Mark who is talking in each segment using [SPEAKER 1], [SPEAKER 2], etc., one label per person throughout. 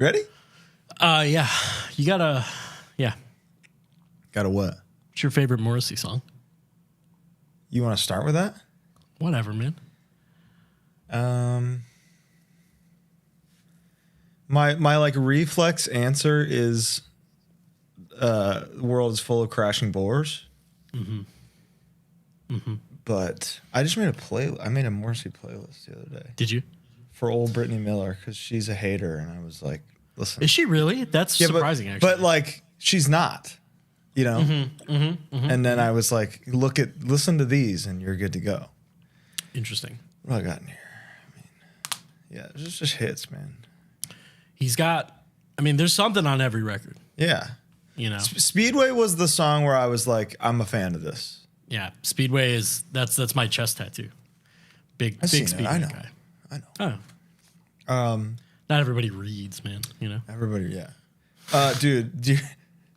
[SPEAKER 1] Ready?
[SPEAKER 2] Yeah. You gotta. Yeah.
[SPEAKER 1] Got a what?
[SPEAKER 2] What's your favorite Morrissey song?
[SPEAKER 1] You want to start with that?
[SPEAKER 2] Whatever, man.
[SPEAKER 1] My like reflex answer is the world is full of crashing bores. But I just made I made a Morrissey playlist the other day
[SPEAKER 2] Did you?
[SPEAKER 1] for old Brittany Miller because she's a hater, and I was like, listen,
[SPEAKER 2] Is she really? That's surprising, actually.
[SPEAKER 1] But like, she's not, you know. And then I was like, listen to these, and you're good to go.
[SPEAKER 2] Interesting.
[SPEAKER 1] What do I got in here? I mean, yeah, it's just hits, man.
[SPEAKER 2] He's got. I mean, there's something on every record.
[SPEAKER 1] Yeah.
[SPEAKER 2] You know.
[SPEAKER 1] Speedway was the song where I was like, I'm a fan of this.
[SPEAKER 2] Yeah, Speedway is that's my chest tattoo. Big Speedway guy.
[SPEAKER 1] I know.
[SPEAKER 2] Oh. Not everybody reads, man. You know.
[SPEAKER 1] Everybody, yeah. Dude,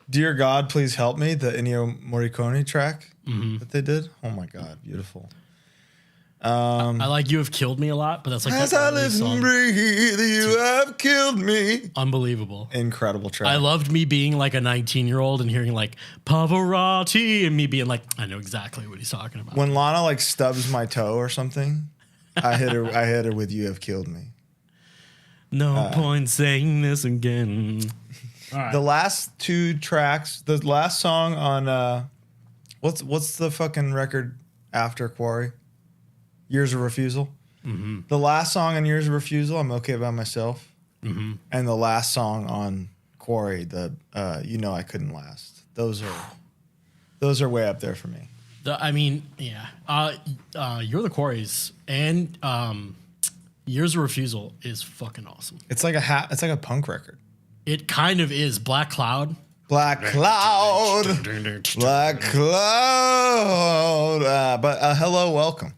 [SPEAKER 1] Dear God, Please Help Me, the Ennio Morricone track that they did. Oh my God, beautiful.
[SPEAKER 2] I like You Have Killed Me a lot, but that's like
[SPEAKER 1] As I live and breathe, you have killed me.
[SPEAKER 2] Unbelievable.
[SPEAKER 1] Incredible track.
[SPEAKER 2] I loved me being like a 19-year-old and hearing like Pavarotti and me being like, I know exactly what he's talking about.
[SPEAKER 1] When Lana like stubs my toe or something, I hit her with You Have Killed Me.
[SPEAKER 2] No point saying this again. All right.
[SPEAKER 1] The last two tracks, the last song on what's the fucking record after Quarry? Years of Refusal. The last song on Years of Refusal, I'm Okay By Myself. And the last song on Quarry, the You Know I Couldn't Last. Those are way up there for me.
[SPEAKER 2] I mean, yeah. You're the Quarries and Years of Refusal is fucking awesome.
[SPEAKER 1] It's like a punk record.
[SPEAKER 2] It kind of is. Black Cloud.
[SPEAKER 1] Black Cloud. Black Cloud. But Hello, Welcome.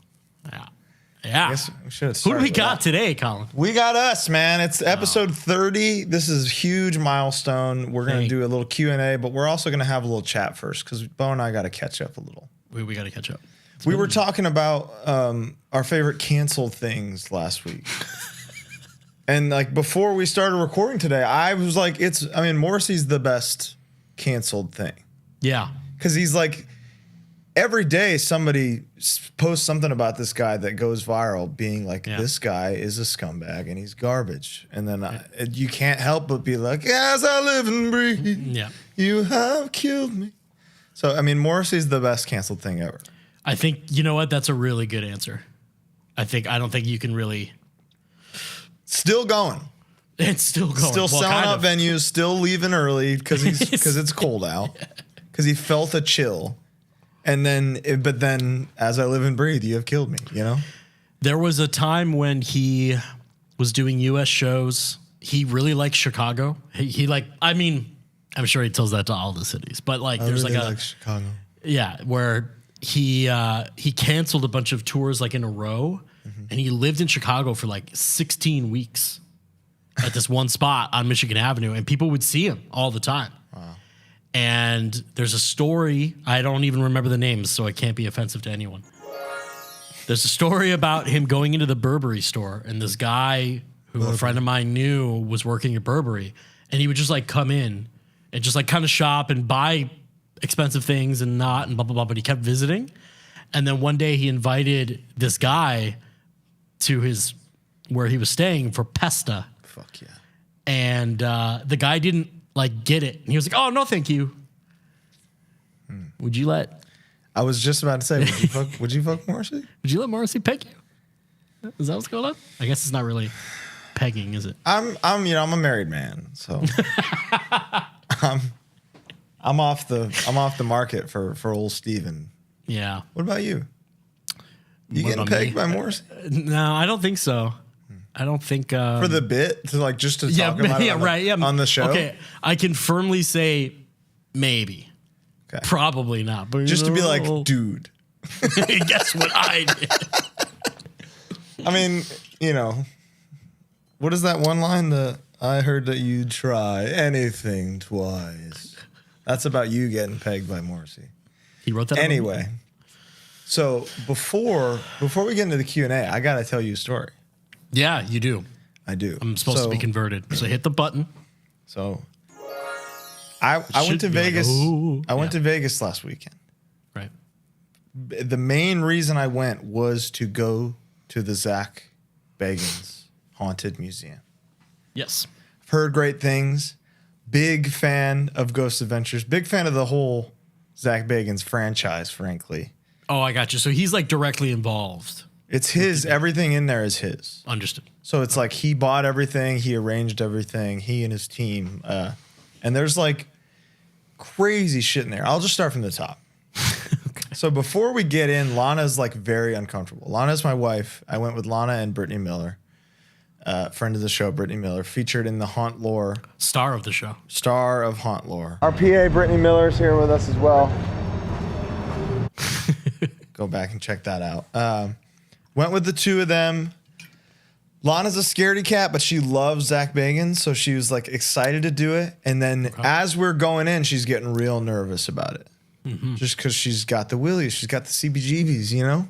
[SPEAKER 2] Yeah.
[SPEAKER 1] I guess we should have
[SPEAKER 2] Who do we
[SPEAKER 1] started
[SPEAKER 2] got
[SPEAKER 1] with
[SPEAKER 2] today, Colin?
[SPEAKER 1] We got us, man. It's episode 30. This is a huge milestone. We're going to do a little Q&A, but we're also going to have a little chat first because Bo and I got to catch up a little.
[SPEAKER 2] We got to catch up.
[SPEAKER 1] We were talking about our favorite canceled things last week. And like before we started recording today, I was like, Morrissey's the best canceled thing.
[SPEAKER 2] Yeah.
[SPEAKER 1] Because he's like, every day somebody posts something about this guy that goes viral being like, this guy is a scumbag and he's garbage. And then you can't help but be like, as I live and breathe, you have killed me. So, I mean, Morrissey's the best canceled thing ever.
[SPEAKER 2] I think, you know what? That's a really good answer. I don't think you can really.
[SPEAKER 1] Still going.
[SPEAKER 2] It's still going.
[SPEAKER 1] Still selling out venues, still leaving early because it's cold out. Because he felt a chill. And then, as I live and breathe, you have killed me, you know?
[SPEAKER 2] There was a time when he was doing U.S. shows. He really liked Chicago. I'm sure he tells that to all the cities. But like, there's
[SPEAKER 1] really
[SPEAKER 2] like
[SPEAKER 1] Chicago.
[SPEAKER 2] Yeah, where he canceled a bunch of tours like in a row. And he lived in Chicago for like 16 weeks at this one spot on Michigan Avenue. And people would see him all the time. Wow. And there's a story, I don't even remember the names, so it can't be offensive to anyone. There's a story about him going into the Burberry store, and this guy who a friend of mine knew was working at Burberry, and he would just like come in and just like kind of shop and buy expensive things and blah, blah, blah, but he kept visiting. And then one day he invited this guy to where he was staying for pesta.
[SPEAKER 1] Fuck yeah.
[SPEAKER 2] And the guy didn't like get it. And he was like, oh, no, thank you. Would you let?
[SPEAKER 1] I was just about to say, would you fuck Morrissey?
[SPEAKER 2] Would you let Morrissey peg you? Is that what's going on? I guess it's not really pegging, is it?
[SPEAKER 1] I'm a married man, so I'm off the market for old Steven.
[SPEAKER 2] Yeah.
[SPEAKER 1] What about you? You getting pegged by Morrissey?
[SPEAKER 2] No, I don't think so. I don't think
[SPEAKER 1] for the bit to like just to talk about it on the show.
[SPEAKER 2] Okay, I can firmly say maybe, probably not, but
[SPEAKER 1] just to be like, dude,
[SPEAKER 2] guess what I did?
[SPEAKER 1] I mean, what is that one line that I heard that you'd try anything twice? That's about you getting pegged by Morrissey.
[SPEAKER 2] He wrote that
[SPEAKER 1] anyway. So before we get into the Q&A, I got to tell you a story.
[SPEAKER 2] Yeah, you do.
[SPEAKER 1] I do.
[SPEAKER 2] I'm supposed to be converted. So hit the button.
[SPEAKER 1] So I went to Vegas. I went to Vegas last weekend.
[SPEAKER 2] Right.
[SPEAKER 1] The main reason I went was to go to the Zach Bagans Haunted Museum.
[SPEAKER 2] Yes.
[SPEAKER 1] I've heard great things. Big fan of Ghost Adventures. Big fan of the whole Zach Bagans franchise, frankly.
[SPEAKER 2] Oh, I got you. So he's like directly involved.
[SPEAKER 1] It's his. Everything in there is his.
[SPEAKER 2] Understood.
[SPEAKER 1] So it's like he bought everything. He arranged everything. He and his team. And there's like crazy shit in there. I'll just start from the top. Okay. So before we get in, Lana's like very uncomfortable. Lana's my wife. I went with Lana and Brittany Miller. Friend of the show, Brittany Miller, featured in the HauntLore.
[SPEAKER 2] Star of the show.
[SPEAKER 1] Star of HauntLore.
[SPEAKER 3] Our PA, Brittany Miller, is here with us as well.
[SPEAKER 1] Go back and check that out. Went with the two of them. Lana's a scaredy cat, but she loves Zach Bagans, so she was like excited to do it. And then as we're going in, she's getting real nervous about it. Mm-hmm. Just because she's got the willies, she's got the CBGBs, you know?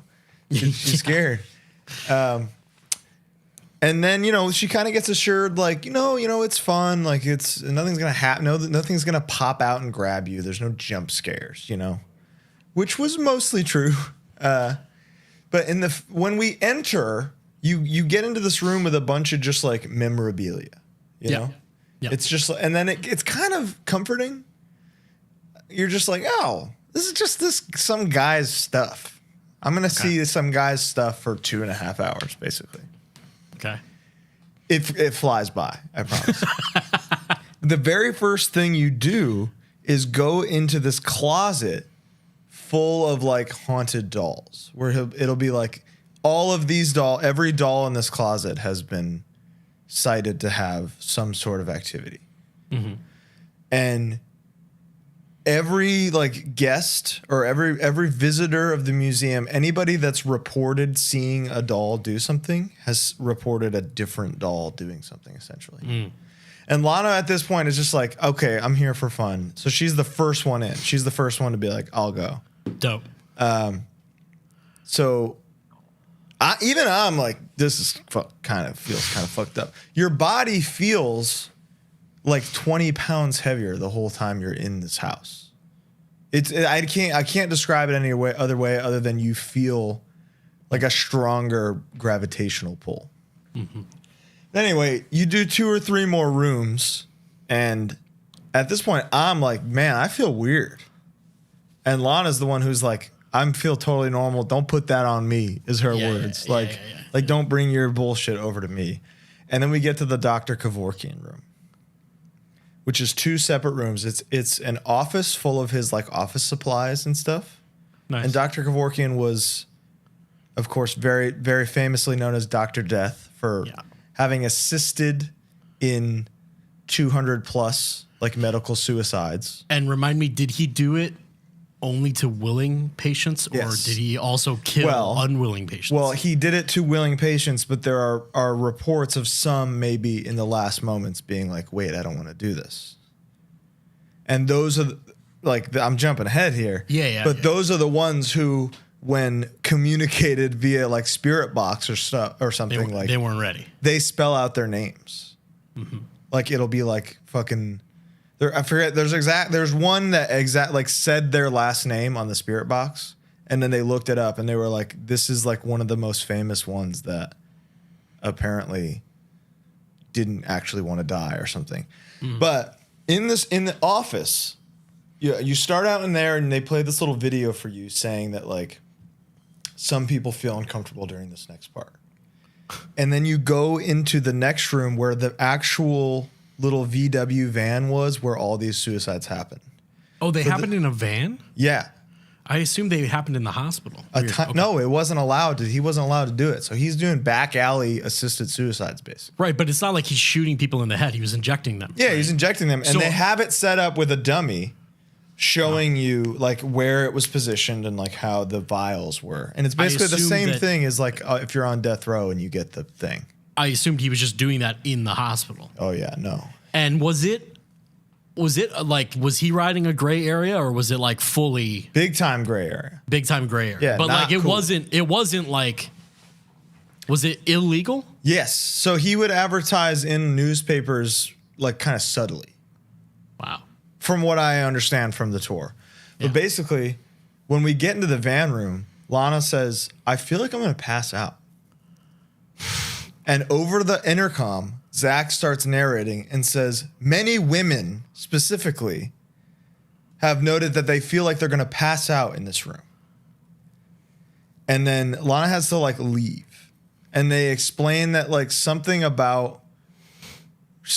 [SPEAKER 1] She's scared. And then, you know, she kind of gets assured, like, you know, it's fun. Like, it's nothing's going to happen. No, nothing's going to pop out and grab you. There's no jump scares, you know, which was mostly true. But when we enter, you get into this room with a bunch of just like memorabilia, you know? Yeah. It's just, and then it's kind of comforting. You're just like, oh, this is just some guy's stuff. I'm going to see some guy's stuff for 2.5 hours, basically.
[SPEAKER 2] Okay.
[SPEAKER 1] It flies by, I promise. The very first thing you do is go into this closet full of like haunted dolls, where it'll be like all of these every doll in this closet has been cited to have some sort of activity. Mm-hmm. And every like guest or every visitor of the museum, anybody that's reported seeing a doll do something has reported a different doll doing something, essentially. Mm. And Lana at this point is just like, okay, I'm here for fun. So she's the first one in. She's the first one to be like, I'll go.
[SPEAKER 2] Dope.
[SPEAKER 1] So I'm like, this is feels kind of fucked up. Your body feels like 20 pounds heavier the whole time you're in this house. I can't describe it any other way other than you feel like a stronger gravitational pull. Mm-hmm. Anyway, you do 2 or 3 more rooms, and at this point, I'm like, man, I feel weird. And Lana's the one who's like, I feel totally normal. Don't put that on me, is her words. Like, don't bring your bullshit over to me. And then we get to the Dr. Kevorkian room, which is 2 separate rooms. It's an office full of his like office supplies and stuff. Nice. And Dr. Kevorkian was, of course, very, very famously known as Dr. Death for having assisted in 200 plus like medical suicides.
[SPEAKER 2] And remind me, did he do it only to willing patients, or did he also kill unwilling patients?
[SPEAKER 1] Well, he did it to willing patients, but there are reports of some maybe in the last moments being like, wait, I don't want to do this. And those are I'm jumping ahead here. But those are the ones who, when communicated via like spirit box or something,
[SPEAKER 2] they weren't ready.
[SPEAKER 1] They spell out their names. Mm-hmm. Like it'll be like fucking. I forget. There's one that like said their last name on the spirit box, and then they looked it up, and they were like, "This is like one of the most famous ones that apparently didn't actually want to die or something." Mm. But in the office, you start out in there, and they play this little video for you saying that like some people feel uncomfortable during this next part, and then you go into the next room where the actual little VW van was where all these suicides happened.
[SPEAKER 2] Oh, they happened in a van?
[SPEAKER 1] Yeah.
[SPEAKER 2] I assumed they happened in the hospital.
[SPEAKER 1] No, it wasn't allowed to. He wasn't allowed to do it. So he's doing back alley assisted suicides, basically.
[SPEAKER 2] Right, but it's not like he's shooting people in the head. He was injecting them.
[SPEAKER 1] Yeah, he's injecting them. And they have it set up with a dummy showing you like where it was positioned and like how the vials were. And it's basically the same thing as like if you're on death row and you get the thing.
[SPEAKER 2] I assumed he was just doing that in the hospital.
[SPEAKER 1] Oh yeah, no.
[SPEAKER 2] And was it like, was he riding a gray area, or was it like fully
[SPEAKER 1] big time gray area?
[SPEAKER 2] Big time gray area.
[SPEAKER 1] Yeah,
[SPEAKER 2] but like it wasn't like, was it illegal?
[SPEAKER 1] Yes. So he would advertise in newspapers like kind of subtly.
[SPEAKER 2] Wow.
[SPEAKER 1] From what I understand from the tour.
[SPEAKER 2] Yeah.
[SPEAKER 1] But basically, when we get into the van room, Lana says, I feel like I'm going to pass out. And over the intercom, Zach starts narrating and says, many women specifically have noted that they feel like they're going to pass out in this room. And then Lana has to like leave. And they explain that like something about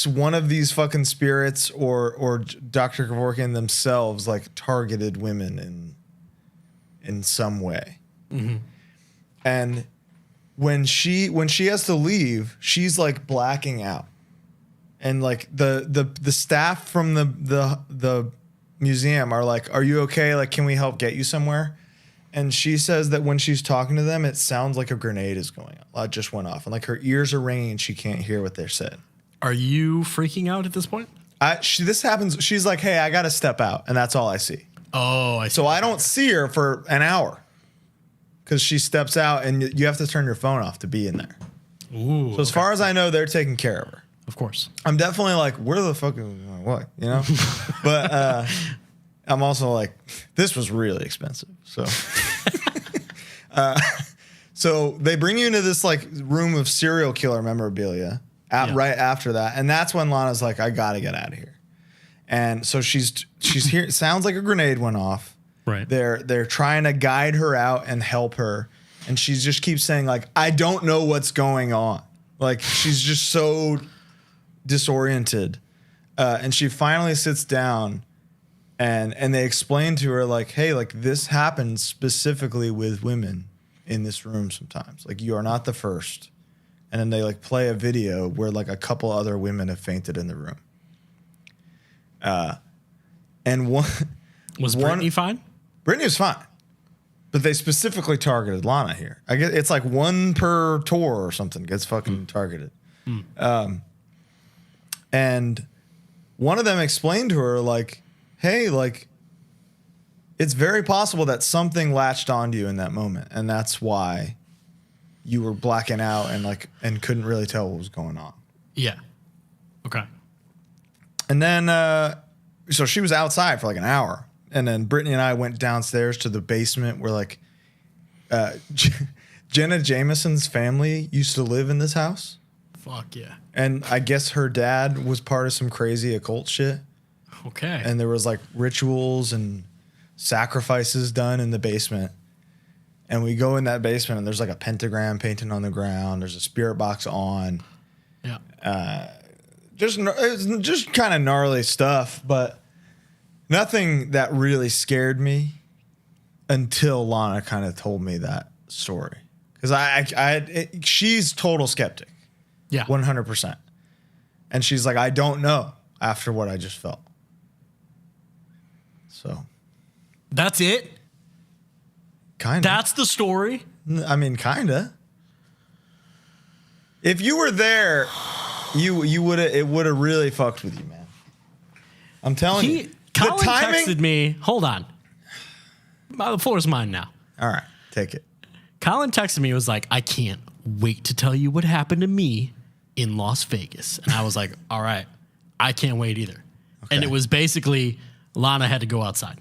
[SPEAKER 1] one of these fucking spirits or Dr. Kevorkian themselves like targeted women in some way. Mm-hmm. And when she has to leave, she's like blacking out. And like the staff from the museum are like, are you okay? Like, can we help get you somewhere? And she says that when she's talking to them, it sounds like a grenade is going off. It just went off. And like her ears are ringing and she can't hear what they're saying.
[SPEAKER 2] Are you freaking out at this point?
[SPEAKER 1] This happens. She's like, hey, I got to step out. And that's all I see.
[SPEAKER 2] Oh, I see.
[SPEAKER 1] So I don't see her for an hour because she steps out and you have to turn your phone off to be in there.
[SPEAKER 2] Ooh,
[SPEAKER 1] so as far as I know, they're taking care of her.
[SPEAKER 2] Of course.
[SPEAKER 1] I'm definitely like, where the fuck is what? You know? But I'm also like, this was really expensive. So so they bring you into this like room of serial killer memorabilia right after that. And that's when Lana's like, I got to get out of here. And so she's here. It sounds like a grenade went off.
[SPEAKER 2] Right.
[SPEAKER 1] They're trying to guide her out and help her. And she just keeps saying like, I don't know what's going on. Like she's just so disoriented. And she finally sits down and they explain to her like, hey, like this happens specifically with women in this room sometimes. Like you are not the first. And then they like play a video where like a couple other women have fainted in the room. And
[SPEAKER 2] was Brittany fine?
[SPEAKER 1] Brittany was fine, but they specifically targeted Lana here. I guess it's like one per tour or something gets fucking targeted. And one of them explained to her like, hey, like it's very possible that something latched onto you in that moment, and that's why you were blacking out and couldn't really tell what was going on.
[SPEAKER 2] Yeah. Okay.
[SPEAKER 1] And then, so she was outside for like an hour. And then Brittany and I went downstairs to the basement where like Jenna Jameson's family used to live in this house.
[SPEAKER 2] Fuck yeah.
[SPEAKER 1] And I guess her dad was part of some crazy occult shit.
[SPEAKER 2] Okay.
[SPEAKER 1] And there was like rituals and sacrifices done in the basement. And we go in that basement and there's like a pentagram painted on the ground. There's a spirit box on.
[SPEAKER 2] Yeah.
[SPEAKER 1] Just kind of gnarly stuff, but nothing that really scared me until Lana kind of told me that story. Because she's total skeptic.
[SPEAKER 2] Yeah.
[SPEAKER 1] 100%. And she's like, I don't know after what I just felt. So.
[SPEAKER 2] That's it?
[SPEAKER 1] Kind of.
[SPEAKER 2] That's the story?
[SPEAKER 1] I mean, kind of. If you were there, it would have really fucked with you, man. I'm telling you.
[SPEAKER 2] Colin texted me. Hold on. The floor is mine now.
[SPEAKER 1] All right, take it.
[SPEAKER 2] Colin texted me. Was like, I can't wait to tell you what happened to me in Las Vegas. And I was like, all right, I can't wait either. Okay. And it was basically Lana had to go outside.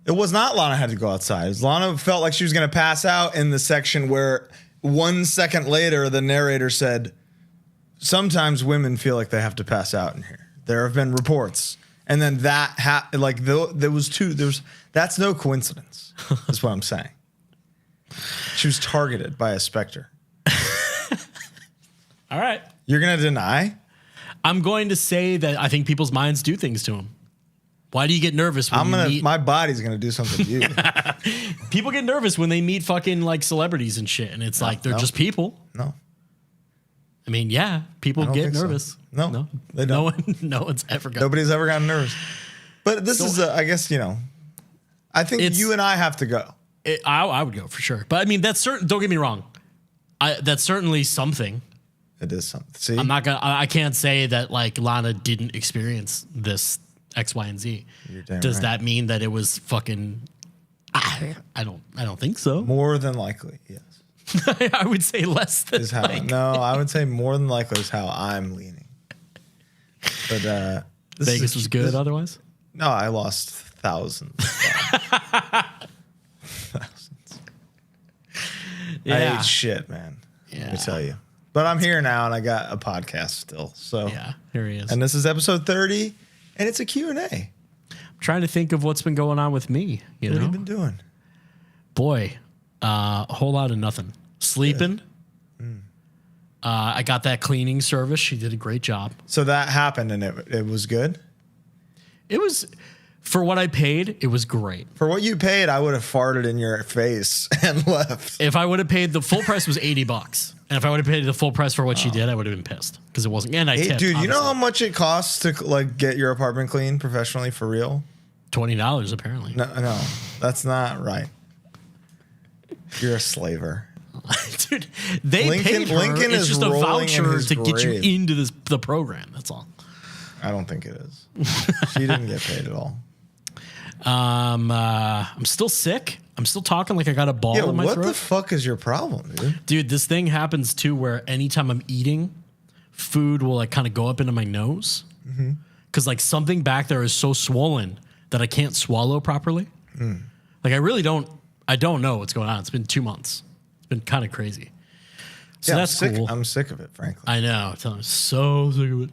[SPEAKER 1] It was not Lana had to go outside. It was Lana felt like she was going to pass out in the section where 1 second later the narrator said, sometimes women feel like they have to pass out in here. There have been reports. And then that's no coincidence. That's what I'm saying. She was targeted by a specter.
[SPEAKER 2] All right.
[SPEAKER 1] You're going to deny?
[SPEAKER 2] I'm going to say that I think people's minds do things to them. Why do you get nervous when you meet...
[SPEAKER 1] My body's going to do something to you.
[SPEAKER 2] People get nervous when they meet fucking like celebrities and shit. And it's like, they're just people.
[SPEAKER 1] No.
[SPEAKER 2] I mean, yeah, people get nervous.
[SPEAKER 1] So. No, they don't.
[SPEAKER 2] No one's ever gotten.
[SPEAKER 1] Nobody's ever gotten nervous. But this is, I guess, I think you and I have to go.
[SPEAKER 2] I would go for sure. But I mean, that's certain. Don't get me wrong. That's certainly something.
[SPEAKER 1] It is something. See,
[SPEAKER 2] I can't say that like Lana didn't experience this X, Y, and Z. Does that mean that it was fucking? I don't think so.
[SPEAKER 1] More than likely, yes.
[SPEAKER 2] I would say less than
[SPEAKER 1] I would say more than likely is how I'm leaning. But
[SPEAKER 2] Vegas was good otherwise?
[SPEAKER 1] No, I lost thousands.
[SPEAKER 2] Yeah.
[SPEAKER 1] I ate shit, man.
[SPEAKER 2] Yeah.
[SPEAKER 1] Let me tell you. But I'm here now, and I got a podcast still. So
[SPEAKER 2] Yeah, here he is.
[SPEAKER 1] And this is episode 30, and it's a Q&A.
[SPEAKER 2] I'm trying to think of what's been going on with me.
[SPEAKER 1] What have you been doing?
[SPEAKER 2] Boy, a whole lot of nothing. Sleeping. I got that cleaning service. She did a great job.
[SPEAKER 1] So that happened, and it was good?
[SPEAKER 2] It was, for what I paid, it was great.
[SPEAKER 1] For what you paid, I would have farted in your face and left.
[SPEAKER 2] If I would have paid, the full price was $80. And if I would have paid the full price for what she did, I would have been pissed because it wasn't. And I tipped,
[SPEAKER 1] dude,
[SPEAKER 2] obviously.
[SPEAKER 1] you know how much it costs to like get your apartment cleaned professionally for real?
[SPEAKER 2] $20 apparently.
[SPEAKER 1] No, that's not right. You're a slaver.
[SPEAKER 2] Dude, they paid her.
[SPEAKER 1] Lincoln
[SPEAKER 2] It's
[SPEAKER 1] is
[SPEAKER 2] just a
[SPEAKER 1] rolling in
[SPEAKER 2] voucher
[SPEAKER 1] his
[SPEAKER 2] to get you
[SPEAKER 1] grave.
[SPEAKER 2] into the program. That's all.
[SPEAKER 1] I don't think it is. She didn't get paid at all.
[SPEAKER 2] I'm still sick. I'm still talking like I got a ball in my
[SPEAKER 1] what
[SPEAKER 2] throat.
[SPEAKER 1] the fuck is your problem, dude?
[SPEAKER 2] Dude, this thing happens too where anytime I'm eating, food will like kind of go up into my nose. Because like something back there is so swollen that I can't swallow properly. Like I don't know what's going on. It's been 2 months. It's been kind of crazy. So that's cool.
[SPEAKER 1] I'm sick of it, frankly.
[SPEAKER 2] I know. I'm so sick of it.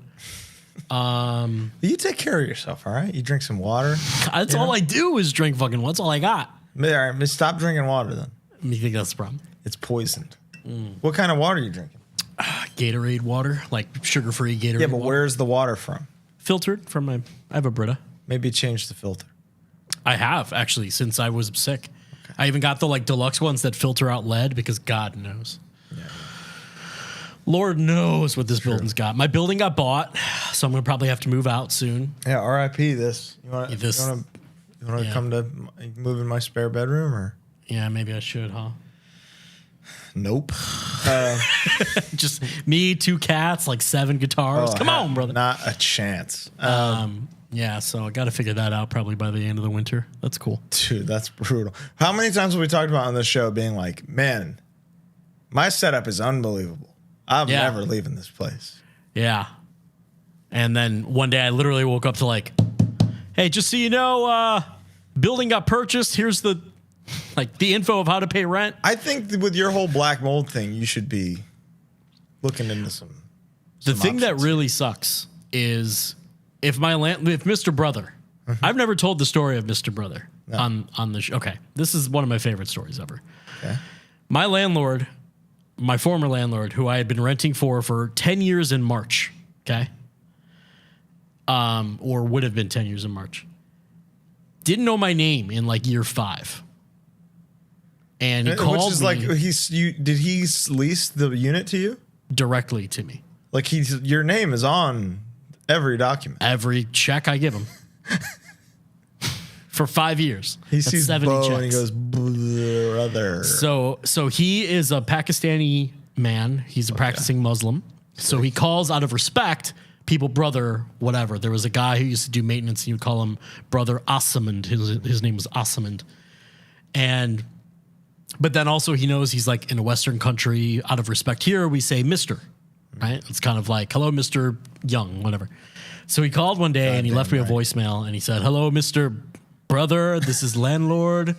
[SPEAKER 1] You take care of yourself, all right? You drink some water.
[SPEAKER 2] That's all I do is drink fucking. That's all I got.
[SPEAKER 1] All right, stop drinking water then.
[SPEAKER 2] You think that's the problem?
[SPEAKER 1] It's poisoned. What kind of water are you drinking?
[SPEAKER 2] Gatorade water, like sugar-free Gatorade.
[SPEAKER 1] Yeah, but
[SPEAKER 2] water.
[SPEAKER 1] where's the water from?
[SPEAKER 2] Filtered from I have a Brita.
[SPEAKER 1] Maybe change the filter.
[SPEAKER 2] I have actually since I was sick. Okay. I even got the like deluxe ones that filter out lead because God knows. Yeah. Lord knows what this building's got. My building got bought, so I'm gonna probably have to move out soon.
[SPEAKER 1] Yeah, R.I.P. this. You want to
[SPEAKER 2] Yeah.
[SPEAKER 1] come to move in my spare bedroom or?
[SPEAKER 2] Yeah, maybe I should, huh?
[SPEAKER 1] Nope.
[SPEAKER 2] Just me, 2 cats, like 7 guitars. Come on, brother.
[SPEAKER 1] Not a chance.
[SPEAKER 2] Yeah, so I got to figure that out probably by the end of the winter. That's cool.
[SPEAKER 1] Dude, that's brutal. How many times have we talked about on this show being like, man, my setup is unbelievable. I'm never leaving this place.
[SPEAKER 2] Yeah. And then one day I literally woke up to like, hey, just so you know, building got purchased. Here's the info of how to pay rent.
[SPEAKER 1] I think with your whole black mold thing, you should be looking into some
[SPEAKER 2] The thing
[SPEAKER 1] options.
[SPEAKER 2] that really sucks is if Mr. Brother, I've never told the story of Mr. Brother on the show. Okay. This is one of my favorite stories ever.
[SPEAKER 1] Okay.
[SPEAKER 2] My landlord, my former landlord, who I had been renting for 10 years in March. Okay. Or would have been 10 years in March. Didn't know my name in like year 5. And he called
[SPEAKER 1] Which is
[SPEAKER 2] me
[SPEAKER 1] like, did he lease the unit to you?
[SPEAKER 2] directly to me.
[SPEAKER 1] Like your name is on every document.
[SPEAKER 2] Every check I give him. For 5 years.
[SPEAKER 1] He
[SPEAKER 2] That's
[SPEAKER 1] sees
[SPEAKER 2] 70
[SPEAKER 1] Bo
[SPEAKER 2] checks.
[SPEAKER 1] and he goes, brother.
[SPEAKER 2] So he is a Pakistani man. He's a practicing Muslim. So he calls out of respect people brother, whatever. There was a guy who used to do maintenance and you would call him Brother Asamand. His name was Asamand. But then also he knows he's like in a Western country. Out of respect here, we say Mr. Right? It's kind of like, hello, Mr. Young, whatever. So he called one day and he left me a voicemail and he said, hello, Mr. Brother, this is landlord.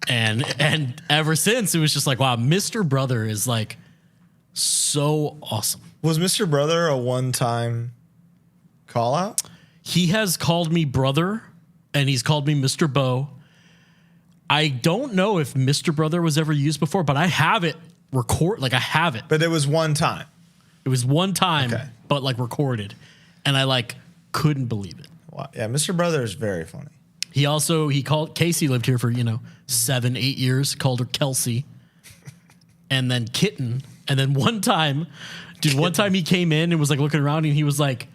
[SPEAKER 2] and ever since it was just like, wow, Mr. Brother is like so awesome.
[SPEAKER 1] Was Mr. Brother a one-time call out?
[SPEAKER 2] He has called me brother and he's called me Mr. Bo. I don't know if Mr. Brother was ever used before, but I have it I have it.
[SPEAKER 1] But it was one time.
[SPEAKER 2] It was one time,
[SPEAKER 1] Okay.
[SPEAKER 2] but like recorded. And I like couldn't believe it.
[SPEAKER 1] Wow. Yeah, Mr. Brother is very funny.
[SPEAKER 2] He called Casey, lived here for, 7-8 years, called her Kelsey. And then Kitten. And then one time he came in and was like looking around and he was like,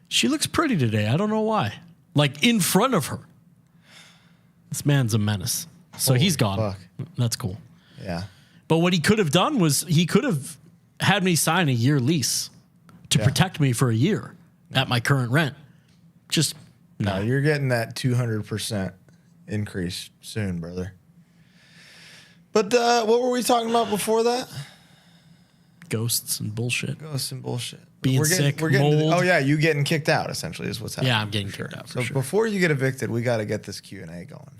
[SPEAKER 2] she looks pretty today. I don't know why. Like in front of her. This man's a menace. So
[SPEAKER 1] Holy
[SPEAKER 2] he's gone.
[SPEAKER 1] fuck.
[SPEAKER 2] That's cool.
[SPEAKER 1] Yeah.
[SPEAKER 2] But what he could have done was he could have had me sign a year lease to protect me for a year at my current rent. Just
[SPEAKER 1] No, you're getting that 200% increase soon, brother. But what were we talking about before that?
[SPEAKER 2] ghosts and bullshit.
[SPEAKER 1] Ghosts and bullshit.
[SPEAKER 2] Being sick, mold.
[SPEAKER 1] oh yeah, you getting kicked out essentially is what's happening.
[SPEAKER 2] Yeah, I'm getting kicked out for
[SPEAKER 1] so
[SPEAKER 2] sure.
[SPEAKER 1] before you get evicted, we got to get this Q&A going.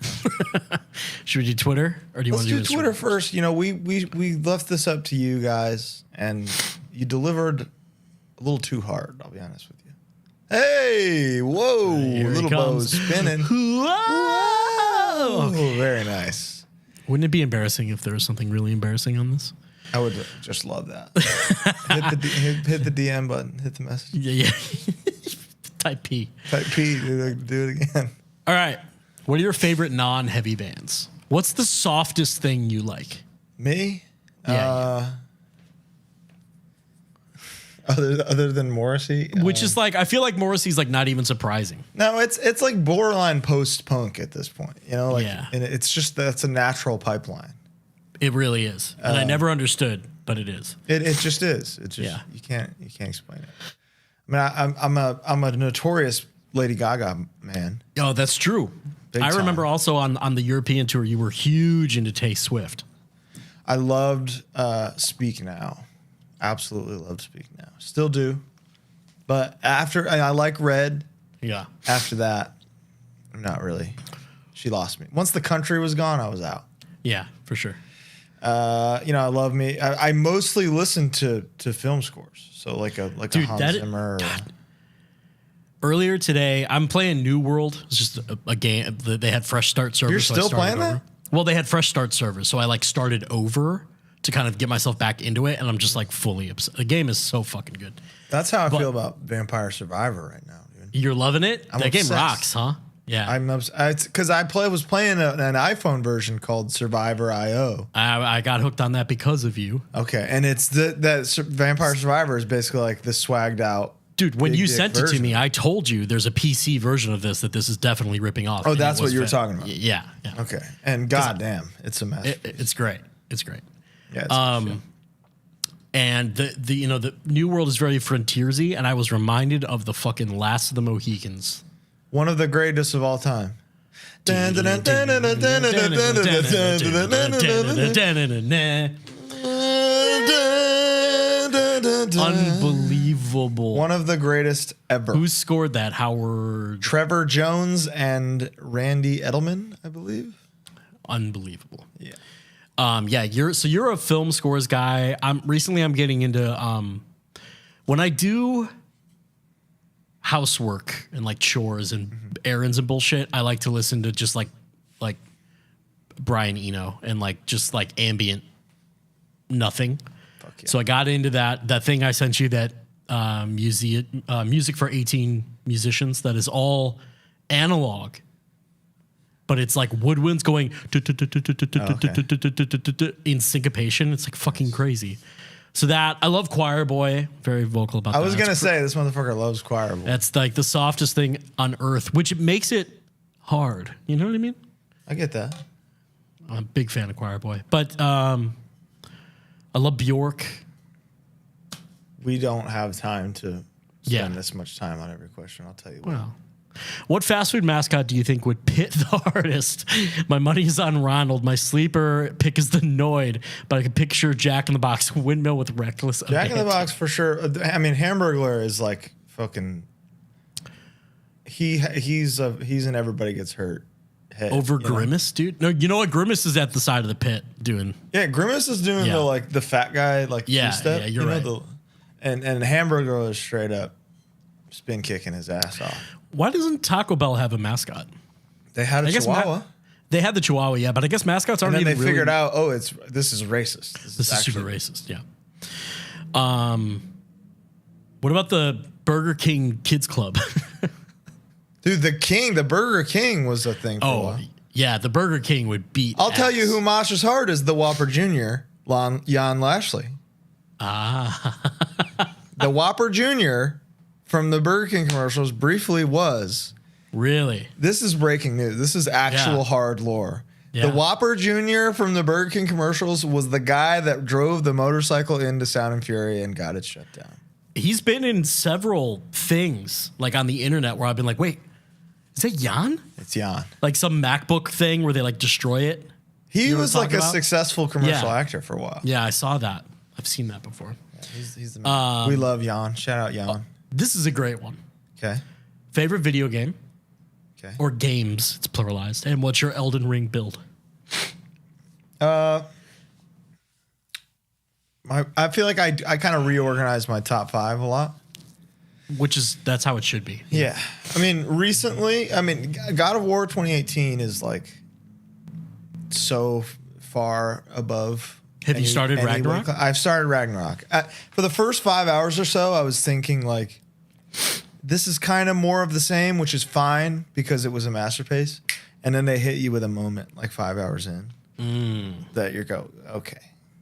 [SPEAKER 2] Should we do Twitter or do you want to do
[SPEAKER 1] Let's do Twitter first? You know, we left this up to you guys, and you delivered a little too hard. I'll be honest with you. Hey, whoa,
[SPEAKER 2] Here
[SPEAKER 1] little Bo's spinning.
[SPEAKER 2] Whoa!
[SPEAKER 1] Oh, very nice.
[SPEAKER 2] Wouldn't it be embarrassing if there was something really embarrassing on this?
[SPEAKER 1] I would just love that. hit the DM button. Hit the message.
[SPEAKER 2] Yeah. Type P.
[SPEAKER 1] Type P. Do it again. All
[SPEAKER 2] right. What are your favorite non-heavy bands? What's the softest thing you like?
[SPEAKER 1] Me?
[SPEAKER 2] Yeah.
[SPEAKER 1] Other than Morrissey,
[SPEAKER 2] which is like, I feel like Morrissey's like not even surprising.
[SPEAKER 1] No, it's like borderline post-punk at this point. You know, like,
[SPEAKER 2] yeah.
[SPEAKER 1] And it's just that's a natural pipeline.
[SPEAKER 2] It really is, and I never understood, but it is.
[SPEAKER 1] It just is. It's just you can't explain it. I mean, I'm a notorious Lady Gaga man.
[SPEAKER 2] Oh, that's true. I remember also on the European tour, you were huge into Tay Swift.
[SPEAKER 1] I loved Speak Now. Absolutely loved Speak Now. Still do. But I like Red.
[SPEAKER 2] Yeah.
[SPEAKER 1] After that, not really. She lost me. Once the country was gone, I was out.
[SPEAKER 2] Yeah, for sure.
[SPEAKER 1] I love me. I mostly listen to film scores. So like a Hans Zimmer.
[SPEAKER 2] Earlier today, I'm playing New World. It's just a game. They had fresh start servers.
[SPEAKER 1] You're still playing that?
[SPEAKER 2] Well, they had fresh start servers, so I like started over to kind of get myself back into it, and I'm just like fully upset. The game is so fucking good.
[SPEAKER 1] That's how I feel about Vampire Survivor right now, dude.
[SPEAKER 2] You're loving it? That game rocks, huh? Yeah.
[SPEAKER 1] I'm because was playing an iPhone version called Survivor IO.
[SPEAKER 2] I got hooked on that because of you.
[SPEAKER 1] Okay, and it's that Vampire Survivor is basically like the swagged out.
[SPEAKER 2] Dude, when you sent it to me, I told you there's a PC version of this that is definitely ripping off.
[SPEAKER 1] Oh, that's what you were talking about.
[SPEAKER 2] Yeah.
[SPEAKER 1] Okay, and goddamn, it's a mess.
[SPEAKER 2] It's great. It's great.
[SPEAKER 1] Yeah.
[SPEAKER 2] And the New World is very frontiersy, and I was reminded of the fucking Last of the Mohicans.
[SPEAKER 1] One of the greatest of all time.
[SPEAKER 2] Unbelievable.
[SPEAKER 1] One of the greatest ever.
[SPEAKER 2] Who scored that? Howard?
[SPEAKER 1] Trevor Jones and Randy Edelman, I believe.
[SPEAKER 2] Unbelievable.
[SPEAKER 1] Yeah.
[SPEAKER 2] You're a film scores guy. I'm getting into when I do housework and like chores and errands and bullshit, I like to listen to just like Brian Eno and like just like ambient nothing. Fuck yeah. So I got into that thing I sent you, that music for 18 musicians that is all analog. But it's like woodwinds going in syncopation. It's like fucking crazy. So that, I love Choir Boy. Very vocal about that.
[SPEAKER 1] I was going to say, this motherfucker loves Choir Boy.
[SPEAKER 2] That's like the softest thing on earth, which makes it hard. You know what I mean?
[SPEAKER 1] I get that.
[SPEAKER 2] I'm a big fan of Choir Boy. But I love Bjork.
[SPEAKER 1] We don't have time to spend this much time on every question, I'll tell you what.
[SPEAKER 2] Well, what fast food mascot do you think would pit the hardest? My money is on Ronald. My sleeper pick is the Noid, but I can picture Jack in the Box windmill with reckless
[SPEAKER 1] Jack in the Box for sure. I mean, Hamburglar is like fucking. He's an everybody gets hurt. Head,
[SPEAKER 2] over Grimace, dude. No, you know what? Grimace is at the side of the pit doing.
[SPEAKER 1] Yeah, Grimace is doing the fat guy two-step.
[SPEAKER 2] Yeah, you're right.
[SPEAKER 1] And Hamburglar is straight up spin kicking his ass off.
[SPEAKER 2] Why doesn't Taco Bell have a mascot?
[SPEAKER 1] They had a Chihuahua.
[SPEAKER 2] They had the Chihuahua, yeah, but I guess mascots aren't even.
[SPEAKER 1] And then they figured out, this is racist.
[SPEAKER 2] This is super racist, yeah. What about the Burger King Kids Club?
[SPEAKER 1] Dude, the Burger King was a thing for a while.
[SPEAKER 2] Yeah, the Burger King would beat.
[SPEAKER 1] I'll tell you who Mosh's heart is: the Whopper Jr., Jan Lashley. The Whopper Jr. from the Burger King commercials briefly was.
[SPEAKER 2] Really?
[SPEAKER 1] This is breaking news. This is actual hard lore. Yeah. The Whopper Jr. from the Burger King commercials was the guy that drove the motorcycle into Sound and Fury and got it shut down.
[SPEAKER 2] He's been in several things, like on the internet, where I've been like, wait, is that Jan?
[SPEAKER 1] It's Jan.
[SPEAKER 2] Like some MacBook thing where they like destroy it.
[SPEAKER 1] He was like a successful commercial actor for a while.
[SPEAKER 2] Yeah, I saw that. I've seen that before.
[SPEAKER 1] Yeah. He's the man. We love Jan. Shout out Jan.
[SPEAKER 2] This is a great one.
[SPEAKER 1] Okay.
[SPEAKER 2] Favorite video game?
[SPEAKER 1] Okay.
[SPEAKER 2] Or games, it's pluralized. And what's your Elden Ring build?
[SPEAKER 1] I feel like I kind of reorganized my top 5 a lot.
[SPEAKER 2] That's how it should be.
[SPEAKER 1] Yeah. I mean, recently, God of War 2018 is like so far above.
[SPEAKER 2] Have you started Ragnarok?
[SPEAKER 1] I've started Ragnarok. For the first 5 hours or so, I was thinking like, this is kind of more of the same, which is fine because it was a masterpiece. And then they hit you with a moment like 5 hours in that you go, okay,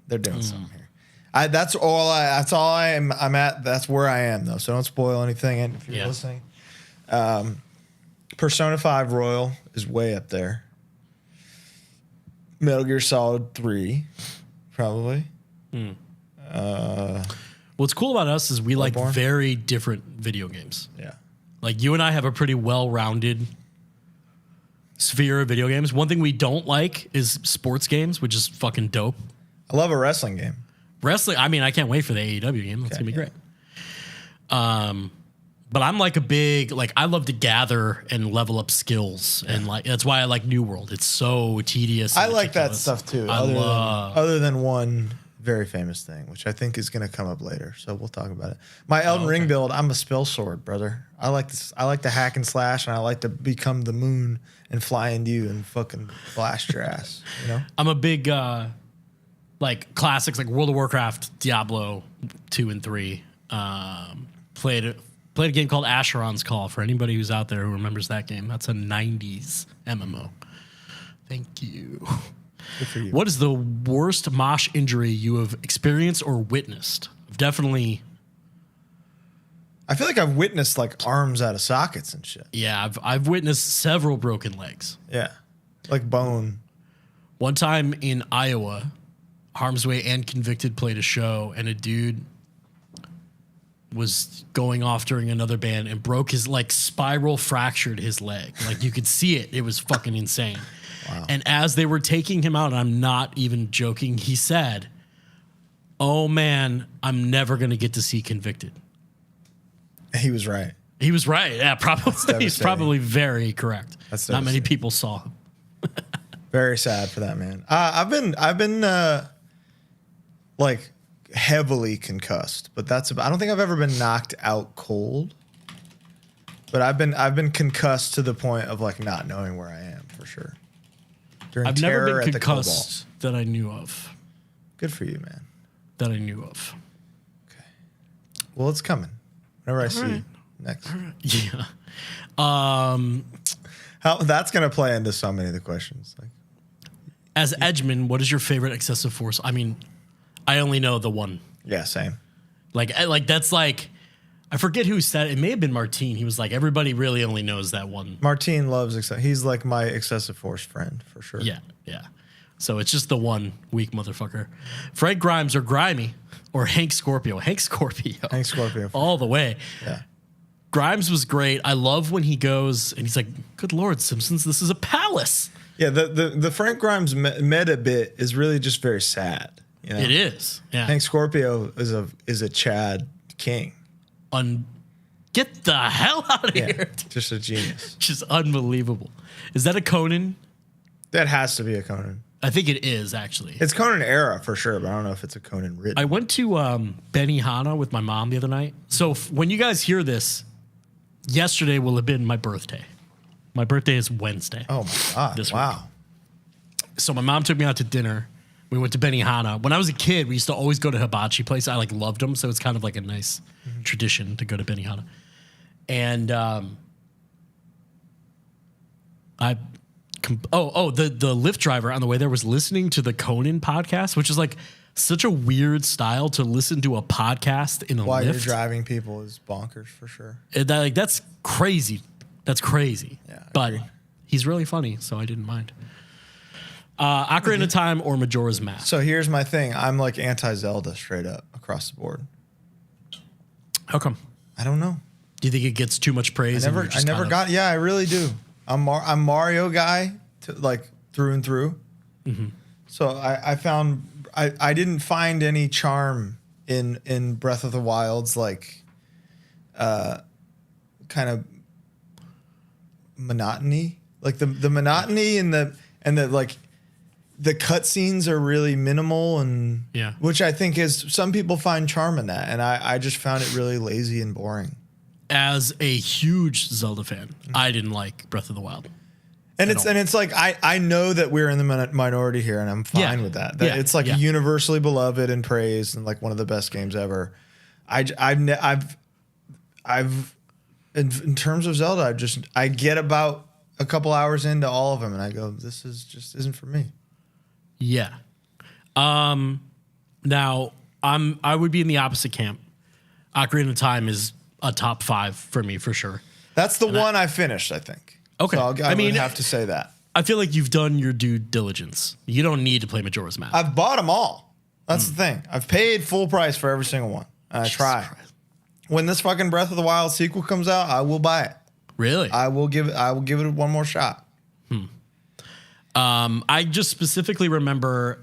[SPEAKER 1] they're doing something here. That's all I'm at. That's where I am though. So don't spoil anything if you're listening. Persona 5 Royal is way up there. Metal Gear Solid 3, probably.
[SPEAKER 2] What's cool about us is we like
[SPEAKER 1] Bloodborne?
[SPEAKER 2] very different video games.
[SPEAKER 1] Yeah.
[SPEAKER 2] Like you and I have a pretty well-rounded sphere of video games. One thing we don't like is sports games, which is fucking dope.
[SPEAKER 1] I love a wrestling game.
[SPEAKER 2] Wrestling, I can't wait for the AEW game. That's gonna be great. But I'm like a big, I love to gather and level up skills. And that's why I like New World. It's so tedious.
[SPEAKER 1] I like that stuff too. Other than one very famous thing, which I think is going to come up later. So we'll talk about it. My Elden Ring build, I'm a spell sword, brother. I like this. I like to hack and slash, and I like to become the moon and fly into you and fucking blast your ass. You know?
[SPEAKER 2] I'm a big, classics like World of Warcraft, Diablo 2 and 3. Played a game called Asheron's Call for anybody who's out there who remembers that game. That's a 90s MMO. Thank you.
[SPEAKER 1] Good for you.
[SPEAKER 2] What is the worst mosh injury you have experienced or witnessed?
[SPEAKER 1] I feel like I've witnessed like arms out of sockets and shit.
[SPEAKER 2] Yeah, I've witnessed several broken legs.
[SPEAKER 1] Yeah. Like bone.
[SPEAKER 2] One time in Iowa, Harm's Way and Convicted played a show, and a dude was going off during another band and broke his, spiral fractured his leg. Like, you could see it. It was fucking insane.
[SPEAKER 1] Wow.
[SPEAKER 2] And as they were taking him out, and I'm not even joking, he said, "Oh man, I'm never going to get to see Convicted."
[SPEAKER 1] He was right.
[SPEAKER 2] He was right. Yeah, probably. He's probably very correct.
[SPEAKER 1] That's
[SPEAKER 2] not many people saw him.
[SPEAKER 1] Very sad for that man. I've been heavily concussed, but I don't think I've ever been knocked out cold. But I've been concussed to the point of not knowing where I am for sure.
[SPEAKER 2] I've never been concussed that I knew of.
[SPEAKER 1] Good for you, man.
[SPEAKER 2] That I knew of.
[SPEAKER 1] Okay. Well, it's coming. Whenever I see you next.
[SPEAKER 2] Yeah.
[SPEAKER 1] How that's gonna play into so many of the questions.
[SPEAKER 2] As Edgeman, what is your favorite excessive force? I mean, I only know the one.
[SPEAKER 1] Yeah, same.
[SPEAKER 2] That's I forget who said it. It may have been Martine. He was like, everybody really only knows that one.
[SPEAKER 1] Martine loves he's like my excessive force friend for sure.
[SPEAKER 2] Yeah, yeah. So it's just the one weak motherfucker. Frank Grimes or Grimy or Hank Scorpio. Hank Scorpio. All the way.
[SPEAKER 1] Yeah.
[SPEAKER 2] Grimes was great. I love when he goes and he's like, "Good Lord, Simpsons, this is a palace."
[SPEAKER 1] Yeah, the Frank Grimes meta bit is really just very sad. You know?
[SPEAKER 2] It is. Yeah.
[SPEAKER 1] Hank Scorpio is a Chad king.
[SPEAKER 2] Get the hell out of here.
[SPEAKER 1] Just a genius.
[SPEAKER 2] Just unbelievable. Is that a Conan?
[SPEAKER 1] That has to be a Conan.
[SPEAKER 2] I think it is, actually.
[SPEAKER 1] It's Conan era for sure, but I don't know if it's a Conan written.
[SPEAKER 2] I went to Benihana with my mom the other night. So when you guys hear this, yesterday will have been my birthday. My birthday is Wednesday.
[SPEAKER 1] Oh my God.
[SPEAKER 2] This
[SPEAKER 1] wow.
[SPEAKER 2] week. So my mom took me out to dinner. We went to Benihana. When I was a kid, we used to always go to hibachi place. I loved them, so it's kind of like a nice tradition to go to Benihana. And the Lyft driver on the way there was listening to the Conan podcast, which is such a weird style to listen to a podcast in a
[SPEAKER 1] While
[SPEAKER 2] Lyft.
[SPEAKER 1] you're driving people is bonkers for sure.
[SPEAKER 2] That's crazy. That's crazy.
[SPEAKER 1] Yeah,
[SPEAKER 2] but he's really funny, so I didn't mind. Ocarina of Time or Majora's Mask.
[SPEAKER 1] So here's my thing. I'm anti-Zelda straight up across the board.
[SPEAKER 2] How come?
[SPEAKER 1] I don't know.
[SPEAKER 2] Do you think it gets too much praise?
[SPEAKER 1] Yeah, I really do. I'm Mario guy through and through. Mm-hmm. So I found I didn't find any charm in Breath of the Wild's like kind of monotony, like the monotony and the like the cutscenes are really minimal and which I think is some people find charm in that, and I just found it really lazy and boring.
[SPEAKER 2] As a huge Zelda fan, I didn't like Breath of the Wild.
[SPEAKER 1] And it's like I know that we're in the minority here, and I'm fine with that. It's like universally beloved and praised, and like one of the best games ever. I've in terms of Zelda, I get about a couple hours into all of them, and I go, this is just isn't for me.
[SPEAKER 2] Yeah. Now I would be in the opposite camp. Ocarina of Time is a top 5 for me for sure.
[SPEAKER 1] That's the one I finished, I think.
[SPEAKER 2] Okay.
[SPEAKER 1] So I mean, have to say that.
[SPEAKER 2] I feel like you've done your due diligence. You don't need to play Majora's Mask.
[SPEAKER 1] I've bought them all. That's the thing. I've paid full price for every single one. And I try. When this fucking Breath of the Wild sequel comes out, I will buy it.
[SPEAKER 2] Really?
[SPEAKER 1] I will give it one more shot.
[SPEAKER 2] I just specifically remember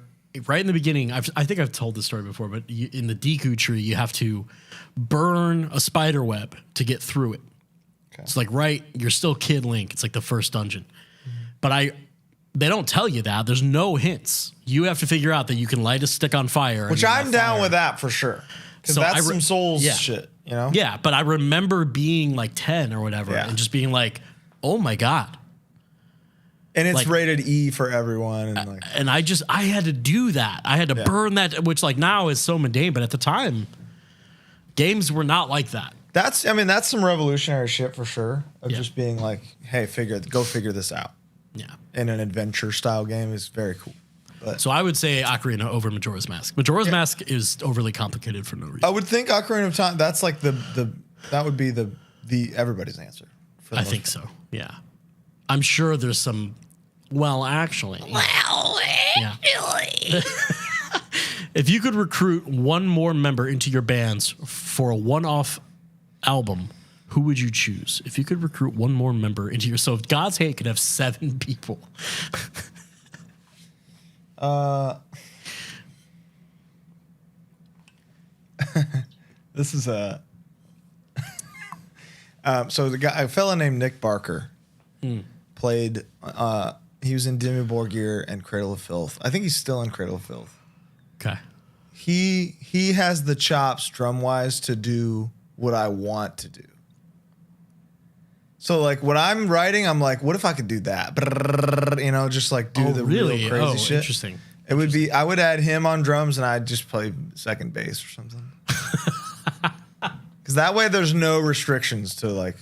[SPEAKER 2] right in the beginning, I think I've told this story before, but in the Deku tree, you have to burn a spider web to get through it. Okay. It's like, you're still Kid Link. It's like the first dungeon. But they don't tell you that. There's no hints. You have to figure out that you can light a stick on fire.
[SPEAKER 1] Which I'm down with that for sure. Because that's some Souls shit, you know?
[SPEAKER 2] Yeah, but I remember being like 10 or whatever and just being like, oh my God.
[SPEAKER 1] And it's like, rated E for everyone. And
[SPEAKER 2] I had to do that. I had to burn that, which like now is so mundane, but at the time, games were not like that.
[SPEAKER 1] That's some revolutionary shit for sure. Of just being like, hey, go figure this out.
[SPEAKER 2] Yeah.
[SPEAKER 1] In an adventure style game is very cool. But
[SPEAKER 2] so I would say Ocarina over Majora's Mask. Majora's Mask is overly complicated for no reason.
[SPEAKER 1] I would think Ocarina of Time, that's like that would be the everybody's answer.
[SPEAKER 2] I think so. Yeah. I'm sure there's some. Well, actually. Yeah. If you could recruit one more member into your bands for a one-off album, who would you choose? If you could recruit one more member into your... So if God's Hate could have 7 people.
[SPEAKER 1] This is a... so a fella named Nick Barker played... he was in Dimmu Borgir and Cradle of Filth. I think he's still in Cradle of Filth.
[SPEAKER 2] Okay.
[SPEAKER 1] He has the chops drum-wise to do what I want to do. So, like, when I'm writing, I'm like, what if I could do that? You know, just, like, do the real crazy shit.
[SPEAKER 2] Interesting.
[SPEAKER 1] It would be, I would add him on drums, and I'd just play second bass or something. Because that way there's no restrictions to, like,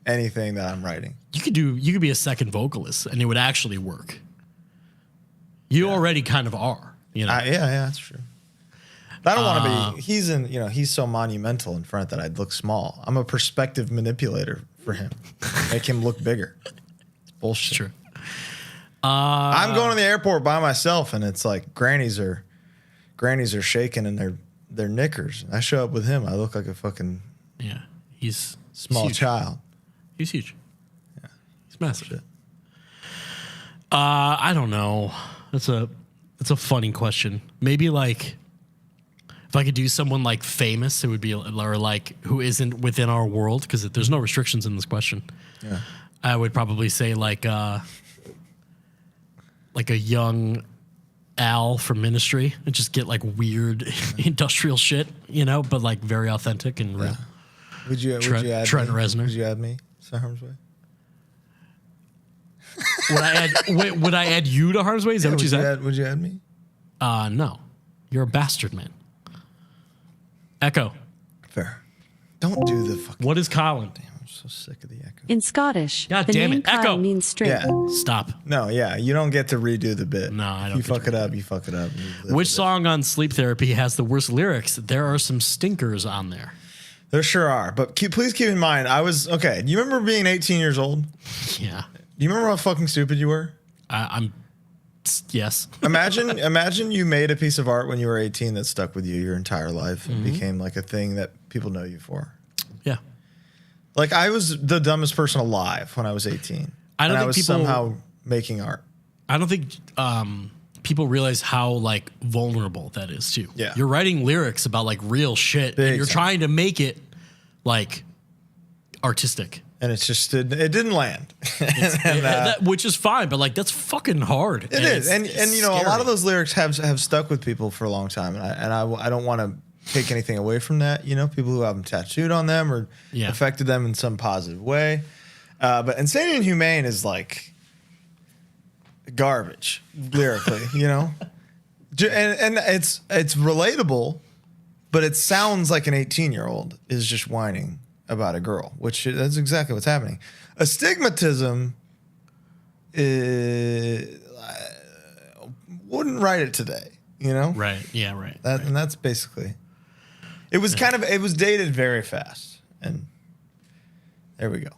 [SPEAKER 1] anything that I'm writing.
[SPEAKER 2] You could be a second vocalist, and it would actually work. You already kind of are, you know?
[SPEAKER 1] Yeah, that's true. But I don't want to be, he's so monumental in front that I'd look small. I'm a perspective manipulator for him. Make him look bigger. It's bullshit.
[SPEAKER 2] True.
[SPEAKER 1] I'm going to the airport by myself, and it's like grannies are shaking in their knickers. I show up with him. I look like a fucking
[SPEAKER 2] he's
[SPEAKER 1] small child.
[SPEAKER 2] He's huge. Yeah, he's massive. Shit. I don't know. That's a funny question. Maybe like if I could do someone like famous, it would be or like who isn't within our world because there's no restrictions in this question.
[SPEAKER 1] Yeah,
[SPEAKER 2] I would probably say like a young Al from Ministry and just get like weird industrial shit, you know, but like very authentic and real.
[SPEAKER 1] Would you add
[SPEAKER 2] Trent
[SPEAKER 1] me?
[SPEAKER 2] Reznor?
[SPEAKER 1] Would you add me? Harm's Way?
[SPEAKER 2] Would I add you to Harm's Way? Is that what you said?
[SPEAKER 1] Would you add me?
[SPEAKER 2] No. You're a bastard, man. Echo.
[SPEAKER 1] Fair. Don't do the fucking...
[SPEAKER 2] What is Colin?
[SPEAKER 1] Damn, I'm so sick of the echo.
[SPEAKER 4] In Scottish,
[SPEAKER 2] God
[SPEAKER 4] the
[SPEAKER 2] damn
[SPEAKER 4] name
[SPEAKER 2] it.
[SPEAKER 4] Kyle
[SPEAKER 2] Echo.
[SPEAKER 4] means straight.
[SPEAKER 1] Yeah.
[SPEAKER 2] Stop.
[SPEAKER 1] No, yeah. You don't get to redo the bit.
[SPEAKER 2] No, I don't.
[SPEAKER 1] You fuck it up. You fuck it up.
[SPEAKER 2] Which song on Sleep Therapy has the worst lyrics? There are some stinkers on there.
[SPEAKER 1] There sure are. But please keep in mind, okay, you remember being 18 years old?
[SPEAKER 2] Yeah.
[SPEAKER 1] Do you remember how fucking stupid you were?
[SPEAKER 2] Yes.
[SPEAKER 1] Imagine you made a piece of art when you were 18 that stuck with you your entire life and became like a thing that people know you for.
[SPEAKER 2] Yeah.
[SPEAKER 1] Like I was the dumbest person alive when I was 18. I was somehow making art.
[SPEAKER 2] I don't think people realize how like vulnerable that is too.
[SPEAKER 1] Yeah.
[SPEAKER 2] You're writing lyrics about like real shit and you're trying to make it like artistic.
[SPEAKER 1] And it's just, it didn't land.
[SPEAKER 2] Which is fine, but like that's fucking hard.
[SPEAKER 1] It is. And you know, a lot of those lyrics have stuck with people for a long time. And I don't want to take anything away from that. You know, people who have them tattooed on them or affected them in some positive way. But Insane and Humane is like garbage lyrically, you know? And it's relatable, but it sounds like an 18-year-old is just whining about a girl, which that's exactly what's happening. Astigmatism wouldn't write it today, you know?
[SPEAKER 2] Right. Yeah. Right.
[SPEAKER 1] And that's basically. It was it was dated very fast, and there we go.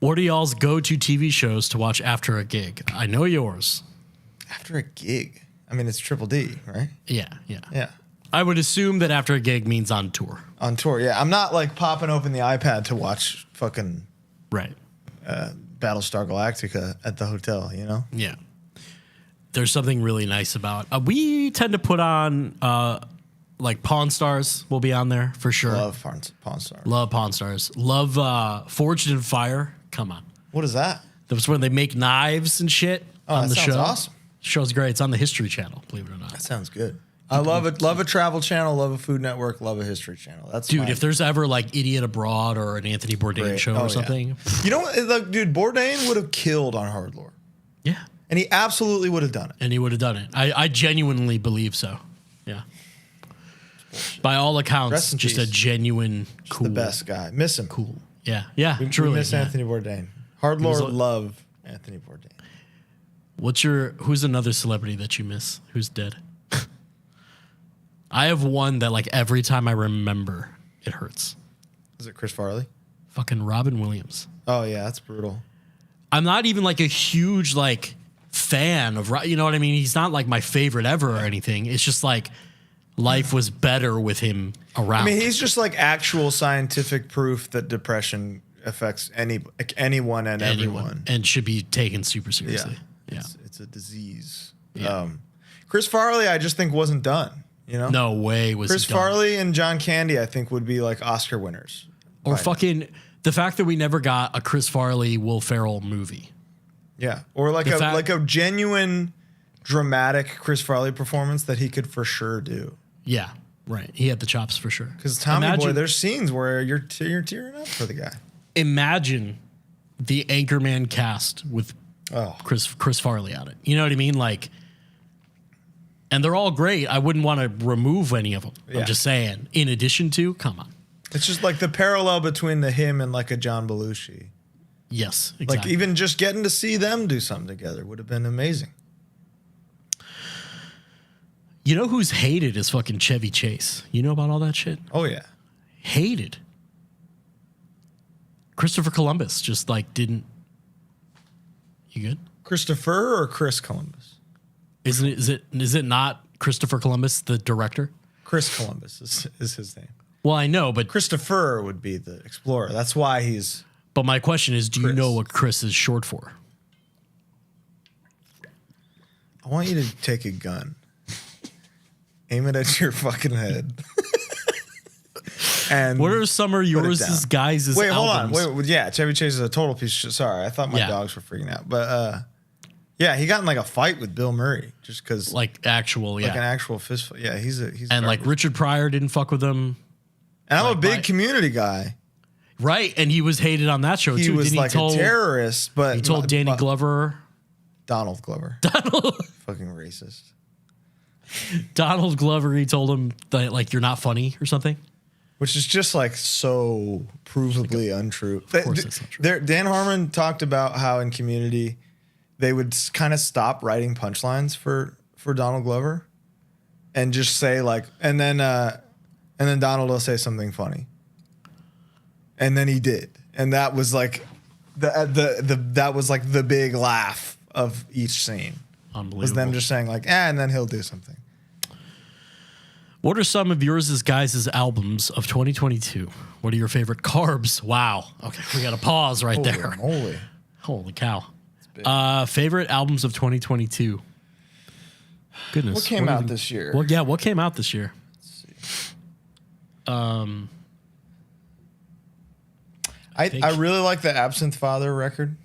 [SPEAKER 2] What are y'all's go-to TV shows to watch after a gig? I know yours.
[SPEAKER 1] After a gig, I mean it's Triple D, right?
[SPEAKER 2] Yeah.
[SPEAKER 1] I
[SPEAKER 2] would assume that after a gig means on tour.
[SPEAKER 1] On tour, yeah. I'm not like popping open the iPad to watch fucking Battlestar Galactica at the hotel, you know?
[SPEAKER 2] Yeah. There's something really nice about we tend to put on like Pawn Stars will be on there for sure.
[SPEAKER 1] Love Pawn Stars.
[SPEAKER 2] Love Pawn Stars. Love Forged in Fire. Come on.
[SPEAKER 1] What is that?
[SPEAKER 2] That's when they make knives and shit on the show.
[SPEAKER 1] Awesome.
[SPEAKER 2] Show's great. It's on the History Channel, believe it or not.
[SPEAKER 1] That sounds good. I love it. Love a travel channel. Love a Food Network. Love a History Channel. That's
[SPEAKER 2] dude. If there's ever like Idiot Abroad or an Anthony Bourdain show or something,
[SPEAKER 1] you know what? Like, dude, Bourdain would have killed on HardLore.
[SPEAKER 2] Yeah,
[SPEAKER 1] and he absolutely would have done it.
[SPEAKER 2] And he would have done it. I genuinely believe so. Yeah. By all accounts, just a genuine, cool,
[SPEAKER 1] the best guy. Miss him.
[SPEAKER 2] Cool. Yeah. Truly.
[SPEAKER 1] We miss Anthony Bourdain. HardLore love Anthony Bourdain.
[SPEAKER 2] Who's another celebrity that you miss? Who's dead? I have one that like every time I remember, it hurts.
[SPEAKER 1] Is it Chris Farley?
[SPEAKER 2] Fucking Robin Williams.
[SPEAKER 1] Oh yeah, that's brutal.
[SPEAKER 2] I'm not even like a huge like fan of, you know what I mean? He's not like my favorite ever or anything. It's just like life was better with him around.
[SPEAKER 1] I mean, he's just like actual scientific proof that depression affects anyone and everyone.
[SPEAKER 2] And should be taken super seriously. Yeah.
[SPEAKER 1] It's a disease.
[SPEAKER 2] Yeah.
[SPEAKER 1] Chris Farley, I just think wasn't done. You know?
[SPEAKER 2] No way was
[SPEAKER 1] Chris Farley and John Candy, I think, would be like Oscar winners.
[SPEAKER 2] Or fucking the fact that we never got a Chris Farley, Will Ferrell movie.
[SPEAKER 1] Yeah. Or like a genuine dramatic Chris Farley performance that he could for sure do.
[SPEAKER 2] Yeah. Right. He had the chops for sure.
[SPEAKER 1] Because Tommy Boy, there's scenes where you're tearing up for the guy.
[SPEAKER 2] Imagine the Anchorman cast with Chris Farley on it. You know what I mean? Like, and they're all great. I wouldn't want to remove any of them. Yeah. I'm just saying. In addition to, come on.
[SPEAKER 1] It's just like the parallel between him and like a John Belushi.
[SPEAKER 2] Yes, exactly.
[SPEAKER 1] Like even just getting to see them do something together would have been amazing.
[SPEAKER 2] You know who's hated is fucking Chevy Chase. You know about all that shit?
[SPEAKER 1] Oh yeah.
[SPEAKER 2] Hated. Christopher Columbus just like didn't. You good?
[SPEAKER 1] Christopher or Chris Columbus?
[SPEAKER 2] Is it not Christopher Columbus, the director?
[SPEAKER 1] Chris Columbus is his name.
[SPEAKER 2] Well, I know, but
[SPEAKER 1] Christopher would be the explorer. That's why he's.
[SPEAKER 2] But my question is, do you know what Chris is short for?
[SPEAKER 1] I want you to take a gun, aim it at your fucking head. And
[SPEAKER 2] what are some of yours guys'
[SPEAKER 1] Wait,
[SPEAKER 2] albums?
[SPEAKER 1] hold on. Wait, yeah, Chevy Chase is a total piece of shit. Sorry, I thought my dogs were freaking out. But yeah, he got in like a fight with Bill Murray just because.
[SPEAKER 2] Like actual,
[SPEAKER 1] like an actual fist fight. Yeah, he's
[SPEAKER 2] and
[SPEAKER 1] garbage.
[SPEAKER 2] like Richard Pryor didn't fuck with him.
[SPEAKER 1] And I'm a big Community guy.
[SPEAKER 2] Right, and he was hated on that show too.
[SPEAKER 1] He was like a terrorist, but
[SPEAKER 2] he told Donald Glover.
[SPEAKER 1] Fucking racist.
[SPEAKER 2] Donald Glover, he told him that like you're not funny or something.
[SPEAKER 1] Which is just like so provably untrue.
[SPEAKER 2] Of course it's not true.
[SPEAKER 1] Dan Harmon talked about how in Community they would kind of stop writing punchlines for Donald Glover and just say like, and then Donald will say something funny. And then he did. And that was like that was like the big laugh of each scene.
[SPEAKER 2] Unbelievable.
[SPEAKER 1] Was them just saying like, and then he'll do something.
[SPEAKER 2] What are some of yours guys' albums of 2022? What are your favorite carbs? Wow. Okay, we got to pause there.
[SPEAKER 1] Holy
[SPEAKER 2] cow. Favorite albums of 2022? Goodness.
[SPEAKER 1] What came out this year?
[SPEAKER 2] Well, yeah, what came out this year?
[SPEAKER 1] Let's see. I really like the Absinthe Father record.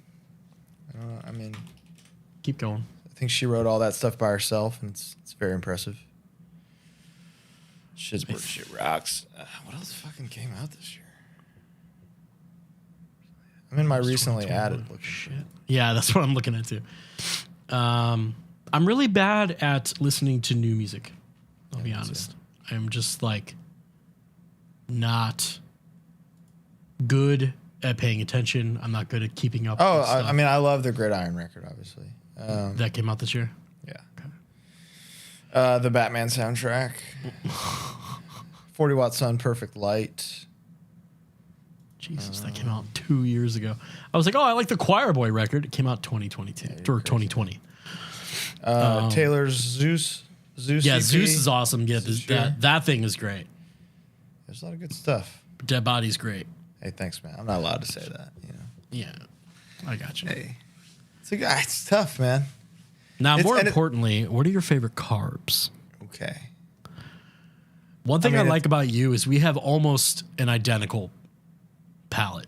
[SPEAKER 1] I mean,
[SPEAKER 2] keep going.
[SPEAKER 1] I think she wrote all that stuff by herself, and it's very impressive. Shit rocks. What else fucking came out this year? I'm in my recently added looking.
[SPEAKER 2] Shit. Yeah, that's what I'm looking at too. I'm really bad at listening to new music. I'll be honest. I'm just like not good at paying attention. I'm not good at keeping up.
[SPEAKER 1] Oh, I mean, I love the Gridiron record, obviously.
[SPEAKER 2] That came out this year?
[SPEAKER 1] Yeah. Okay. The Batman soundtrack. 40 Watt Sun, Perfect Light.
[SPEAKER 2] Jesus, that came out 2 years ago. I was like, oh, I like the Choir Boy record. It came out 2022 or 2020.
[SPEAKER 1] Taylor's Zeus.
[SPEAKER 2] Yeah,
[SPEAKER 1] EP.
[SPEAKER 2] Zeus is awesome. Yeah,
[SPEAKER 1] Sure.
[SPEAKER 2] that thing is great.
[SPEAKER 1] There's a lot of good stuff.
[SPEAKER 2] Dead Body's great.
[SPEAKER 1] Hey, thanks, man. I'm not allowed to say that. You know.
[SPEAKER 2] Yeah, I got you.
[SPEAKER 1] Hey, it's tough, man.
[SPEAKER 2] Now, more importantly, what are your favorite carbs?
[SPEAKER 1] Okay.
[SPEAKER 2] One thing I like about you is we have almost an identical palate.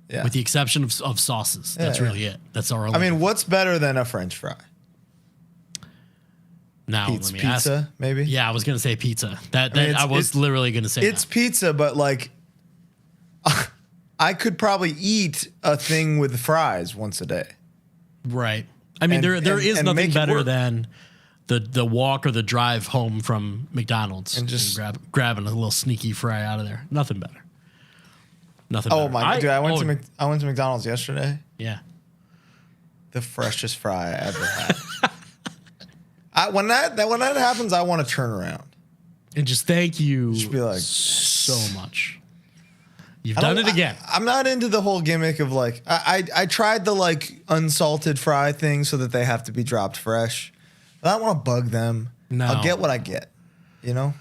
[SPEAKER 1] Yeah.
[SPEAKER 2] With the exception of sauces. That's really it. That's our only.
[SPEAKER 1] I mean, what's better than a French fry?
[SPEAKER 2] Now, let me ask.
[SPEAKER 1] Pizza, maybe?
[SPEAKER 2] Yeah, I was going to say pizza. I was literally going to say
[SPEAKER 1] it's pizza, but like I could probably eat a thing with fries once a day.
[SPEAKER 2] Right. I mean, there is nothing better than the walk or the drive home from McDonald's and just grabbing a little sneaky fry out of there. Nothing better. Nothing better.
[SPEAKER 1] Oh my god, dude, I went to McDonald's yesterday.
[SPEAKER 2] Yeah.
[SPEAKER 1] The freshest fry I ever had. When that happens, I want to turn around
[SPEAKER 2] and just thank you
[SPEAKER 1] just be like,
[SPEAKER 2] so much. You've done it again.
[SPEAKER 1] I'm not into the whole gimmick of like I tried the like unsalted fry thing so that they have to be dropped fresh. But I don't want to bug them.
[SPEAKER 2] No.
[SPEAKER 1] I'll get what I get. You know?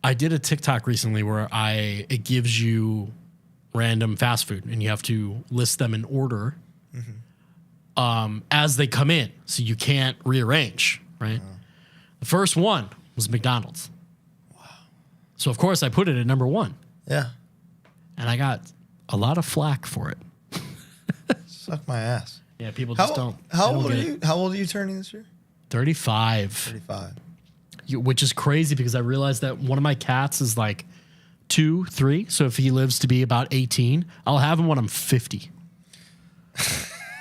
[SPEAKER 2] I did a TikTok recently where it gives you random fast food and you have to list them in order as they come in. So you can't rearrange, right? The first one was McDonald's. Wow. So of course I put it at number one.
[SPEAKER 1] Yeah.
[SPEAKER 2] And I got a lot of flack for it.
[SPEAKER 1] Suck my ass.
[SPEAKER 2] Yeah, people just don't.
[SPEAKER 1] How old are you? How old are you turning this year?
[SPEAKER 2] 35.
[SPEAKER 1] 35.
[SPEAKER 2] Which is crazy because I realized that one of my cats is like 2, 3. So if he lives to be about 18, I'll have him when I'm 50.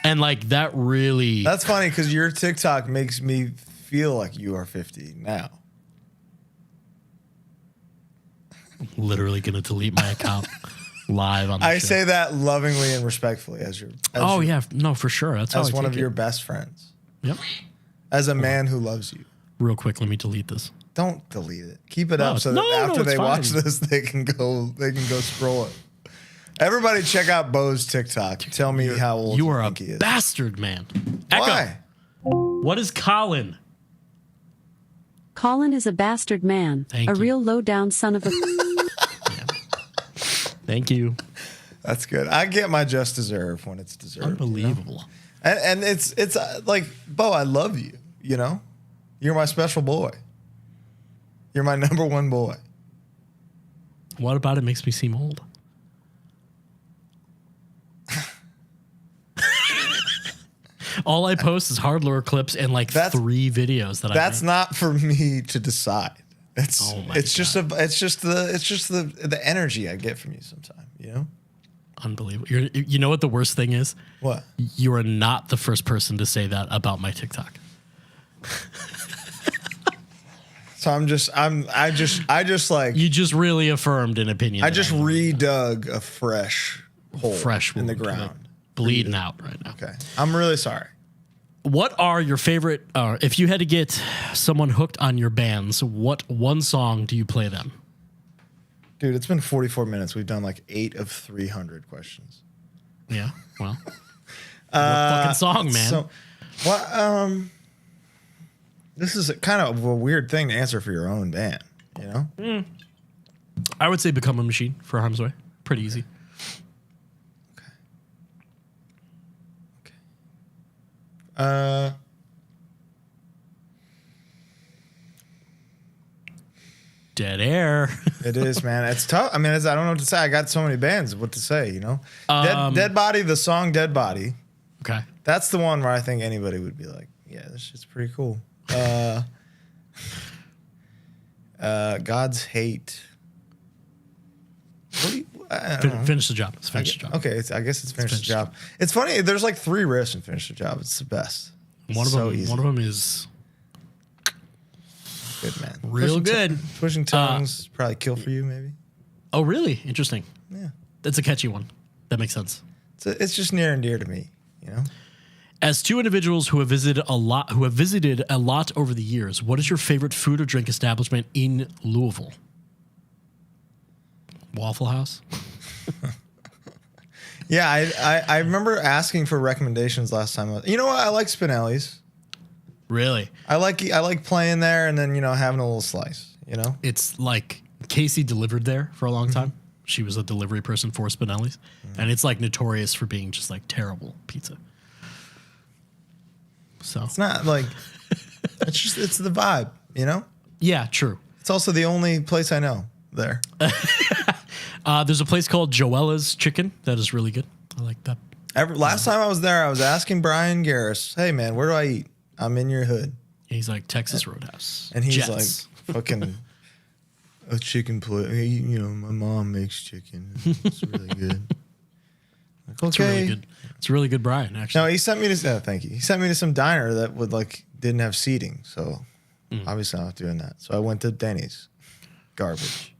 [SPEAKER 2] And like that really.
[SPEAKER 1] That's funny because your TikTok makes me feel like you are 50 now.
[SPEAKER 2] I'm literally going to delete my account live on the show.
[SPEAKER 1] I say that lovingly and respectfully
[SPEAKER 2] yeah. No, for sure. That's
[SPEAKER 1] as one of your best friends.
[SPEAKER 2] Yep.
[SPEAKER 1] As a man who loves you.
[SPEAKER 2] Real quick, let me delete this.
[SPEAKER 1] Don't delete it. Keep it up so that after they watch this, they can go scroll it. Everybody check out Bo's TikTok. Tell me how old
[SPEAKER 2] you are
[SPEAKER 1] think he is.
[SPEAKER 2] Bastard, man. Echo.
[SPEAKER 1] Why?
[SPEAKER 2] What is Colin?
[SPEAKER 4] Colin is a bastard man.
[SPEAKER 2] Thank
[SPEAKER 4] a
[SPEAKER 2] you.
[SPEAKER 4] real low-down son of a...
[SPEAKER 2] Thank you.
[SPEAKER 1] That's good. I get my just deserve when it's deserved.
[SPEAKER 2] Unbelievable.
[SPEAKER 1] You know? And it's like, Bo, I love you, you know? You're my special boy. You're my number one boy.
[SPEAKER 2] What about it makes me seem old? All I post is HardLore clips and like 3 videos that I
[SPEAKER 1] That's not for me to decide. It's just the energy I get from you sometimes, you know?
[SPEAKER 2] Unbelievable. You know what the worst thing is?
[SPEAKER 1] What?
[SPEAKER 2] You are not the first person to say that about my TikTok.
[SPEAKER 1] So I just like
[SPEAKER 2] you just really affirmed an opinion.
[SPEAKER 1] I just redug a fresh hole in the ground.
[SPEAKER 2] Bleeding out right now.
[SPEAKER 1] Okay. I'm really sorry.
[SPEAKER 2] What are your favorite if you had to get someone hooked on your bands, what one song do you play them?
[SPEAKER 1] Dude, it's been 44 minutes. We've done like 8 of 300 questions.
[SPEAKER 2] Yeah. Well. What fucking song, man?
[SPEAKER 1] So, this is kind of a weird thing to answer for your own band, you know?
[SPEAKER 2] I would say Become a Machine for Harm's Way. Pretty easy.
[SPEAKER 1] Okay.
[SPEAKER 2] Dead air.
[SPEAKER 1] It is, man. It's tough. I mean, I don't know what to say. I got so many bands. What to say, you know? Dead Body, the song Dead Body.
[SPEAKER 2] Okay.
[SPEAKER 1] That's the one where I think anybody would be like, yeah, this shit's pretty cool. God's Hate. What do you, I don't know.
[SPEAKER 2] Finish the job. Let's finish the job.
[SPEAKER 1] Okay, I guess it's Finish the Job. It's funny. There's like 3 riffs in Finish the Job. It's the best.
[SPEAKER 2] One
[SPEAKER 1] It's
[SPEAKER 2] of
[SPEAKER 1] so
[SPEAKER 2] them.
[SPEAKER 1] easy.
[SPEAKER 2] One of them is
[SPEAKER 1] Good, man.
[SPEAKER 2] real good.
[SPEAKER 1] Pushing Tongues probably Kill for You, maybe.
[SPEAKER 2] Oh, really? Interesting.
[SPEAKER 1] Yeah.
[SPEAKER 2] That's a catchy one. That makes sense.
[SPEAKER 1] It's just near and dear to me, you know?
[SPEAKER 2] As 2 individuals who have visited a lot over the years, what is your favorite food or drink establishment in Louisville? Waffle House?
[SPEAKER 1] Yeah, I remember asking for recommendations last time. You know what? I like Spinelli's.
[SPEAKER 2] Really?
[SPEAKER 1] I like playing there and then, you know, having a little slice, you know?
[SPEAKER 2] It's like Casey delivered there for a long time. She was a delivery person for Spinelli's. And it's like notorious for being just like terrible pizza. So
[SPEAKER 1] It's not like, it's the vibe, you know?
[SPEAKER 2] yeah, true.
[SPEAKER 1] It's also the only place I know there.
[SPEAKER 2] There's a place called Joella's Chicken that is really good. I like that.
[SPEAKER 1] Last time I was there, I was asking Brian Garris, hey, man, where do I eat? I'm in your hood.
[SPEAKER 2] He's like Texas Roadhouse.
[SPEAKER 1] And he's
[SPEAKER 2] Jets.
[SPEAKER 1] like, fucking a chicken plate. Hey, you know, my mom makes chicken. It's really good. Like, okay.
[SPEAKER 2] It's really good. It's really good, Brian, actually.
[SPEAKER 1] No, he sent me to, thank you. He sent me to some diner that didn't have seating. So obviously I'm not doing that. So I went to Denny's. Garbage.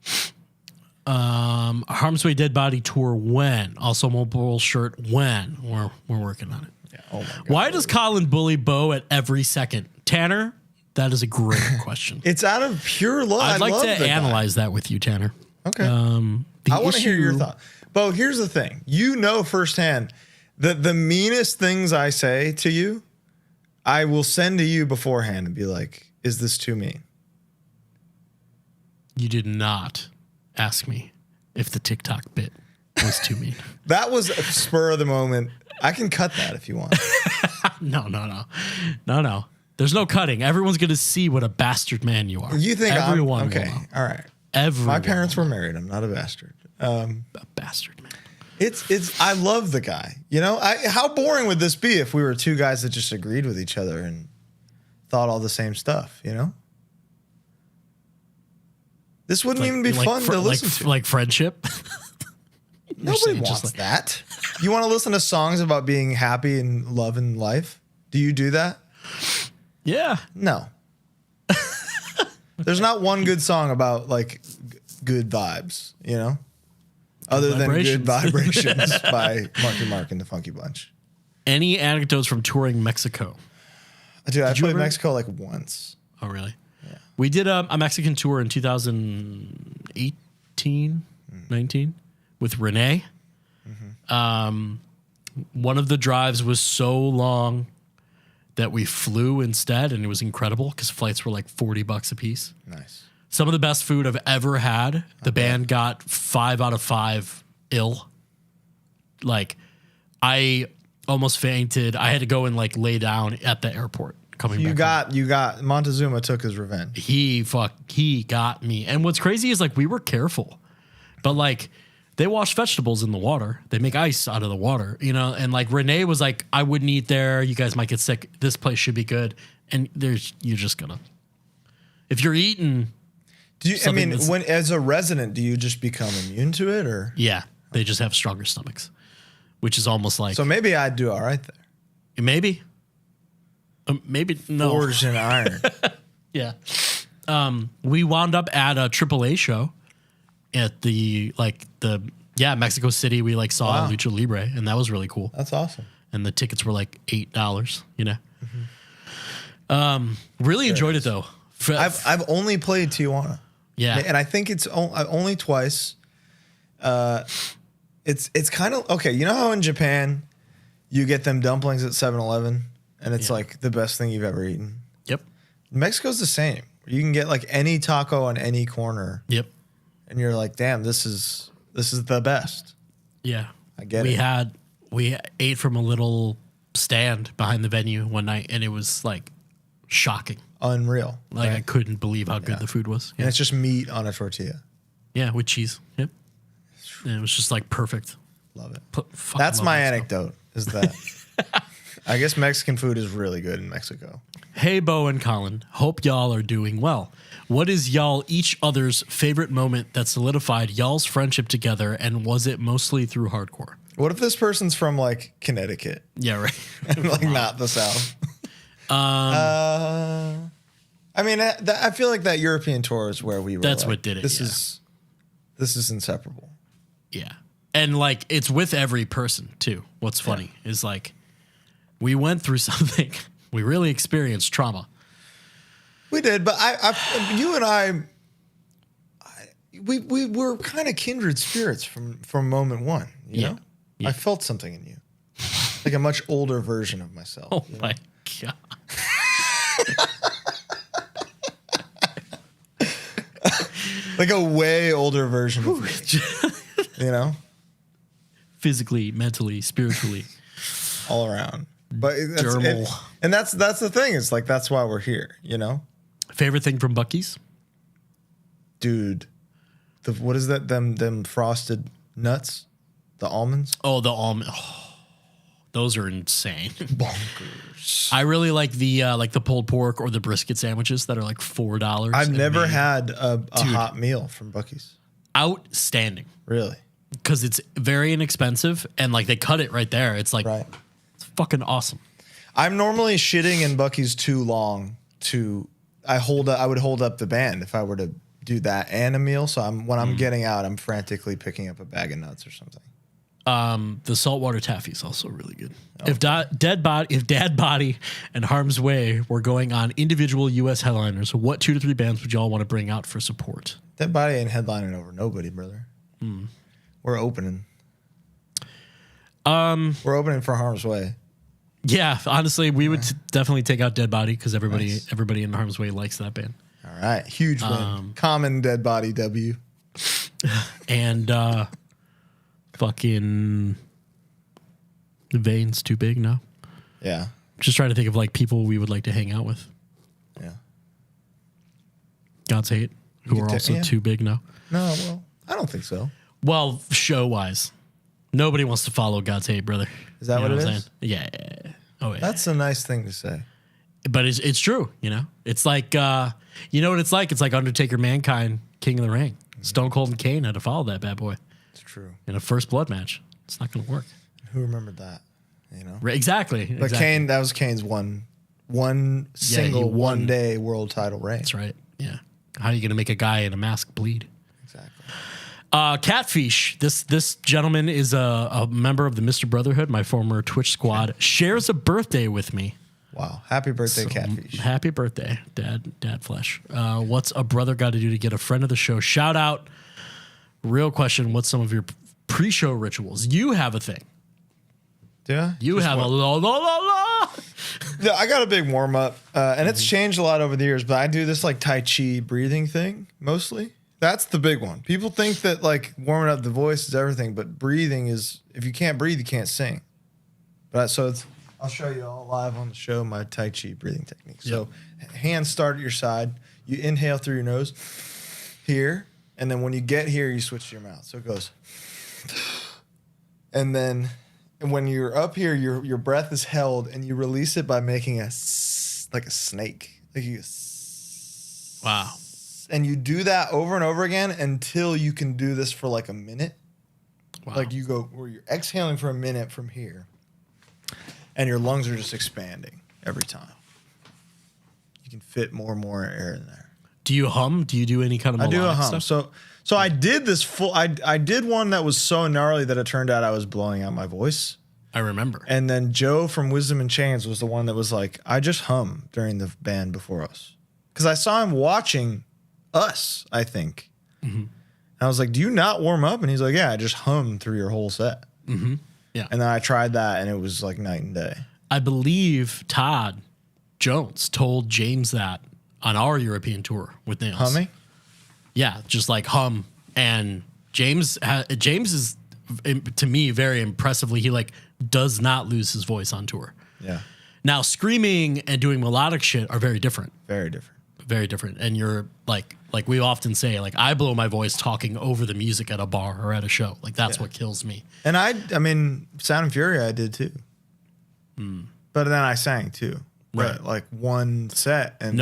[SPEAKER 2] Harm's Way Dead Body Tour when? Also mobile shirt when? We're working on it.
[SPEAKER 1] Yeah. Oh my God.
[SPEAKER 2] Why does Colin bully Bo at every second? Tanner, that is a great question.
[SPEAKER 1] It's out of pure love.
[SPEAKER 2] I'd like
[SPEAKER 1] love
[SPEAKER 2] to
[SPEAKER 1] the guy.
[SPEAKER 2] analyze that with you, Tanner.
[SPEAKER 1] Okay. I want to hear your thought. Bo, here's the thing. You know firsthand that the meanest things I say to you, I will send to you beforehand and be like, is this too mean?
[SPEAKER 2] You did not ask me if the TikTok bit was too mean.
[SPEAKER 1] That was a spur of the moment. I can cut that if you want.
[SPEAKER 2] No. There's no cutting. Everyone's going to see what a bastard man you are.
[SPEAKER 1] You think
[SPEAKER 2] everyone
[SPEAKER 1] okay.
[SPEAKER 2] will know.
[SPEAKER 1] All right.
[SPEAKER 2] Everyone.
[SPEAKER 1] My parents were married. I'm not a bastard.
[SPEAKER 2] A bastard man.
[SPEAKER 1] It's I love the guy. You know, how boring would this be if we were 2 guys that just agreed with each other and thought all the same stuff, you know? This wouldn't even be fun to listen to.
[SPEAKER 2] Like friendship.
[SPEAKER 1] Nobody wants that. You want to listen to songs about being happy and loving life? Do you do that?
[SPEAKER 2] Yeah.
[SPEAKER 1] No. There's not one good song about like good vibes, you know? Other than Good Vibrations by Marky Mark and the Funky Bunch.
[SPEAKER 2] Any anecdotes from touring Mexico?
[SPEAKER 1] Dude, I played Mexico like once.
[SPEAKER 2] Oh, really? Yeah. We did a Mexican tour in 2018, 19 with Renee. One of the drives was so long that we flew instead, and it was incredible because flights were like $40 a piece.
[SPEAKER 1] Nice.
[SPEAKER 2] Some of the best food I've ever had. The band got 5 out of 5 ill. Like, I almost fainted. I had to go and like lay down at the airport coming back.
[SPEAKER 1] You got Montezuma took his revenge.
[SPEAKER 2] He got me. And what's crazy is like we were careful, but like they wash vegetables in the water. They make ice out of the water, you know? And like Renee was like, I wouldn't eat there. You guys might get sick. This place should be good. And you're just gonna, if you're eating.
[SPEAKER 1] When as a resident, do you just become immune to it or?
[SPEAKER 2] Yeah. They just have stronger stomachs, which is almost like.
[SPEAKER 1] So maybe I'd do all right there.
[SPEAKER 2] Maybe. Maybe no.
[SPEAKER 1] Forged in iron.
[SPEAKER 2] Yeah. We wound up at a AAA show at Mexico City. We like saw Lucha Libre, and that was really cool.
[SPEAKER 1] That's awesome.
[SPEAKER 2] And the tickets were like $8, you know. Really enjoyed it though.
[SPEAKER 1] I've only played Tijuana.
[SPEAKER 2] Yeah.
[SPEAKER 1] And I think it's only twice. It's kind of okay. You know how in Japan you get them dumplings at 7-Eleven and it's like the best thing you've ever eaten?
[SPEAKER 2] Yep.
[SPEAKER 1] Mexico's the same. You can get like any taco on any corner.
[SPEAKER 2] Yep.
[SPEAKER 1] And you're like, damn, this is the best.
[SPEAKER 2] Yeah.
[SPEAKER 1] I get it.
[SPEAKER 2] We ate from a little stand behind the venue one night, and it was like shocking.
[SPEAKER 1] Unreal.
[SPEAKER 2] Like
[SPEAKER 1] right?
[SPEAKER 2] I couldn't believe how good the food was.
[SPEAKER 1] And it's just meat on a tortilla.
[SPEAKER 2] Yeah, with cheese. Yep. And it was just like perfect.
[SPEAKER 1] Love it.
[SPEAKER 2] That's
[SPEAKER 1] my anecdote. Is that I guess Mexican food is really good in Mexico.
[SPEAKER 2] Hey, Bo and Colin. Hope y'all are doing well. What is y'all each other's favorite moment that solidified y'all's friendship together, and was it mostly through hardcore?
[SPEAKER 1] What if this person's from like Connecticut?
[SPEAKER 2] Yeah, right.
[SPEAKER 1] And like not the South. I mean, I feel like that European tour is where we were.
[SPEAKER 2] That's
[SPEAKER 1] like,
[SPEAKER 2] what did it.
[SPEAKER 1] This is inseparable.
[SPEAKER 2] Yeah. And like it's with every person too. What's funny is like we went through something. We really experienced trauma.
[SPEAKER 1] We did, but you and I we were kind of kindred spirits from moment one. You know,
[SPEAKER 2] Yeah.
[SPEAKER 1] I felt something in you, like a much older version of myself.
[SPEAKER 2] Oh my God.
[SPEAKER 1] Like a way older version of me, you know,
[SPEAKER 2] Physically, mentally, spiritually,
[SPEAKER 1] all around. But
[SPEAKER 2] dermal.
[SPEAKER 1] And that's the thing. It's like that's why we're here, you know.
[SPEAKER 2] Favorite thing from Buc-ee's?
[SPEAKER 1] Dude, what is that? Them frosted nuts, the almonds.
[SPEAKER 2] Oh, the almond. Oh, those are insane.
[SPEAKER 1] Bonkers.
[SPEAKER 2] I really like the pulled pork or the brisket sandwiches that are like $4.
[SPEAKER 1] I've never had a hot meal from Buc-ee's.
[SPEAKER 2] Outstanding.
[SPEAKER 1] Really?
[SPEAKER 2] Because it's very inexpensive and like they cut it right there. It's like
[SPEAKER 1] Right.
[SPEAKER 2] it's fucking awesome.
[SPEAKER 1] I'm normally shitting in Buc-ee's too long to. I would hold up the band if I were to do that and a meal. So when I'm getting out, I'm frantically picking up a bag of nuts or something.
[SPEAKER 2] The saltwater taffy is also really good. If Dad Body and Harm's Way were going on individual U.S. headliners, what 2 to 3 bands would y'all want to bring out for support?
[SPEAKER 1] Dead Body ain't headlining over nobody, brother. We're opening. We're opening for Harm's Way.
[SPEAKER 2] Yeah, honestly, we would definitely take out Dead Body because everybody in Harm's Way likes that band.
[SPEAKER 1] All right, huge win. Common Dead Body W.
[SPEAKER 2] And fucking the Veins Too Big now.
[SPEAKER 1] Yeah,
[SPEAKER 2] Just trying to think of like people we would like to hang out with.
[SPEAKER 1] yeah.
[SPEAKER 2] God's Hate, who are also too big now.
[SPEAKER 1] No, well, I don't think so.
[SPEAKER 2] Well, show wise, nobody wants to follow God's Hate, brother.
[SPEAKER 1] Is that what it is?
[SPEAKER 2] Yeah. Oh yeah.
[SPEAKER 1] That's a nice thing to say.
[SPEAKER 2] But it's true. You know, it's like you know what it's like. It's like Undertaker, Mankind, King of the Ring. Stone Cold and Kane had to follow that bad boy
[SPEAKER 1] It's true.
[SPEAKER 2] in a first blood match. It's not going to work.
[SPEAKER 1] Who remembered that? You know.
[SPEAKER 2] Exactly.
[SPEAKER 1] But Kane, that was Kane's one single
[SPEAKER 2] he won.
[SPEAKER 1] 1 day world title reign.
[SPEAKER 2] That's right. Yeah. How are you going to make a guy in a mask bleed?
[SPEAKER 1] Exactly.
[SPEAKER 2] Catfish. This gentleman is a member of the Mr. Brotherhood, my former Twitch squad. Shares a birthday with me.
[SPEAKER 1] Wow. Happy birthday,
[SPEAKER 2] So,
[SPEAKER 1] Catfish.
[SPEAKER 2] Happy birthday, Dad Flesh. What's a brother got to do to get a friend of the show? Shout out. Real question. What's some of your pre-show rituals? You have a thing.
[SPEAKER 1] Yeah.
[SPEAKER 2] You have a la la la la.
[SPEAKER 1] Yeah, I got a big warm up, and it's changed a lot over the years. But I do this like Tai Chi breathing thing mostly. That's the big one. People think that like warming up the voice is everything, but breathing is. If you can't breathe, you can't sing. But I'll show you all live on the show my Tai Chi breathing technique. So hands start at your side. You inhale through your nose here, and then when you get here, you switch to your mouth. So it goes, and then. And when you're up here, your breath is held, and you release it by making like a snake. Like you.
[SPEAKER 2] Wow.
[SPEAKER 1] And you do that over and over again until you can do this for like a minute.
[SPEAKER 2] Wow.
[SPEAKER 1] Like you go where you're exhaling for a minute from here, and your lungs are just expanding every time. You can fit more and more air in there.
[SPEAKER 2] Do you hum? Do you do any kind of
[SPEAKER 1] I do a
[SPEAKER 2] melodic
[SPEAKER 1] hum.
[SPEAKER 2] stuff?
[SPEAKER 1] So I did this full. I did one that was so gnarly that it turned out I was blowing out my voice.
[SPEAKER 2] I remember.
[SPEAKER 1] And then Joe from Wisdom and Chains was the one that was like, I just hum during the band before us, because I saw him watching us. I think. Mm-hmm. And I was like, "Do you not warm up?" And he's like, "Yeah, I just hum through your whole set."
[SPEAKER 2] Mm-hmm. Yeah.
[SPEAKER 1] And then I tried that, and it was like night and day.
[SPEAKER 2] I believe Todd Jones told James that on our European tour with Nails.
[SPEAKER 1] Humming?
[SPEAKER 2] Yeah, just like hum. And James is, to me, very impressively, he like does not lose his voice on tour.
[SPEAKER 1] Yeah.
[SPEAKER 2] Now, screaming and doing melodic shit are very different.
[SPEAKER 1] Very different.
[SPEAKER 2] Very different. And you're like we often say, like, I blow my voice talking over the music at a bar or at a show. Like, that's what kills me.
[SPEAKER 1] And I mean, Sound and Fury, I did too. But then I sang too.
[SPEAKER 2] Right.
[SPEAKER 1] But like one set. And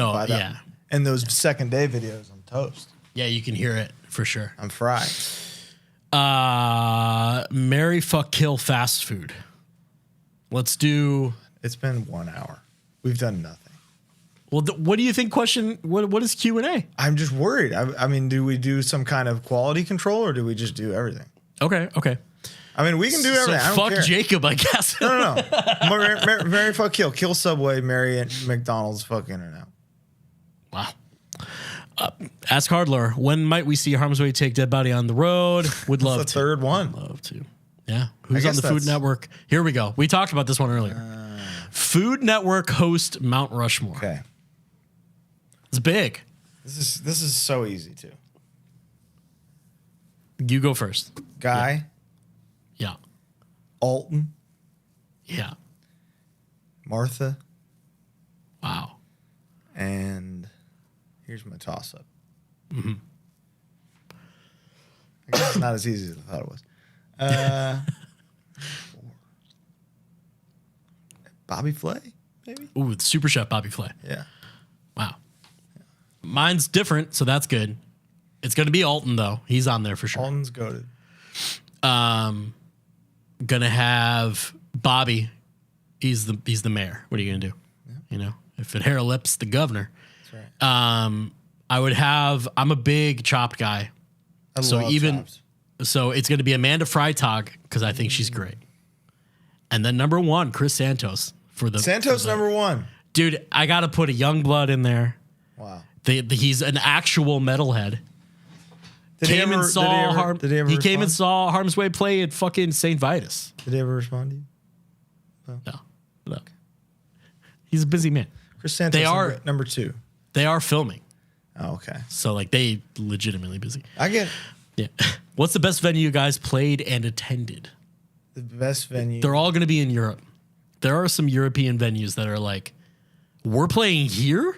[SPEAKER 1] and those second day videos, I'm toast.
[SPEAKER 2] Yeah, you can hear it for sure.
[SPEAKER 1] I'm fried.
[SPEAKER 2] Marry, fuck, kill, fast food. Let's do.
[SPEAKER 1] It's been 1 hour. We've done nothing.
[SPEAKER 2] Well, what do you think? What is Q&A?
[SPEAKER 1] I'm just worried. I mean, do we do some kind of quality control or do we just do everything?
[SPEAKER 2] Okay.
[SPEAKER 1] I mean, we can do everything.
[SPEAKER 2] So
[SPEAKER 1] I don't
[SPEAKER 2] fuck
[SPEAKER 1] care.
[SPEAKER 2] Jacob, I guess.
[SPEAKER 1] No. Marry, fuck, kill. Kill Subway, marry McDonald's, fuck In-N-Out.
[SPEAKER 2] Wow. Ask HardLore, when might we see Harm's Way take Dead Body on the road? Would love
[SPEAKER 1] the
[SPEAKER 2] to.
[SPEAKER 1] third one.
[SPEAKER 2] Love to. Yeah. Who's on
[SPEAKER 1] guess
[SPEAKER 2] the Food Network? Here we go. We talked about this one earlier. Food Network host Mount Rushmore.
[SPEAKER 1] Okay.
[SPEAKER 2] It's big.
[SPEAKER 1] This is so easy too.
[SPEAKER 2] You go first.
[SPEAKER 1] Guy,
[SPEAKER 2] Yeah.
[SPEAKER 1] Alton,
[SPEAKER 2] Yeah.
[SPEAKER 1] Martha,
[SPEAKER 2] Wow.
[SPEAKER 1] and here's my toss up. I guess it's not as easy as I thought it was. Bobby Flay, maybe?
[SPEAKER 2] Ooh, Super Chef Bobby Flay.
[SPEAKER 1] Yeah.
[SPEAKER 2] Wow. Mine's different, so that's good. It's going to be Alton, though. He's on there for sure.
[SPEAKER 1] Alton's goated.
[SPEAKER 2] Gonna have Bobby. He's the mayor. What are you gonna do? Yeah. You know, if it hair lips, the governor.
[SPEAKER 1] That's right.
[SPEAKER 2] I would have. I'm a big Chopped guy.
[SPEAKER 1] I love chops.
[SPEAKER 2] So it's gonna be Amanda Freitag because I think she's great. And then number one, Chris Santos for the
[SPEAKER 1] Santos number one.
[SPEAKER 2] Dude, I gotta put a young blood in there.
[SPEAKER 1] Wow.
[SPEAKER 2] He's an actual metalhead.
[SPEAKER 1] Did he came and
[SPEAKER 2] saw Harm's Way play at fucking St. Vitus.
[SPEAKER 1] Did he ever respond to you?
[SPEAKER 2] No. He's a busy man.
[SPEAKER 1] Chris Santos number two.
[SPEAKER 2] They are filming.
[SPEAKER 1] Oh, okay.
[SPEAKER 2] So like they legitimately busy.
[SPEAKER 1] I get it.
[SPEAKER 2] Yeah. What's the best venue you guys played and attended?
[SPEAKER 1] The best venue.
[SPEAKER 2] They're all going to be in Europe. There are some European venues that are like, we're playing here?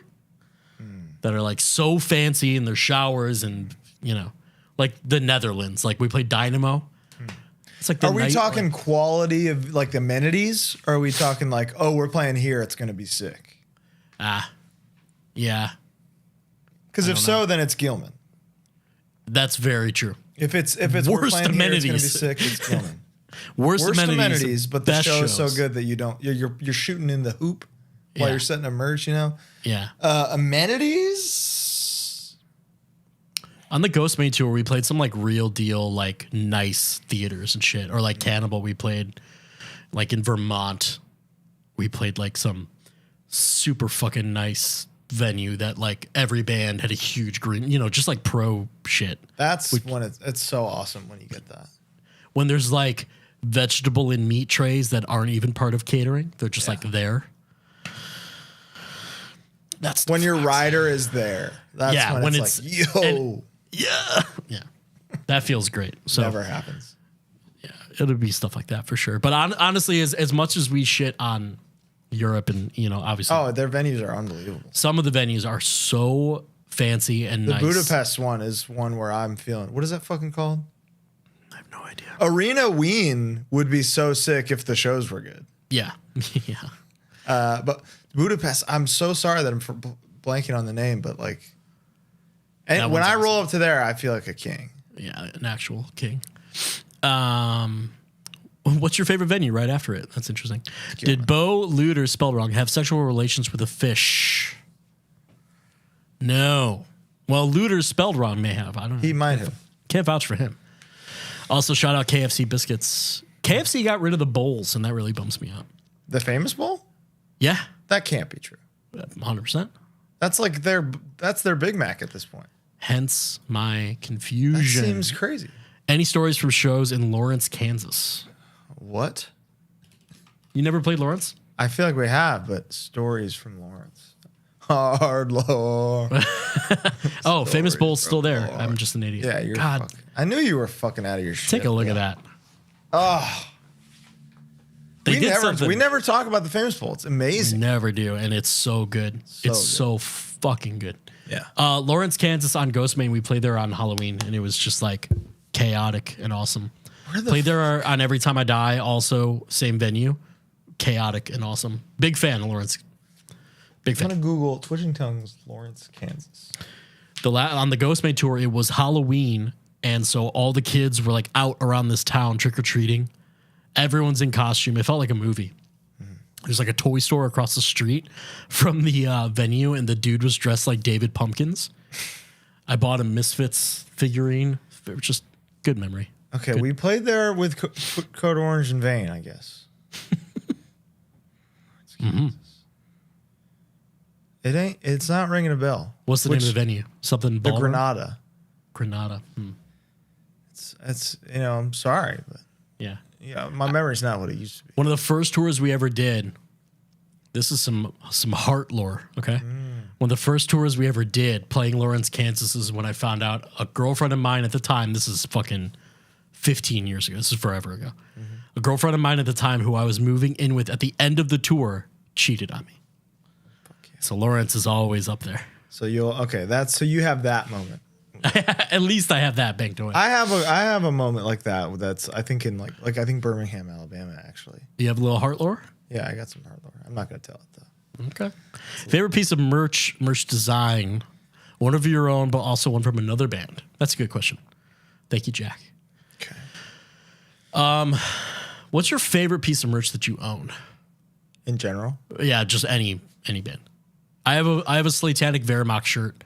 [SPEAKER 2] That are like so fancy in their showers and, you know, like the Netherlands. Like we played Dynamo. It's like
[SPEAKER 1] are we talking quality of like amenities? Or are we talking like, oh, we're playing here, it's going to be sick?
[SPEAKER 2] Yeah.
[SPEAKER 1] Because if so, then it's Gilman.
[SPEAKER 2] That's very true.
[SPEAKER 1] If it's we're playing amenities. Here, it's going to be sick, it's Gilman.
[SPEAKER 2] Worst amenities,
[SPEAKER 1] but the show is so good that you're shooting in the hoop while you're setting a merge, you know?
[SPEAKER 2] Yeah.
[SPEAKER 1] Amenities?
[SPEAKER 2] On the Ghostmane tour, we played some like real deal, like nice theaters and shit. Or like Cannibal, we played like in Vermont. We played like some super fucking nice venue that like every band had a huge green, you know, just like pro shit.
[SPEAKER 1] That's when it's so awesome when you get that.
[SPEAKER 2] When there's like vegetable and meat trays that aren't even part of catering. They're just like there. That's
[SPEAKER 1] when your rider is there. That's when it's like, yo.
[SPEAKER 2] Yeah. That feels great. So
[SPEAKER 1] never happens.
[SPEAKER 2] Yeah, it'll be stuff like that for sure. But honestly, as much as we shit on Europe and, you know, obviously.
[SPEAKER 1] Oh, their venues are unbelievable.
[SPEAKER 2] Some of the venues are so fancy and nice.
[SPEAKER 1] The Budapest one is one where I'm feeling, what is that fucking called?
[SPEAKER 2] I have no idea.
[SPEAKER 1] Arena Wien would be so sick if the shows were good.
[SPEAKER 2] Yeah. Yeah.
[SPEAKER 1] But Budapest, I'm so sorry that I'm blanking on the name, but like, and when I roll up to there, I feel like a king.
[SPEAKER 2] Yeah, an actual king. What's your favorite venue right after it? That's interesting. Did Bo, lewd or spelled wrong, have sexual relations with a fish? No. Well, lewd or spelled wrong may have. I don't know.
[SPEAKER 1] He might have.
[SPEAKER 2] Can't vouch for him. Also, shout out KFC biscuits. KFC got rid of the bowls, and that really bums me out.
[SPEAKER 1] The famous bowl?
[SPEAKER 2] Yeah.
[SPEAKER 1] That can't be true.
[SPEAKER 2] 100%.
[SPEAKER 1] That's like their Big Mac at this point.
[SPEAKER 2] Hence my confusion.
[SPEAKER 1] That seems crazy.
[SPEAKER 2] Any stories from shows in Lawrence, Kansas?
[SPEAKER 1] What?
[SPEAKER 2] You never played Lawrence?
[SPEAKER 1] I feel like we have, but stories from Lawrence. HardLore.
[SPEAKER 2] Oh, Famous Bowl's still there. I'm just an idiot.
[SPEAKER 1] Yeah, you're
[SPEAKER 2] God.
[SPEAKER 1] I knew you were fucking out of your shit.
[SPEAKER 2] Take a look at that.
[SPEAKER 1] Oh.
[SPEAKER 2] They did something.
[SPEAKER 1] We never talk about the Famous Bowl. It's amazing.
[SPEAKER 2] Never do, and it's so good. So fucking good.
[SPEAKER 1] Yeah.
[SPEAKER 2] Lawrence, Kansas on Ghost Main. We played there on Halloween, and it was just like chaotic and awesome. Played there on Every Time I Die, also same venue. Chaotic and awesome. Big fan of Lawrence. Big fan.
[SPEAKER 1] I'm gonna Google Twitching Tongues, Lawrence, Kansas.
[SPEAKER 2] On the Ghost Maid tour, it was Halloween, and so all the kids were like out around this town trick or treating. Everyone's in costume. It felt like a movie. There's like a toy store across the street from the venue, and the dude was dressed like David Pumpkins. I bought a Misfits figurine. It was just good memory.
[SPEAKER 1] Okay, we played there with Code Orange and Vane, I guess. It's not ringing a bell.
[SPEAKER 2] What's the name of the venue? Something
[SPEAKER 1] The
[SPEAKER 2] ballroom?
[SPEAKER 1] Granada.
[SPEAKER 2] Granada.
[SPEAKER 1] It's I'm sorry, but
[SPEAKER 2] Yeah.
[SPEAKER 1] my memory's not what it used to be.
[SPEAKER 2] One of the first tours we ever did. This is some HardLore, okay? One of the first tours we ever did playing Lawrence, Kansas is when I found out a girlfriend of mine at the time, this is fucking 15 years ago. This is forever ago. A girlfriend of mine at the time who I was moving in with at the end of the tour cheated on me. So Lawrence is always up there.
[SPEAKER 1] So you have that moment.
[SPEAKER 2] At least I have that banked away.
[SPEAKER 1] I have a moment like that. That's I think in like I think Birmingham, Alabama, actually.
[SPEAKER 2] You have a little HardLore?
[SPEAKER 1] Yeah, I got some HardLore. I'm not gonna tell it though.
[SPEAKER 2] Okay. Favorite piece of merch design, one of your own, but also one from another band. That's a good question. Thank you, Jack.
[SPEAKER 1] Okay.
[SPEAKER 2] What's your favorite piece of merch that you own?
[SPEAKER 1] In general?
[SPEAKER 2] Yeah, just any band. I have a Slatanic Wehrmacht shirt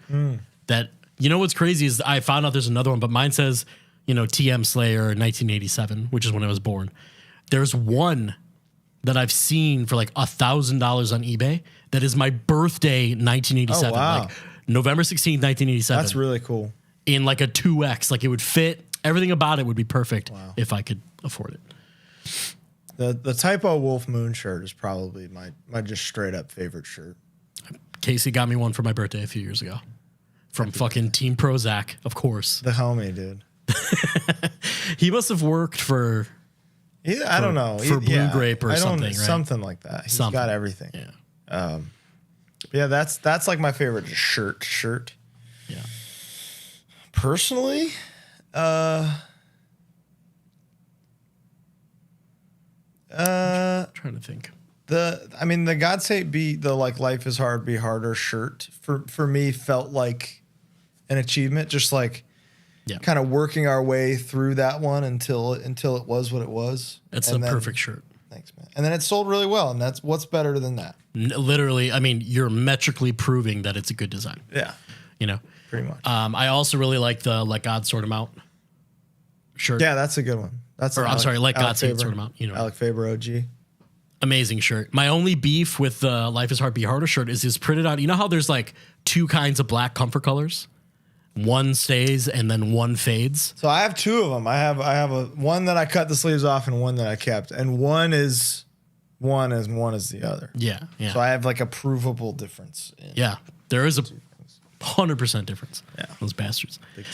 [SPEAKER 2] that, you know what's crazy is I found out there's another one, but mine says, TM Slayer 1987, which is when I was born. There's one that I've seen for like $1,000 on eBay that is my birthday 1987.
[SPEAKER 1] Oh, wow.
[SPEAKER 2] Like November 16th, 1987.
[SPEAKER 1] That's really cool.
[SPEAKER 2] In like a 2X. Like it would fit. Everything about it would be perfect if I could afford it.
[SPEAKER 1] The Typo Wolf Moon shirt is probably my just straight up favorite shirt.
[SPEAKER 2] Casey got me one for my birthday a few years ago. From fucking Team Prozac, of course.
[SPEAKER 1] The homie, dude.
[SPEAKER 2] He must have worked for...
[SPEAKER 1] I don't know.
[SPEAKER 2] For Blue Grape or something, right?
[SPEAKER 1] Something like that. He's got everything.
[SPEAKER 2] Yeah.
[SPEAKER 1] Yeah, that's like my favorite shirt.
[SPEAKER 2] Yeah.
[SPEAKER 1] Personally,
[SPEAKER 2] Trying to think.
[SPEAKER 1] The God Save Be the like Life is Hard, Be Harder shirt for me felt like an achievement, just like kind of working our way through that one until it was what it was.
[SPEAKER 2] It's a perfect shirt.
[SPEAKER 1] Thanks, man. And then it sold really well, and that's what's better than that.
[SPEAKER 2] Literally, you're metrically proving that it's a good design.
[SPEAKER 1] Yeah. Pretty much.
[SPEAKER 2] I also really like the Let God Sort 'Em Out shirt.
[SPEAKER 1] Yeah, that's a good one.
[SPEAKER 2] Let God Sort 'Em Out.
[SPEAKER 1] Alec Faber OG.
[SPEAKER 2] Amazing shirt. My only beef with the Life is Hard, Be Harder shirt is printed out. You know how there's like two kinds of black comfort colors? One stays and then one fades.
[SPEAKER 1] So I have two of them. I have a one that I cut the sleeves off and one that I kept, and one is the other.
[SPEAKER 2] Yeah.
[SPEAKER 1] So I have like a provable difference.
[SPEAKER 2] There is a 100% difference.
[SPEAKER 1] Yeah,
[SPEAKER 2] those bastards.
[SPEAKER 1] Big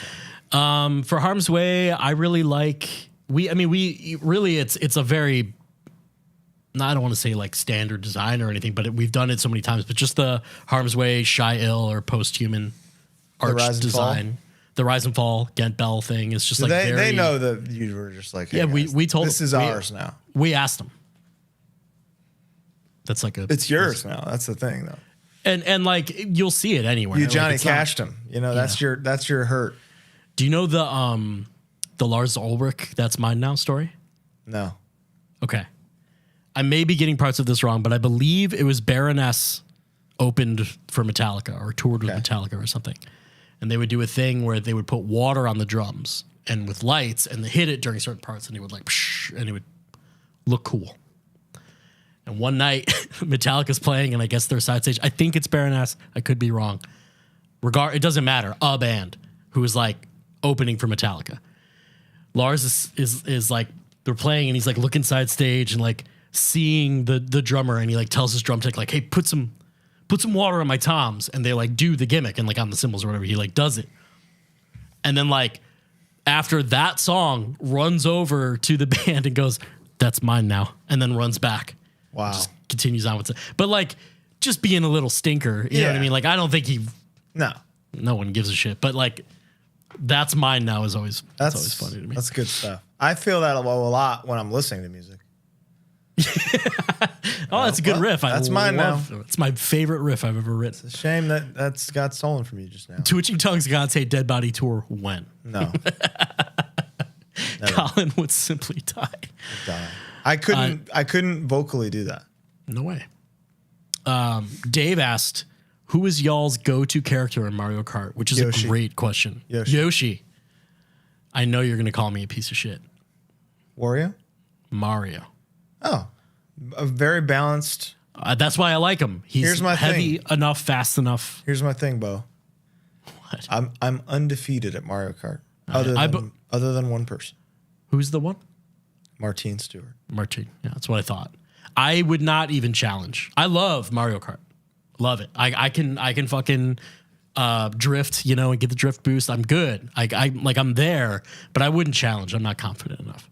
[SPEAKER 1] time.
[SPEAKER 2] For Harm's Way, I really like. We really it's a very. I don't want to say like standard design or anything, but we've done it so many times. But just the Harm's Way, Shy Ill, or Post-Human arch design, the Rise and Fall Ghent Bell thing is just
[SPEAKER 1] they know that you were just like, hey
[SPEAKER 2] yeah,
[SPEAKER 1] guys,
[SPEAKER 2] we told
[SPEAKER 1] this is ours now.
[SPEAKER 2] We asked them. That's like
[SPEAKER 1] it's yours now. That's the thing though.
[SPEAKER 2] And like you'll see it anywhere.
[SPEAKER 1] You Johnny cashed him. That's your hurt.
[SPEAKER 2] Do you know the Lars Ulrich That's Mine Now story?
[SPEAKER 1] No.
[SPEAKER 2] Okay. I may be getting parts of this wrong, but I believe it was Baroness opened for Metallica or toured with Metallica or something. And they would do a thing where they would put water on the drums and with lights and they hit it during certain parts and it would like, psh, and it would look cool. And one night Metallica's playing and I guess their side stage, I think it's Baroness. I could be wrong. It doesn't matter. A band who is like opening for Metallica. Lars is like, they're playing and he's like looking side stage and like, seeing the drummer and he like tells his drum tech like, hey, put some water on my toms, and they like do the gimmick and like on the cymbals or whatever he like does it, and then like after that song runs over to the band and goes, That's mine now. And then runs back.
[SPEAKER 1] Wow.
[SPEAKER 2] Just continues on with it. But like, just being a little stinker. You know what I mean? Like, I don't think no one gives a shit. But like, that's mine now is always, that's always funny to me.
[SPEAKER 1] That's good stuff. I feel that a lot when I'm listening to music.
[SPEAKER 2] Oh, that's a good riff.
[SPEAKER 1] That's mine now.
[SPEAKER 2] It's my favorite riff I've ever written.
[SPEAKER 1] It's a shame that's got stolen from you just now.
[SPEAKER 2] Twitching Tongues God Say Dead Body Tour when?
[SPEAKER 1] No.
[SPEAKER 2] Colin would simply die.
[SPEAKER 1] I couldn't vocally do that.
[SPEAKER 2] No way. Dave asked, who is y'all's go-to character in Mario Kart? Which is
[SPEAKER 1] Yoshi.
[SPEAKER 2] a great question.
[SPEAKER 1] Yoshi.
[SPEAKER 2] I know you're going to call me a piece of shit.
[SPEAKER 1] Wario?
[SPEAKER 2] Mario.
[SPEAKER 1] Oh, a very balanced.
[SPEAKER 2] That's why I like him. He's
[SPEAKER 1] Here's my
[SPEAKER 2] heavy
[SPEAKER 1] thing.
[SPEAKER 2] enough, fast enough.
[SPEAKER 1] Here's my thing, Bo.
[SPEAKER 2] What?
[SPEAKER 1] I'm undefeated at Mario Kart. Other than one person.
[SPEAKER 2] Who's the one?
[SPEAKER 1] Martine Stewart.
[SPEAKER 2] Martine. Yeah, that's what I thought. I would not even challenge. I love Mario Kart. Love it. I can fucking drift, and get the drift boost. I'm good. I'm there, but I wouldn't challenge. I'm not confident enough.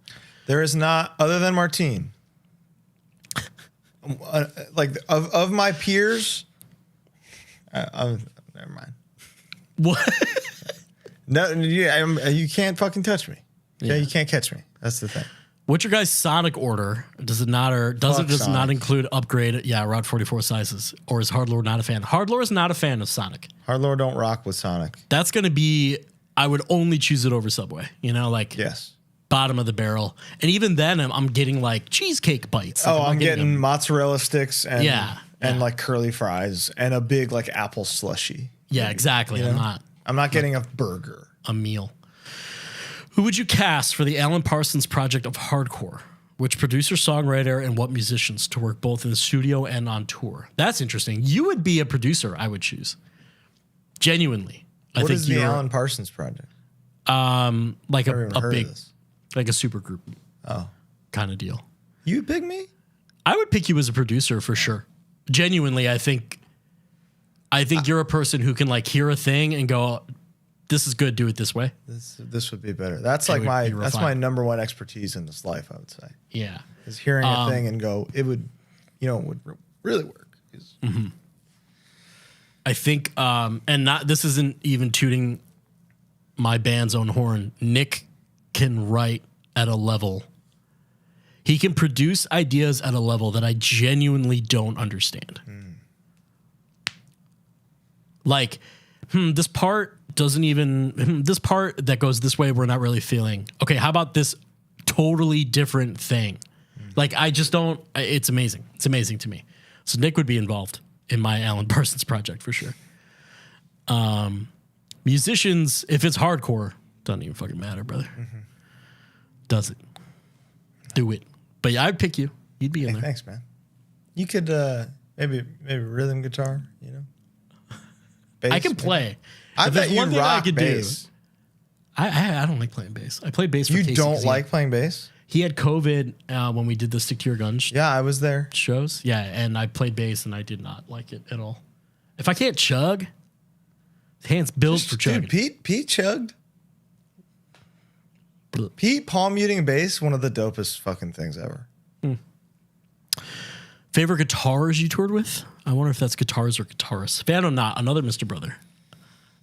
[SPEAKER 1] There is not, other than Martine, like of my peers. Never mind.
[SPEAKER 2] What?
[SPEAKER 1] No, you can't fucking touch me. Okay? You can't catch me. That's the thing.
[SPEAKER 2] What's your guys' Sonic order? Does it not, or does it just not include upgrade? Yeah, Route 44 sizes, or is HardLore not a fan? HardLore is not a fan of Sonic.
[SPEAKER 1] HardLore don't rock with Sonic.
[SPEAKER 2] That's gonna be. I would only choose it over Subway.
[SPEAKER 1] Yes.
[SPEAKER 2] Bottom of the barrel, and even then, I'm getting like cheesecake bites. Like,
[SPEAKER 1] I'm getting mozzarella sticks and
[SPEAKER 2] and
[SPEAKER 1] like curly fries and a big like apple slushy.
[SPEAKER 2] Yeah, exactly.
[SPEAKER 1] I'm not getting a burger.
[SPEAKER 2] A meal. Who would you cast for the Alan Parsons project of hardcore? Which producer, songwriter, and what musicians to work both in the studio and on tour? That's interesting. You would be a producer, I would choose. Genuinely.
[SPEAKER 1] What is the Alan Parsons project?
[SPEAKER 2] Like a big, like a super group kind of deal.
[SPEAKER 1] You pick me?
[SPEAKER 2] I would pick you as a producer for sure. Genuinely, I think you're a person who can like hear a thing and go, this is good, do it this way.
[SPEAKER 1] This would be better. That's like my number one expertise in this life, I would say.
[SPEAKER 2] Yeah.
[SPEAKER 1] Is hearing a thing and go, it would really work.
[SPEAKER 2] I think, this isn't even tooting my band's own horn. Nick can write at a level. He can produce ideas at a level that I genuinely don't understand. Like, this part doesn't even, this part that goes this way, we're not really feeling. Okay, how about this totally different thing? Like, I just don't, it's amazing. It's amazing to me. So Nick would be involved in my Alan Parsons project for sure. Musicians, if it's hardcore, doesn't even fucking matter, brother. Does it? Do it. But yeah, I'd pick you. You'd be in there.
[SPEAKER 1] Thanks, man. You could maybe rhythm guitar, Bass,
[SPEAKER 2] I can play.
[SPEAKER 1] I
[SPEAKER 2] if
[SPEAKER 1] bet
[SPEAKER 2] there's
[SPEAKER 1] you
[SPEAKER 2] one thing
[SPEAKER 1] rock
[SPEAKER 2] I could
[SPEAKER 1] bass.
[SPEAKER 2] do. I don't like playing bass. I played bass for
[SPEAKER 1] You
[SPEAKER 2] Casey
[SPEAKER 1] don't
[SPEAKER 2] 'cause
[SPEAKER 1] like playing bass?
[SPEAKER 2] He had COVID when we did the Stick to Your Guns
[SPEAKER 1] Yeah, I was there.
[SPEAKER 2] shows. Yeah, and I played bass and I did not like it at all. If I can't chug, hands built for chugging.
[SPEAKER 1] Dude, Pete chugged. Pete palm muting a bass, one of the dopest fucking things ever.
[SPEAKER 2] Favorite guitars you toured with? I wonder if that's guitars or guitarists. Fan or not, another Mr. Brother.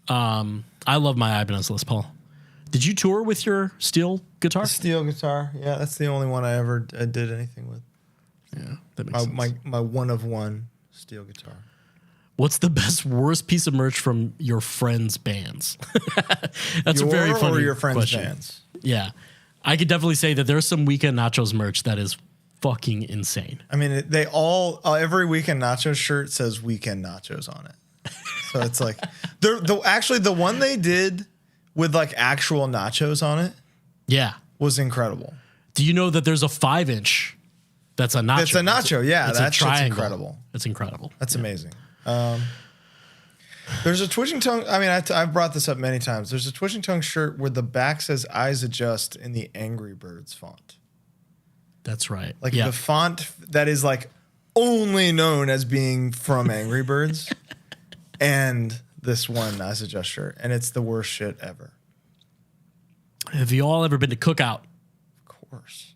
[SPEAKER 2] I love my Ibanez Les Paul. Did you tour with your steel guitar?
[SPEAKER 1] Steel guitar. Yeah, that's the only one I ever did anything with.
[SPEAKER 2] Yeah, that makes sense.
[SPEAKER 1] My one of one steel guitar.
[SPEAKER 2] What's the best, worst piece of merch from your friends' bands? That's a very funny
[SPEAKER 1] or your friends'
[SPEAKER 2] question.
[SPEAKER 1] bands.
[SPEAKER 2] Yeah. I could definitely say that there's some Weekend Nachos merch that is fucking insane.
[SPEAKER 1] I mean, they all every Weekend Nachos shirt says Weekend Nachos on it. So it's like the one they did with like actual nachos on it.
[SPEAKER 2] Yeah.
[SPEAKER 1] Was incredible.
[SPEAKER 2] Do you know that there's a 5-inch that's a nacho?
[SPEAKER 1] It's a nacho, yeah. That's incredible.
[SPEAKER 2] It's incredible.
[SPEAKER 1] That's amazing. There's a Twitching Tongue. I mean, I've brought this up many times. There's a Twitching Tongue shirt where the back says "Eyes Adjust" in the Angry Birds font.
[SPEAKER 2] That's right.
[SPEAKER 1] Like the font that is like only known as being from Angry Birds, and this one Eyes Adjust shirt, and it's the worst shit ever.
[SPEAKER 2] Have you all ever been to Cookout?
[SPEAKER 1] Of course.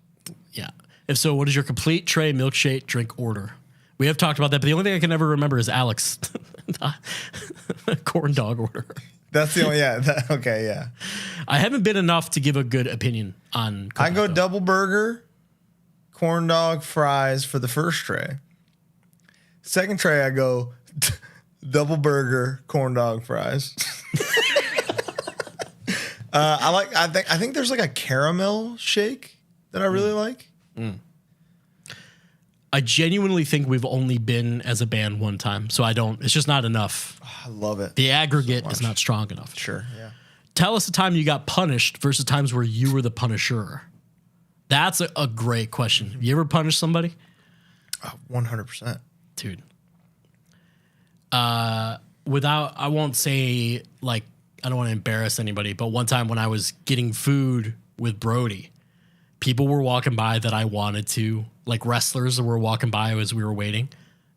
[SPEAKER 2] Yeah. If so, what is your complete tray milkshake drink order? We have talked about that, but the only thing I can never remember is Alex corn dog order.
[SPEAKER 1] That's the only, okay, yeah.
[SPEAKER 2] I haven't been enough to give a good opinion on.
[SPEAKER 1] I go double burger, corn dog, fries for the first tray. Second tray, I go double burger, corn dog, fries. I think there's like a caramel shake that I really like.
[SPEAKER 2] I genuinely think we've only been as a band one time, so it's just not enough.
[SPEAKER 1] Oh, I love it.
[SPEAKER 2] The aggregate is not strong enough.
[SPEAKER 1] Sure, yeah.
[SPEAKER 2] Tell us a time you got punished versus times where you were the punisher. That's a great question. You ever punished somebody?
[SPEAKER 1] 100%.
[SPEAKER 2] Dude. I won't say, like, I don't want to embarrass anybody, but one time when I was getting food with Brody, people were walking by that I wanted to, like wrestlers were walking by as we were waiting,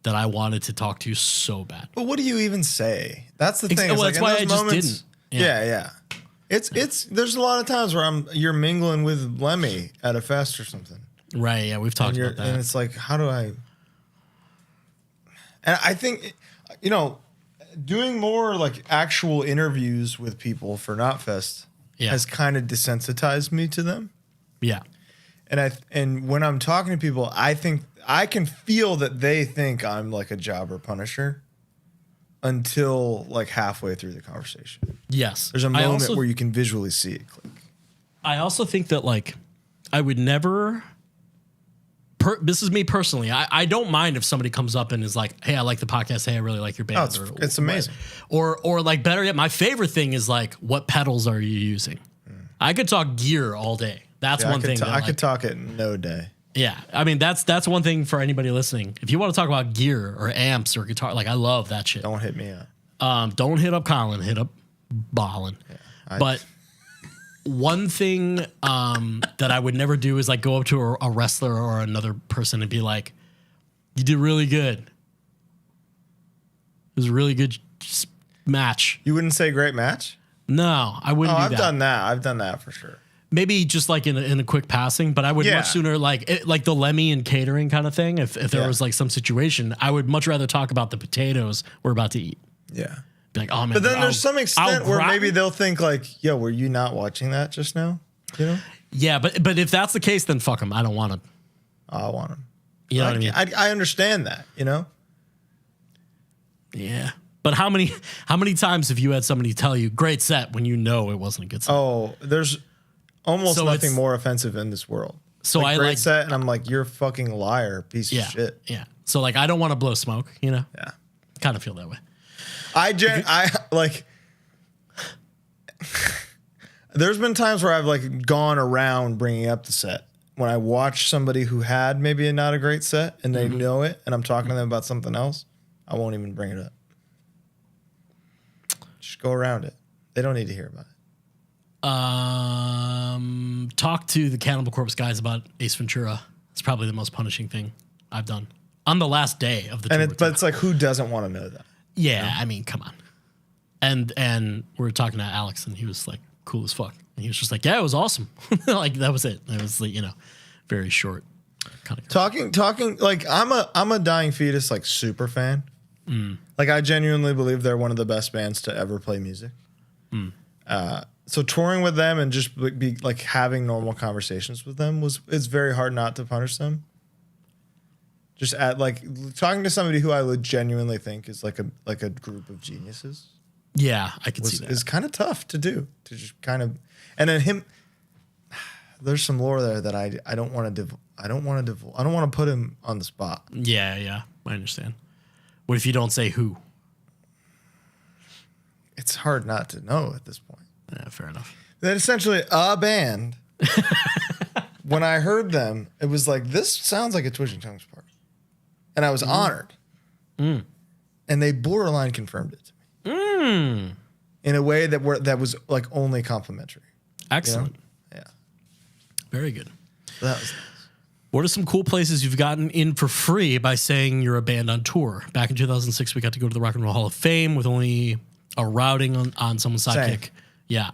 [SPEAKER 2] that I wanted to talk to so bad.
[SPEAKER 1] But what do you even say? That's the thing.
[SPEAKER 2] Well, that's why I just didn't.
[SPEAKER 1] Yeah. It's there's a lot of times where you're mingling with Lemmy at a fest or something.
[SPEAKER 2] Right, yeah, we've talked about that.
[SPEAKER 1] And it's like, how do I... And I think, doing more like actual interviews with people for Knotfest has kind of desensitized me to them.
[SPEAKER 2] Yeah.
[SPEAKER 1] And when I'm talking to people, I think I can feel that they think I'm like a jobber punisher until like halfway through the conversation.
[SPEAKER 2] Yes.
[SPEAKER 1] There's a moment where you can visually see it click.
[SPEAKER 2] I also think that like I would never this is me personally. I don't mind if somebody comes up and is like, "Hey, I like the podcast. Hey, I really like your band."
[SPEAKER 1] It's amazing.
[SPEAKER 2] Or like better yet, my favorite thing is like, "What pedals are you using?" I could talk gear all day. That's one thing.
[SPEAKER 1] I could talk it no day.
[SPEAKER 2] Yeah, I mean that's one thing for anybody listening. If you want to talk about gear or amps or guitar, like I love that shit.
[SPEAKER 1] Don't hit me up.
[SPEAKER 2] Don't hit up Colin. Hit up Ballin. Yeah, but one thing that I would never do is like go up to a wrestler or another person and be like, "You did really good. It was a really good match."
[SPEAKER 1] You wouldn't say great match?
[SPEAKER 2] No, I wouldn't.
[SPEAKER 1] I've done that. I've done that for sure.
[SPEAKER 2] Maybe just like in a quick passing, but I would much sooner like the Lemmy and catering kind of thing. If there was like some situation, I would much rather talk about the potatoes we're about to eat.
[SPEAKER 1] Yeah.
[SPEAKER 2] Be like, oh man.
[SPEAKER 1] But then there's some extent where maybe they'll think like, "Yo, were you not watching that just now?" You know?
[SPEAKER 2] Yeah, but if that's the case, then fuck them. I don't want them.
[SPEAKER 1] I want them.
[SPEAKER 2] You know what I mean?
[SPEAKER 1] I understand that. You know?
[SPEAKER 2] Yeah. But how many times have you had somebody tell you great set when you know it wasn't a good set?
[SPEAKER 1] Oh, there's almost nothing more offensive in this world.
[SPEAKER 2] So
[SPEAKER 1] like, great set, and I'm like, "You're a fucking liar, piece of shit."
[SPEAKER 2] Yeah. So like, I don't want to blow smoke. You know?
[SPEAKER 1] Yeah.
[SPEAKER 2] Kind of feel that way.
[SPEAKER 1] There's been times where I've like gone around bringing up the set when I watch somebody who had maybe not a great set and they know it, and I'm talking to them about something else. I won't even bring it up. Just go around it. They don't need to hear about it.
[SPEAKER 2] Talk to the Cannibal Corpse guys about Ace Ventura. It's probably the most punishing thing I've done on the last day of the tour.
[SPEAKER 1] But it's like, who doesn't want to know that?
[SPEAKER 2] Yeah, I mean, come on. And we were talking to Alex, and he was like, cool as fuck. And he was just like, "Yeah, it was awesome." Like that was it. It was like, very short. Kind of
[SPEAKER 1] talking. Like I'm a Dying Fetus like super fan. Like I genuinely believe they're one of the best bands to ever play music. So touring with them and just be like having normal conversations with them it's very hard not to punish them. Just at like talking to somebody who I genuinely think is like a group of geniuses.
[SPEAKER 2] Yeah, I can see that.
[SPEAKER 1] It's kind of tough to do, to just kind of, and then there's some lore there that I don't want to put him on the spot.
[SPEAKER 2] Yeah, I understand. What if you don't say who?
[SPEAKER 1] It's hard not to know at this point.
[SPEAKER 2] Yeah, fair enough.
[SPEAKER 1] That essentially a band. When I heard them, it was like, this sounds like a Twitching Tongues part, and I was honored. And they borderline confirmed it to me. In a way that was like only complimentary.
[SPEAKER 2] Excellent.
[SPEAKER 1] You know? Yeah.
[SPEAKER 2] Very good.
[SPEAKER 1] That was nice.
[SPEAKER 2] What are some cool places you've gotten in for free by saying you're a band on tour? Back in 2006, we got to go to the Rock and Roll Hall of Fame with only a routing on someone's sidekick.
[SPEAKER 1] Same.
[SPEAKER 2] Yeah.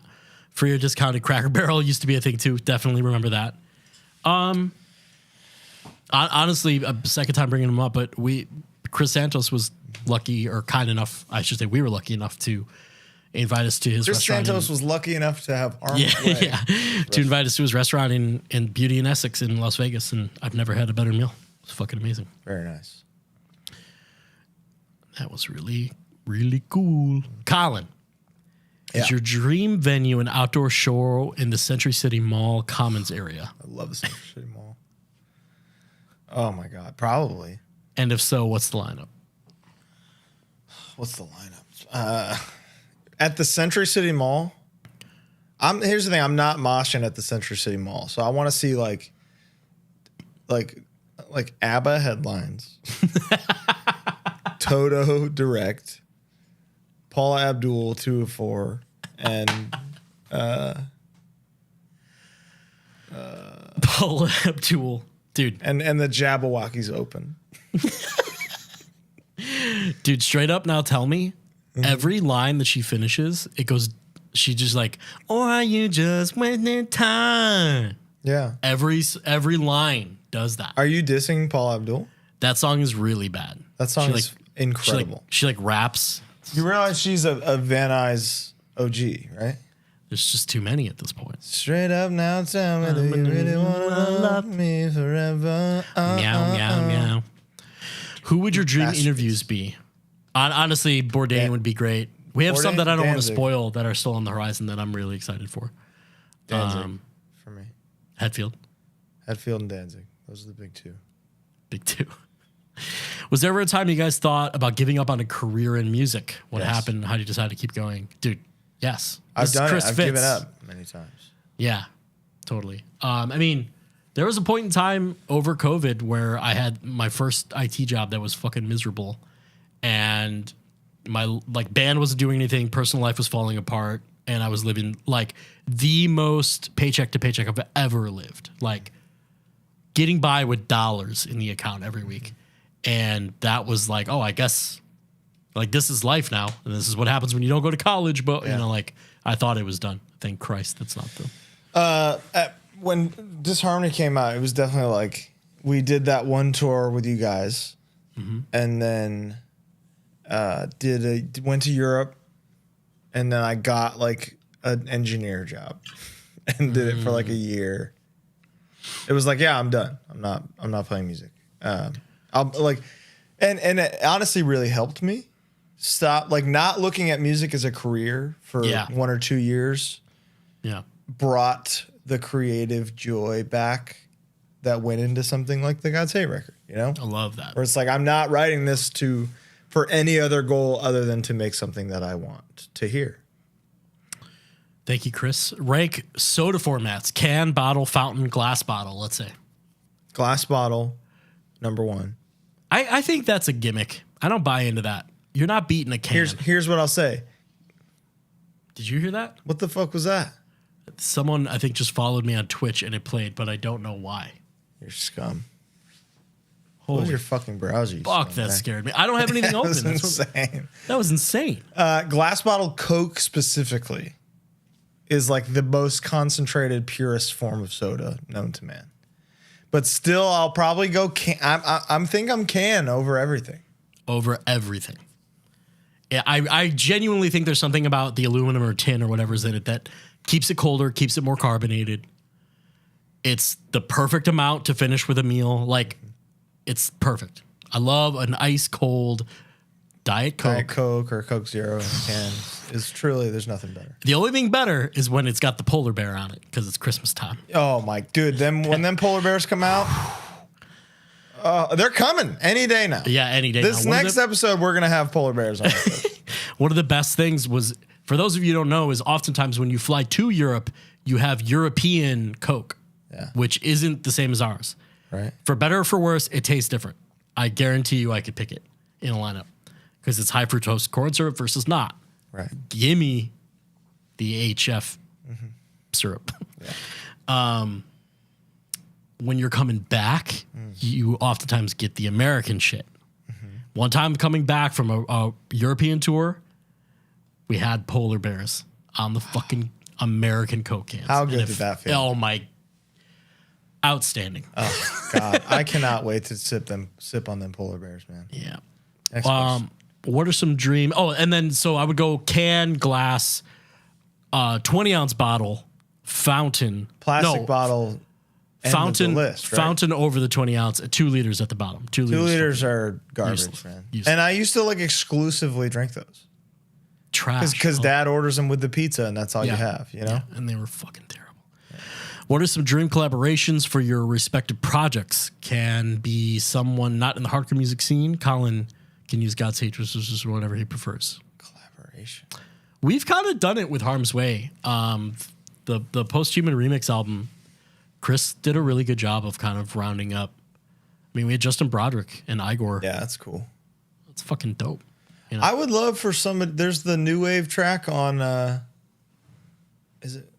[SPEAKER 2] Free or discounted Cracker Barrel used to be a thing too. Definitely remember that. Honestly, a second time bringing him up, but Chris Santos was lucky or kind enough. I should say we were lucky enough to invite us to his
[SPEAKER 1] Chris
[SPEAKER 2] restaurant.
[SPEAKER 1] Santos was lucky enough to have arms
[SPEAKER 2] to invite us to his restaurant in Beauty and Essex in Las Vegas, and I've never had a better meal. It was fucking amazing.
[SPEAKER 1] Very nice.
[SPEAKER 2] That was really, really cool. Colin,
[SPEAKER 1] Yeah.
[SPEAKER 2] is your dream venue an outdoor show in the Century City Mall Commons area?
[SPEAKER 1] I love the Century City Mall. Oh my God, probably.
[SPEAKER 2] And if so, what's the lineup?
[SPEAKER 1] What's the lineup? At the Century City Mall, here's the thing. I'm not moshing at the Century City Mall, so I want to see like ABBA headlines, Toto direct, Paula Abdul 204, and
[SPEAKER 2] Paul Abdul, dude.
[SPEAKER 1] and the Jabberwockies open.
[SPEAKER 2] Dude, straight up now, tell me, every line that she finishes, it goes, she just like, or you just wasting time.
[SPEAKER 1] Yeah.
[SPEAKER 2] Every line does that.
[SPEAKER 1] Are you dissing Paula Abdul?
[SPEAKER 2] That song is really bad.
[SPEAKER 1] That song
[SPEAKER 2] She,
[SPEAKER 1] is incredible.
[SPEAKER 2] She like raps.
[SPEAKER 1] You realize she's a Van Nuys OG, right?
[SPEAKER 2] There's just too many at this point.
[SPEAKER 1] Straight up now, tell me, do you really want to love me forever?
[SPEAKER 2] Meow, meow, meow. Who would your dream
[SPEAKER 1] Masterpiece.
[SPEAKER 2] interviews be? Honestly, Bourdain
[SPEAKER 1] Yeah.
[SPEAKER 2] would be great. We have some
[SPEAKER 1] Bourdain,
[SPEAKER 2] that I don't want to
[SPEAKER 1] Danzig.
[SPEAKER 2] spoil that are still on the horizon that I'm really excited for.
[SPEAKER 1] Danzig for me.
[SPEAKER 2] Hetfield,
[SPEAKER 1] Hetfield and Danzig. Those are the big two.
[SPEAKER 2] big two. Was there ever a time you guys thought about giving up on a career in music? What
[SPEAKER 1] Yes.
[SPEAKER 2] happened? How did you decide to keep going? Dude, yes.
[SPEAKER 1] I've
[SPEAKER 2] This is
[SPEAKER 1] done
[SPEAKER 2] Chris
[SPEAKER 1] it. I've
[SPEAKER 2] Fitz.
[SPEAKER 1] given up many times.
[SPEAKER 2] Yeah, totally. I mean, there was a point in time over COVID where I had my first IT job that was fucking miserable, and my band wasn't doing anything, personal life was falling apart, and I was living like the most paycheck to paycheck I've ever lived, like getting by with dollars in the account every week. And that was like, oh, I guess like this is life now, and this is what happens when you don't go to college. But you know, like I thought it was done. Thank Christ, that's not the.
[SPEAKER 1] When Disharmony came out, it was definitely like we did that one tour with you guys, and then went to Europe, and then I got like an engineer job and did it for like a year. It was like, yeah, I'm done. I'm not playing music. I'll like, and it honestly really helped me stop like not looking at music as a career for 1 or 2 years.
[SPEAKER 2] Yeah.
[SPEAKER 1] Brought the creative joy back that went into something like the God's Hate record, you know?
[SPEAKER 2] I love that.
[SPEAKER 1] Where it's like, I'm not writing this for any other goal other than to make something that I want to hear.
[SPEAKER 2] Thank you, Chris. Rank soda formats: can, bottle, fountain, glass bottle. Let's say
[SPEAKER 1] Glass bottle, number one.
[SPEAKER 2] I think that's a gimmick. I don't buy into that. You're not beating a can.
[SPEAKER 1] Here's what I'll say.
[SPEAKER 2] Did you hear that?
[SPEAKER 1] What the fuck was that?
[SPEAKER 2] Someone I think just followed me on Twitch and it played, but I don't know why.
[SPEAKER 1] You're scum.
[SPEAKER 2] Holy
[SPEAKER 1] Close your fucking browser. You
[SPEAKER 2] fuck,
[SPEAKER 1] scum,
[SPEAKER 2] that
[SPEAKER 1] okay?
[SPEAKER 2] scared me. I don't have anything
[SPEAKER 1] That
[SPEAKER 2] open.
[SPEAKER 1] was
[SPEAKER 2] That's what-
[SPEAKER 1] insane.
[SPEAKER 2] that was insane.
[SPEAKER 1] Glass bottle Coke specifically is like the most concentrated, purest form of soda known to man. But still, I'll probably go can. I'm can over everything.
[SPEAKER 2] Over everything. Yeah, I genuinely think there's something about the aluminum or tin or whatever's in it that keeps it colder, keeps it more carbonated. It's the perfect amount to finish with a meal. Like, it's perfect. I love an ice cold Diet Coke.
[SPEAKER 1] Diet Coke or Coke Zero in a can is truly, there's nothing better.
[SPEAKER 2] The only thing better is when it's got the polar bear on it because it's Christmas time.
[SPEAKER 1] Oh my dude, when them polar bears come out, they're coming any day now.
[SPEAKER 2] Yeah, any day.
[SPEAKER 1] This
[SPEAKER 2] now.
[SPEAKER 1] next episode, we're gonna have polar bears on it.
[SPEAKER 2] One of the best things was, for those of you who don't know, is oftentimes when you fly to Europe, you have European Coke, which isn't the same as ours.
[SPEAKER 1] Right.
[SPEAKER 2] For better or for worse, it tastes different. I guarantee you I could pick it in a lineup because it's high fructose corn syrup versus not.
[SPEAKER 1] Right.
[SPEAKER 2] Gimme the HF syrup. When you're coming back, you oftentimes get the American shit. One time coming back from a European tour, we had polar bears on the fucking American Coke cans.
[SPEAKER 1] How good
[SPEAKER 2] And
[SPEAKER 1] did that feel?
[SPEAKER 2] Oh my. outstanding.
[SPEAKER 1] Oh God, I cannot wait to sip on them polar bears, man.
[SPEAKER 2] Yeah.
[SPEAKER 1] Next question.
[SPEAKER 2] What are some dream? Oh, and then so I would go can, glass, 20-ounce bottle, fountain,
[SPEAKER 1] Plastic bottle.
[SPEAKER 2] fountain,
[SPEAKER 1] the list, right?
[SPEAKER 2] fountain over the 20 ounce, 2 liters at the bottom. 2 liters.
[SPEAKER 1] 2 liters are garbage,
[SPEAKER 2] Useless.
[SPEAKER 1] man.
[SPEAKER 2] Useless.
[SPEAKER 1] And I used to like exclusively drink those
[SPEAKER 2] Trash.
[SPEAKER 1] because Dad orders them with the pizza, and that's all you have, you know.
[SPEAKER 2] Yeah, and they were fucking terrible. What are some dream collaborations for your respective projects? Can be someone not in the hardcore music scene. Colin can use God's Haters or whatever he prefers.
[SPEAKER 1] Collaboration.
[SPEAKER 2] We've kind of done it with Harm's Way. The Post-Human Remix album, Chris did a really good job of kind of rounding up. I mean, we had Justin Broderick and Igor.
[SPEAKER 1] Yeah, that's cool.
[SPEAKER 2] That's fucking dope. You know?
[SPEAKER 1] I would love for somebody. There's the new wave track on. Is it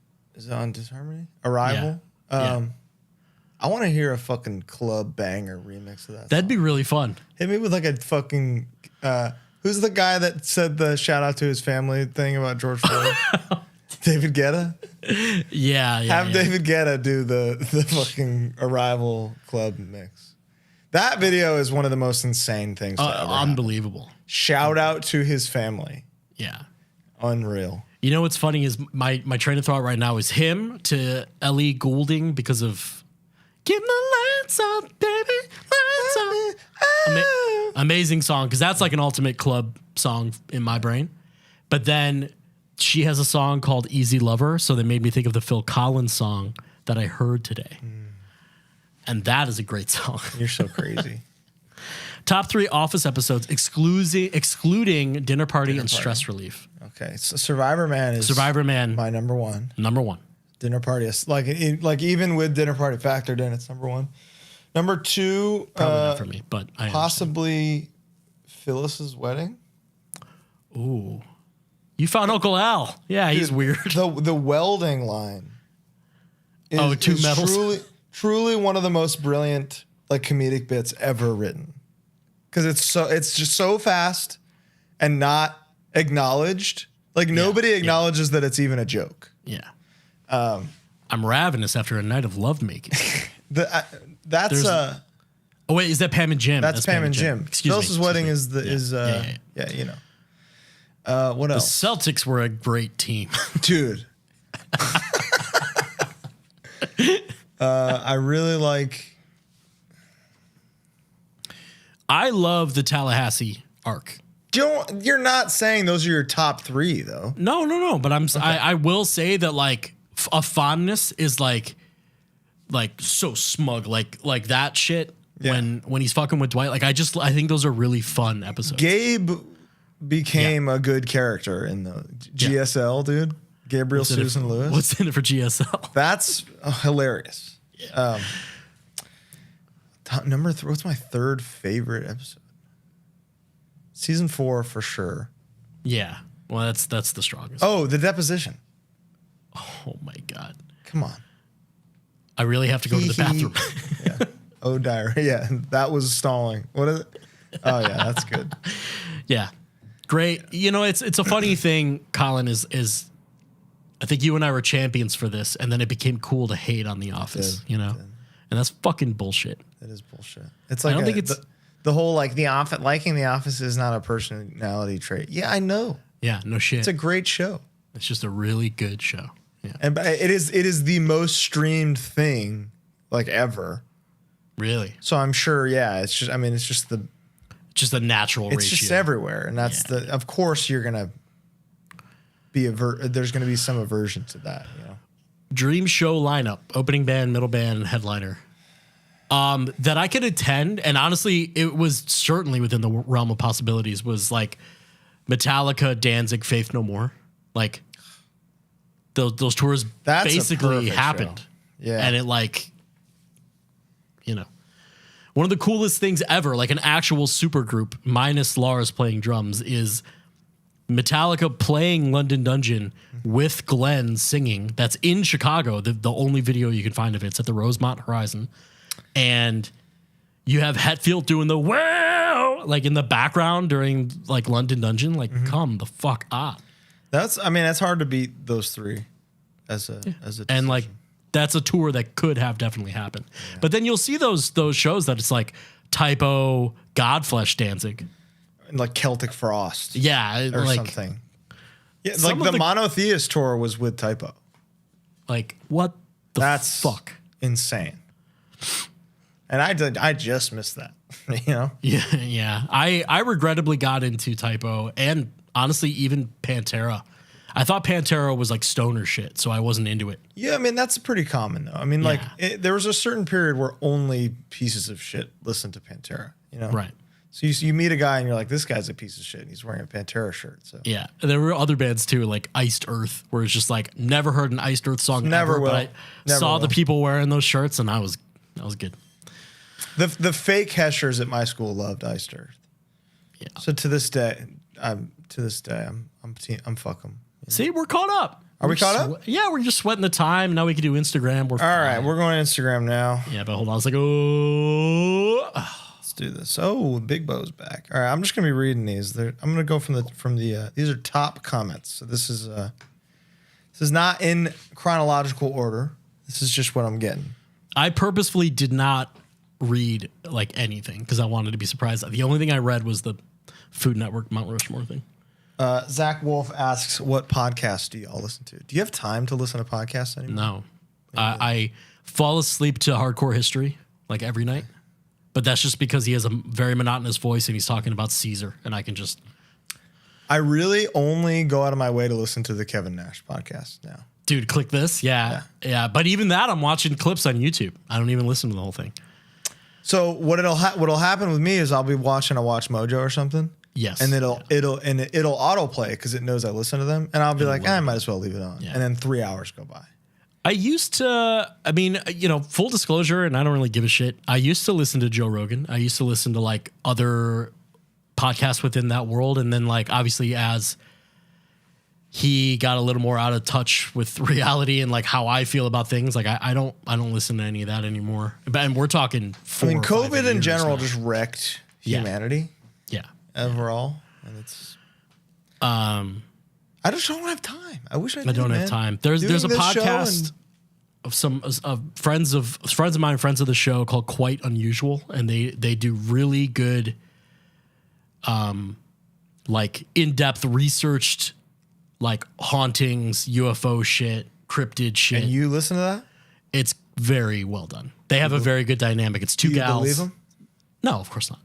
[SPEAKER 1] on Disharmony? Arrival.
[SPEAKER 2] Yeah.
[SPEAKER 1] I want to hear a fucking club banger remix of that.
[SPEAKER 2] That'd be really fun.
[SPEAKER 1] Hit me with like a fucking. Who's the guy that said the shout out to his family thing about George Floyd? David Guetta.
[SPEAKER 2] Yeah.
[SPEAKER 1] Have David Guetta do the fucking Arrival club mix. That video is one of the most insane things to ever happen.
[SPEAKER 2] Unbelievable.
[SPEAKER 1] Shout out to his family.
[SPEAKER 2] Yeah.
[SPEAKER 1] Unreal.
[SPEAKER 2] You know what's funny is my train of thought right now is him to Ellie Goulding because of "Keep the lights up, baby, lights up." Amazing song because that's like an ultimate club song in my brain. But then she has a song called "Easy Lover," so that made me think of the Phil Collins song that I heard today, and that is a great song.
[SPEAKER 1] You're so crazy.
[SPEAKER 2] Top 3 Office episodes excluding Dinner Party and Stress Relief.
[SPEAKER 1] Okay, so Survivor Man is my number one.
[SPEAKER 2] Number 1.
[SPEAKER 1] Dinner Party is like even with Dinner Party factored in, it's number 1. Number 2,
[SPEAKER 2] Probably not for me, but I
[SPEAKER 1] possibly Phyllis's Wedding.
[SPEAKER 2] Ooh, you found Uncle Al. Yeah, he's weird.
[SPEAKER 1] The welding line.
[SPEAKER 2] Two
[SPEAKER 1] is
[SPEAKER 2] metals.
[SPEAKER 1] Truly one of the most brilliant like comedic bits ever written. Because it's just so fast and not acknowledged. Like nobody acknowledges that it's even a joke.
[SPEAKER 2] Yeah. I'm ravenous after a night of lovemaking.
[SPEAKER 1] Oh
[SPEAKER 2] wait, is that Pam and Jim?
[SPEAKER 1] That's Pam and Jim.
[SPEAKER 2] Excuse me.
[SPEAKER 1] Phyllis's Wedding is you know. What
[SPEAKER 2] The
[SPEAKER 1] else?
[SPEAKER 2] Celtics were a great team.
[SPEAKER 1] Dude. I really like.
[SPEAKER 2] I love the Tallahassee arc.
[SPEAKER 1] You're not saying those are your top 3 though.
[SPEAKER 2] No. But I will say that like a fondness is like so smug, like that shit when he's fucking with Dwight. Like I think those are really fun episodes.
[SPEAKER 1] Gabe became a good character in the GSL, dude. Gabriel Susan Lewis.
[SPEAKER 2] What's in it for GSL?
[SPEAKER 1] That's hilarious.
[SPEAKER 2] Yeah.
[SPEAKER 1] Number 3. What's my 3rd favorite episode? Season 4 for sure.
[SPEAKER 2] Yeah. Well, that's the strongest.
[SPEAKER 1] Oh, the deposition.
[SPEAKER 2] Oh my God.
[SPEAKER 1] Come on.
[SPEAKER 2] I really have to go to the bathroom.
[SPEAKER 1] Yeah. Oh, diary. Yeah, that was stalling. What is it? Oh yeah, that's good.
[SPEAKER 2] Yeah. Great. You know, it's a funny thing, Colin, is I think you and I were champions for this, and then it became cool to hate on The Office, you know? And that's fucking bullshit.
[SPEAKER 1] That is bullshit. It's like
[SPEAKER 2] I don't think it's
[SPEAKER 1] the whole like liking The Office is not a personality trait. Yeah, I know.
[SPEAKER 2] Yeah, no shit.
[SPEAKER 1] It's a great show.
[SPEAKER 2] It's just a really good show. Yeah.
[SPEAKER 1] And it is the most streamed thing like ever.
[SPEAKER 2] Really?
[SPEAKER 1] So I'm sure, it's just
[SPEAKER 2] Just a natural ratio.
[SPEAKER 1] It's just everywhere. And that's of course you're going to be there's going to be some aversion to that, you know.
[SPEAKER 2] Dream show lineup, opening band, middle band, and headliner. That I could attend, and honestly, it was certainly within the realm of possibilities, was like Metallica, Danzig, Faith No More. Like those tours basically happened.
[SPEAKER 1] Show. Yeah.
[SPEAKER 2] And it like, you know, one of the coolest things ever, like an actual super group minus Lars playing drums, is Metallica playing London Dungeon with Glenn singing. That's in Chicago. The only video you can find of it's at the Rosemont Horizon. And you have Hetfield doing the wow like in the background during like London Dungeon. Like, come the fuck on.
[SPEAKER 1] That's hard to beat those 3 as a
[SPEAKER 2] and like that's a tour that could have definitely happened. Yeah. But then you'll see those shows that it's like Typo, Godflesh Danzig,
[SPEAKER 1] and like Celtic Frost,
[SPEAKER 2] or
[SPEAKER 1] like, something. Yeah, like the Monotheist tour was with Typo.
[SPEAKER 2] Like what the fuck?
[SPEAKER 1] Insane. And I just missed that. You know?
[SPEAKER 2] Yeah. I regrettably got into Typo and honestly even Pantera. I thought Pantera was like stoner shit, so I wasn't into it.
[SPEAKER 1] Yeah, I mean that's pretty common though. I mean, like there was a certain period where only pieces of shit listened to Pantera. You know,
[SPEAKER 2] right?
[SPEAKER 1] So you meet a guy and you're like, this guy's a piece of shit. And he's wearing a Pantera shirt. So
[SPEAKER 2] yeah, there were other bands too, like Iced Earth, where it's just like never heard an Iced Earth song
[SPEAKER 1] never
[SPEAKER 2] ever,
[SPEAKER 1] will.
[SPEAKER 2] But I saw the people wearing those shirts, and that was good.
[SPEAKER 1] The fake Heshers at my school loved Iced Earth. Yeah. So to this day, I'm fuck 'em.
[SPEAKER 2] See, we're caught up.
[SPEAKER 1] Are we caught up?
[SPEAKER 2] Yeah, we're just sweating the time. Now we can do Instagram.
[SPEAKER 1] All right, we're going to Instagram now.
[SPEAKER 2] Yeah, but hold on. I was like, oh.
[SPEAKER 1] Let's do this. Oh, Big Bo's back. All right, I'm just going to be reading these. I'm going to go from the these are top comments. So this is not in chronological order. This is just what I'm getting.
[SPEAKER 2] I purposefully did not read like anything because I wanted to be surprised. The only thing I read was the Food Network Mount Rushmore thing.
[SPEAKER 1] Zach Wolf asks, what podcasts do y'all listen to? Do you have time to listen to podcasts anymore?
[SPEAKER 2] No. I fall asleep to Hardcore History like every night, but that's just because he has a very monotonous voice and he's talking about Caesar, and I can just...
[SPEAKER 1] I really only go out of my way to listen to the Kevin Nash podcast now.
[SPEAKER 2] Dude, click this. Yeah. But even that, I'm watching clips on YouTube. I don't even listen to the whole thing.
[SPEAKER 1] So what'll happen with me is I'll be watching a Watch Mojo or something.
[SPEAKER 2] Yes.
[SPEAKER 1] And it'll autoplay because it knows I listen to them, and I'll be like, I might as well leave it on. Yeah. And then 3 hours go by.
[SPEAKER 2] I used to, I mean, full disclosure, and I don't really give a shit. I used to listen to Joe Rogan. I used to listen to like other podcasts within that world, and then like obviously as he got a little more out of touch with reality and like how I feel about things, like I don't listen to any of that anymore. And we're talking.
[SPEAKER 1] COVID in general just wrecked humanity.
[SPEAKER 2] Yeah.
[SPEAKER 1] Overall, and it's I just don't have time. I wish I
[SPEAKER 2] don't have time. There's a podcast of some friends of mine, friends of the show, called Quite Unusual, and they do really good like in-depth researched like hauntings, UFO shit, cryptid shit.
[SPEAKER 1] And you listen to that?
[SPEAKER 2] It's very well done. They have a very good dynamic. It's two gals.
[SPEAKER 1] Believe them?
[SPEAKER 2] No, of course not.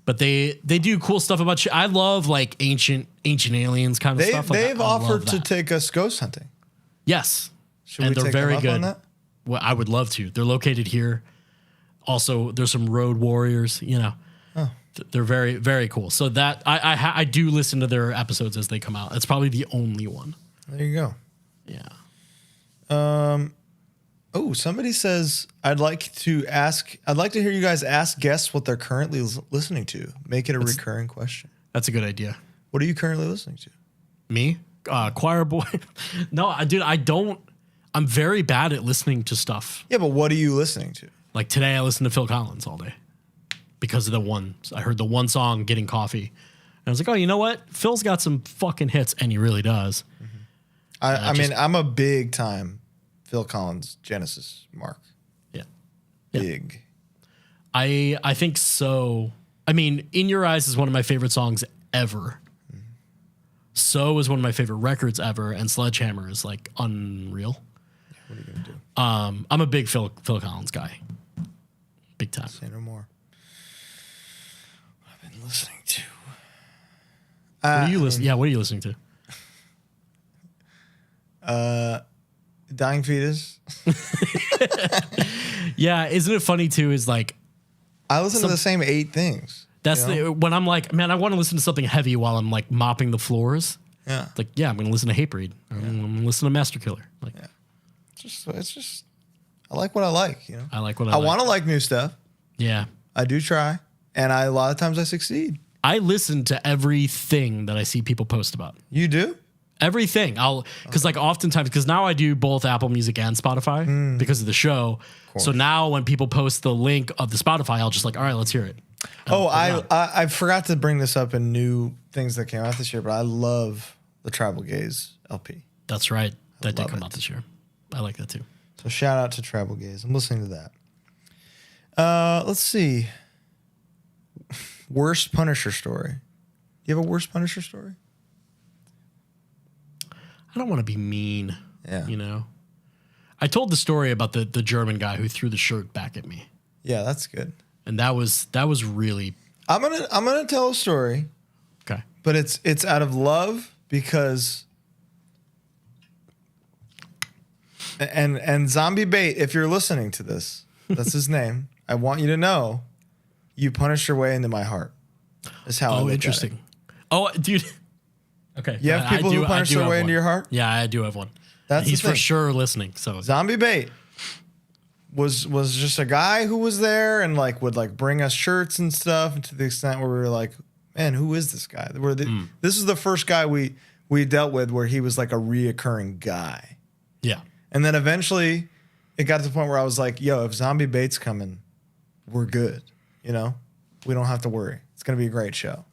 [SPEAKER 2] But they do cool stuff about shit. I love like ancient aliens kind of stuff. Like,
[SPEAKER 1] they've offered to take us ghost hunting.
[SPEAKER 2] Yes.
[SPEAKER 1] Should we take them up on that?
[SPEAKER 2] Well, I would love to. They're located here. Also, there's some road warriors, They're very, very cool. So that I do listen to their episodes as they come out. It's probably the only one.
[SPEAKER 1] There you go.
[SPEAKER 2] Yeah.
[SPEAKER 1] Oh, somebody says I'd like to hear you guys ask guests what they're currently listening to. Make it a recurring question.
[SPEAKER 2] That's a good idea.
[SPEAKER 1] What are you currently listening to?
[SPEAKER 2] Me? Choir Boy. No, dude, I don't. I'm very bad at listening to stuff.
[SPEAKER 1] Yeah, but what are you listening to?
[SPEAKER 2] Like today, I listened to Phil Collins all day because of I heard the one song, Getting Coffee. And I was like, oh, you know what? Phil's got some fucking hits, and he really does.
[SPEAKER 1] Mm-hmm. I'm a big time Phil Collins Genesis mark.
[SPEAKER 2] Yeah.
[SPEAKER 1] Big.
[SPEAKER 2] I think so. I mean, In Your Eyes is one of my favorite songs ever. Mm-hmm. So is one of my favorite records ever, and Sledgehammer is like unreal.
[SPEAKER 1] Yeah, what are you gonna do?
[SPEAKER 2] I'm a big Phil Collins guy. Big time.
[SPEAKER 1] Say no more. I've been listening to.
[SPEAKER 2] What are you listening? Yeah, what are you listening
[SPEAKER 1] to? Dying Fetus.
[SPEAKER 2] Yeah, isn't it funny too? Is like
[SPEAKER 1] I listen to the same 8 things.
[SPEAKER 2] That's when I'm like, man, I want to listen to something heavy while I'm like mopping the floors.
[SPEAKER 1] Yeah,
[SPEAKER 2] it's like I'm going to listen to Hatebreed. I'm going to listen to Master Killer. Like,
[SPEAKER 1] it's just I like what I like.
[SPEAKER 2] I like what I like.
[SPEAKER 1] I want to like new stuff.
[SPEAKER 2] Yeah,
[SPEAKER 1] I do try, and a lot of times I succeed.
[SPEAKER 2] I listen to everything that I see people post about.
[SPEAKER 1] You do?
[SPEAKER 2] Everything. Because like oftentimes, because now I do both Apple Music and Spotify because of the show. So now when people post the link of the Spotify, I'll just like, all right, let's hear it.
[SPEAKER 1] I forgot to bring this up in new things that came out this year, but I love the Tribal Gaze LP.
[SPEAKER 2] That's right. That did come out this year. I like that too.
[SPEAKER 1] So shout out to Tribal Gaze. I'm listening to that. Let's see. Worst Punisher story. Do you have a worst Punisher story?
[SPEAKER 2] I don't want to be mean.
[SPEAKER 1] Yeah.
[SPEAKER 2] You know? I told the story about the German guy who threw the shirt back at me.
[SPEAKER 1] Yeah, that's good.
[SPEAKER 2] And that was really
[SPEAKER 1] I'm gonna tell a story,
[SPEAKER 2] okay.
[SPEAKER 1] but it's out of love because and Zombie Bait, if you're listening to this, that's his name. I want you to know you punished your way into my heart. Is how I look
[SPEAKER 2] interesting.
[SPEAKER 1] at it.
[SPEAKER 2] Oh, dude. Okay.
[SPEAKER 1] You have people who punish their way into your heart?
[SPEAKER 2] Yeah, I do have one.
[SPEAKER 1] That's
[SPEAKER 2] He's
[SPEAKER 1] the thing.
[SPEAKER 2] for sure listening. So
[SPEAKER 1] Zombie Bait was just a guy who was there and like would like bring us shirts and stuff, and to the extent where we were like, man, who is this guy? This is the first guy we dealt with where he was like a reoccurring guy.
[SPEAKER 2] yeah.
[SPEAKER 1] And then eventually it got to the point where I was like, yo, if Zombie Bait's coming, we're good. You know? We don't have to worry. It's gonna be a great show.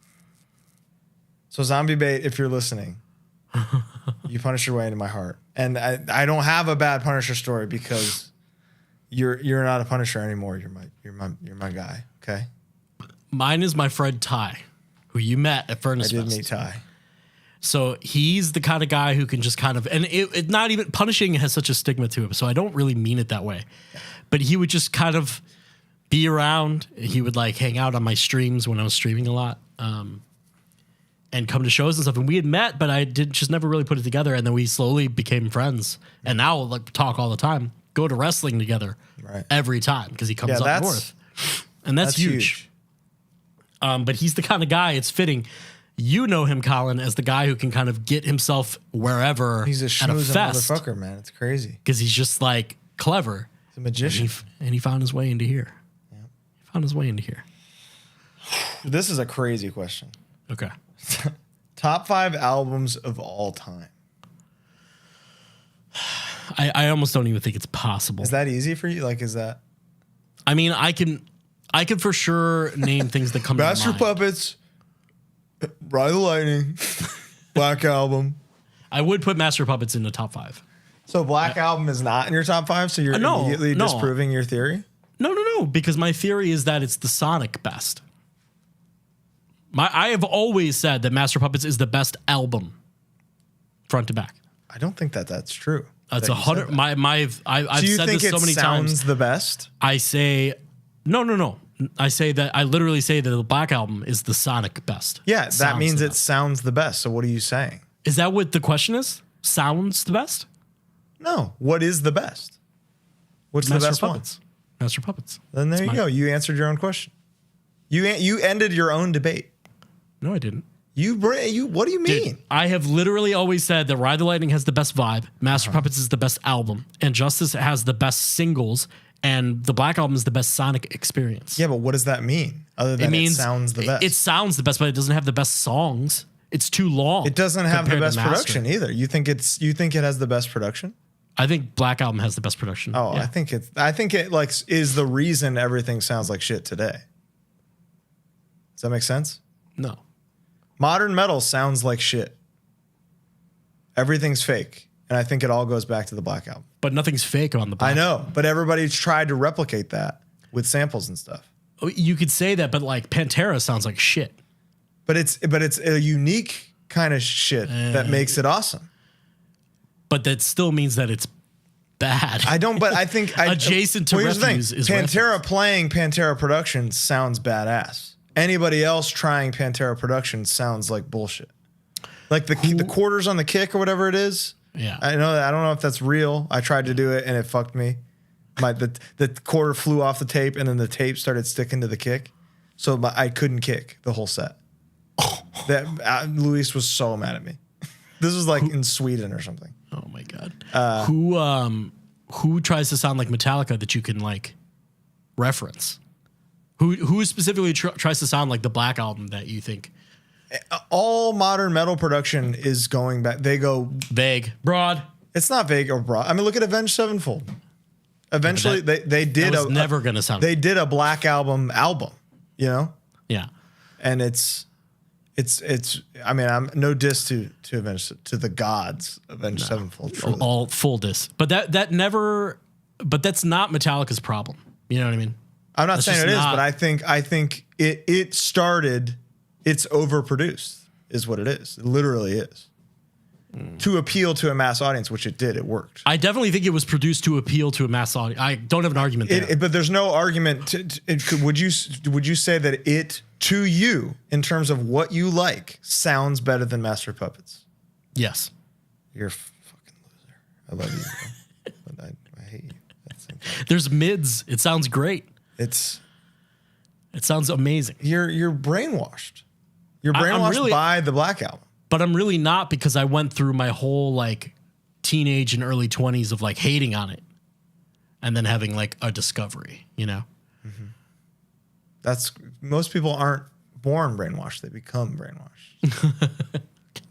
[SPEAKER 1] So Zombie Bait, if you're listening, you punish your way into my heart. And I don't have a bad Punisher story because you're not a Punisher anymore. You're my guy. Okay.
[SPEAKER 2] Mine is my friend Ty, who you met at Furnace
[SPEAKER 1] I did
[SPEAKER 2] Fest.
[SPEAKER 1] meet Ty.
[SPEAKER 2] So he's the kind of guy who can just kind of, and it not even punishing has such a stigma to him. So I don't really mean it that way, but he would just kind of be around. He would like hang out on my streams when I was streaming a lot, and come to shows and stuff. And we had met, but I just never really put it together. And then we slowly became friends, and now like talk all the time. Go to wrestling together every time because he comes up north, and that's huge. But he's the kind of guy. It's fitting. You know him, Colin, as the guy who can kind of get himself wherever.
[SPEAKER 1] He's a
[SPEAKER 2] at a
[SPEAKER 1] schmoozing
[SPEAKER 2] fest
[SPEAKER 1] motherfucker, man. It's crazy.
[SPEAKER 2] because he's just like clever.
[SPEAKER 1] He's a magician.
[SPEAKER 2] And he found his way into here. Yeah. He found his way into here.
[SPEAKER 1] This is a crazy question.
[SPEAKER 2] Okay.
[SPEAKER 1] Top 5 albums of all time.
[SPEAKER 2] I almost don't even think it's possible.
[SPEAKER 1] Is that easy for you? Like, is that
[SPEAKER 2] I mean, I can for sure name things that come to
[SPEAKER 1] Master
[SPEAKER 2] mind.
[SPEAKER 1] Puppets, Ride the Lightning, Black Album?
[SPEAKER 2] I would put Master Puppets in the top 5.
[SPEAKER 1] So Black Album is not in your top 5, so you're
[SPEAKER 2] No,
[SPEAKER 1] immediately
[SPEAKER 2] no.
[SPEAKER 1] disproving your theory?
[SPEAKER 2] No, because my theory is that it's the Sonic best. I have always said that Master Puppets is the best album, front to back.
[SPEAKER 1] I don't think that's true.
[SPEAKER 2] That's
[SPEAKER 1] that you said
[SPEAKER 2] 100.
[SPEAKER 1] that.
[SPEAKER 2] I've
[SPEAKER 1] Do you
[SPEAKER 2] said
[SPEAKER 1] think
[SPEAKER 2] this so
[SPEAKER 1] it
[SPEAKER 2] many
[SPEAKER 1] sounds
[SPEAKER 2] times.
[SPEAKER 1] the best?
[SPEAKER 2] I say no. I say that I literally say that the Black Album is the Sonic best.
[SPEAKER 1] Yeah, that
[SPEAKER 2] Sounds
[SPEAKER 1] means
[SPEAKER 2] the
[SPEAKER 1] it
[SPEAKER 2] best.
[SPEAKER 1] sounds the best. So what are you saying?
[SPEAKER 2] Is that what the question is? Sounds the best?
[SPEAKER 1] No. What is the best? What's the best
[SPEAKER 2] Puppets. Master Puppets.
[SPEAKER 1] one? Then there you go. You answered your own question. You ended your own debate.
[SPEAKER 2] No, I didn't.
[SPEAKER 1] What do you mean?
[SPEAKER 2] Dude, I have literally always said that Ride the Lightning has the best vibe, Master Puppets is the best album, and Justice has the best singles, and the Black Album is the best Sonic experience.
[SPEAKER 1] Yeah, but what does that mean? Other than it sounds the best.
[SPEAKER 2] It sounds the best, but it doesn't have the best songs. It's too long.
[SPEAKER 1] It doesn't have the
[SPEAKER 2] compared to
[SPEAKER 1] best
[SPEAKER 2] Master.
[SPEAKER 1] production either. You think it has the best production?
[SPEAKER 2] I think Black Album has the best production.
[SPEAKER 1] Oh,
[SPEAKER 2] yeah.
[SPEAKER 1] I think it like is the reason everything sounds like shit today. Does that make sense?
[SPEAKER 2] No.
[SPEAKER 1] Modern metal sounds like shit. Everything's fake. And I think it all goes back to the Black Album.
[SPEAKER 2] But nothing's fake on the Black
[SPEAKER 1] I know, but everybody's tried to replicate that with samples and stuff.
[SPEAKER 2] You could say that, but like Pantera sounds like shit.
[SPEAKER 1] But it's a unique kind of shit that makes it awesome.
[SPEAKER 2] But that still means that it's bad.
[SPEAKER 1] But I think
[SPEAKER 2] Adjacent to
[SPEAKER 1] here's the thing.
[SPEAKER 2] Refuse is
[SPEAKER 1] Pantera
[SPEAKER 2] Refuse.
[SPEAKER 1] playing Pantera Productions sounds badass. Anybody else trying Pantera Productions sounds like bullshit. Like the quarters on the kick or whatever it is.
[SPEAKER 2] Yeah.
[SPEAKER 1] I don't know if that's real. I tried to do it and it fucked me. The quarter flew off the tape and then the tape started sticking to the kick. So I couldn't kick the whole set. Luis was so mad at me. This was like in Sweden or something.
[SPEAKER 2] Oh my god. Who tries to sound like Metallica that you can like reference? Who specifically tries to sound like the Black Album that you think?
[SPEAKER 1] All modern metal production is going back. They go
[SPEAKER 2] Vague, broad.
[SPEAKER 1] It's not vague or broad. I mean, look at Avenged Sevenfold. Eventually, they did
[SPEAKER 2] That was never gonna sound.
[SPEAKER 1] They did a Black Album, you know,
[SPEAKER 2] Yeah.
[SPEAKER 1] and it's. I mean, I'm no diss to the gods, Avenged Sevenfold. Truly.
[SPEAKER 2] All full diss. But that never but that's not Metallica's problem. You know what I mean?
[SPEAKER 1] I'm not
[SPEAKER 2] That's
[SPEAKER 1] saying
[SPEAKER 2] just
[SPEAKER 1] it is,
[SPEAKER 2] not-
[SPEAKER 1] but I think it started. It's overproduced, is what it is. It literally is. To appeal to a mass audience, which it did. It worked.
[SPEAKER 2] I definitely think it was produced to appeal to a mass audience. I don't have an argument there.
[SPEAKER 1] But there's no argument. Would you say that it, to you, in terms of what you like, sounds better than Master of Puppets?
[SPEAKER 2] Yes.
[SPEAKER 1] You're a fucking loser. I love you, bro. But I hate you.
[SPEAKER 2] There's mids. It sounds great. It sounds amazing.
[SPEAKER 1] You're brainwashed. You're
[SPEAKER 2] I'm
[SPEAKER 1] brainwashed
[SPEAKER 2] really-
[SPEAKER 1] by the Black Album.
[SPEAKER 2] But I'm really not, because I went through my whole like teenage and early 20s of like hating on it and then having like a discovery, you know?
[SPEAKER 1] That's most people aren't born brainwashed; they become brainwashed.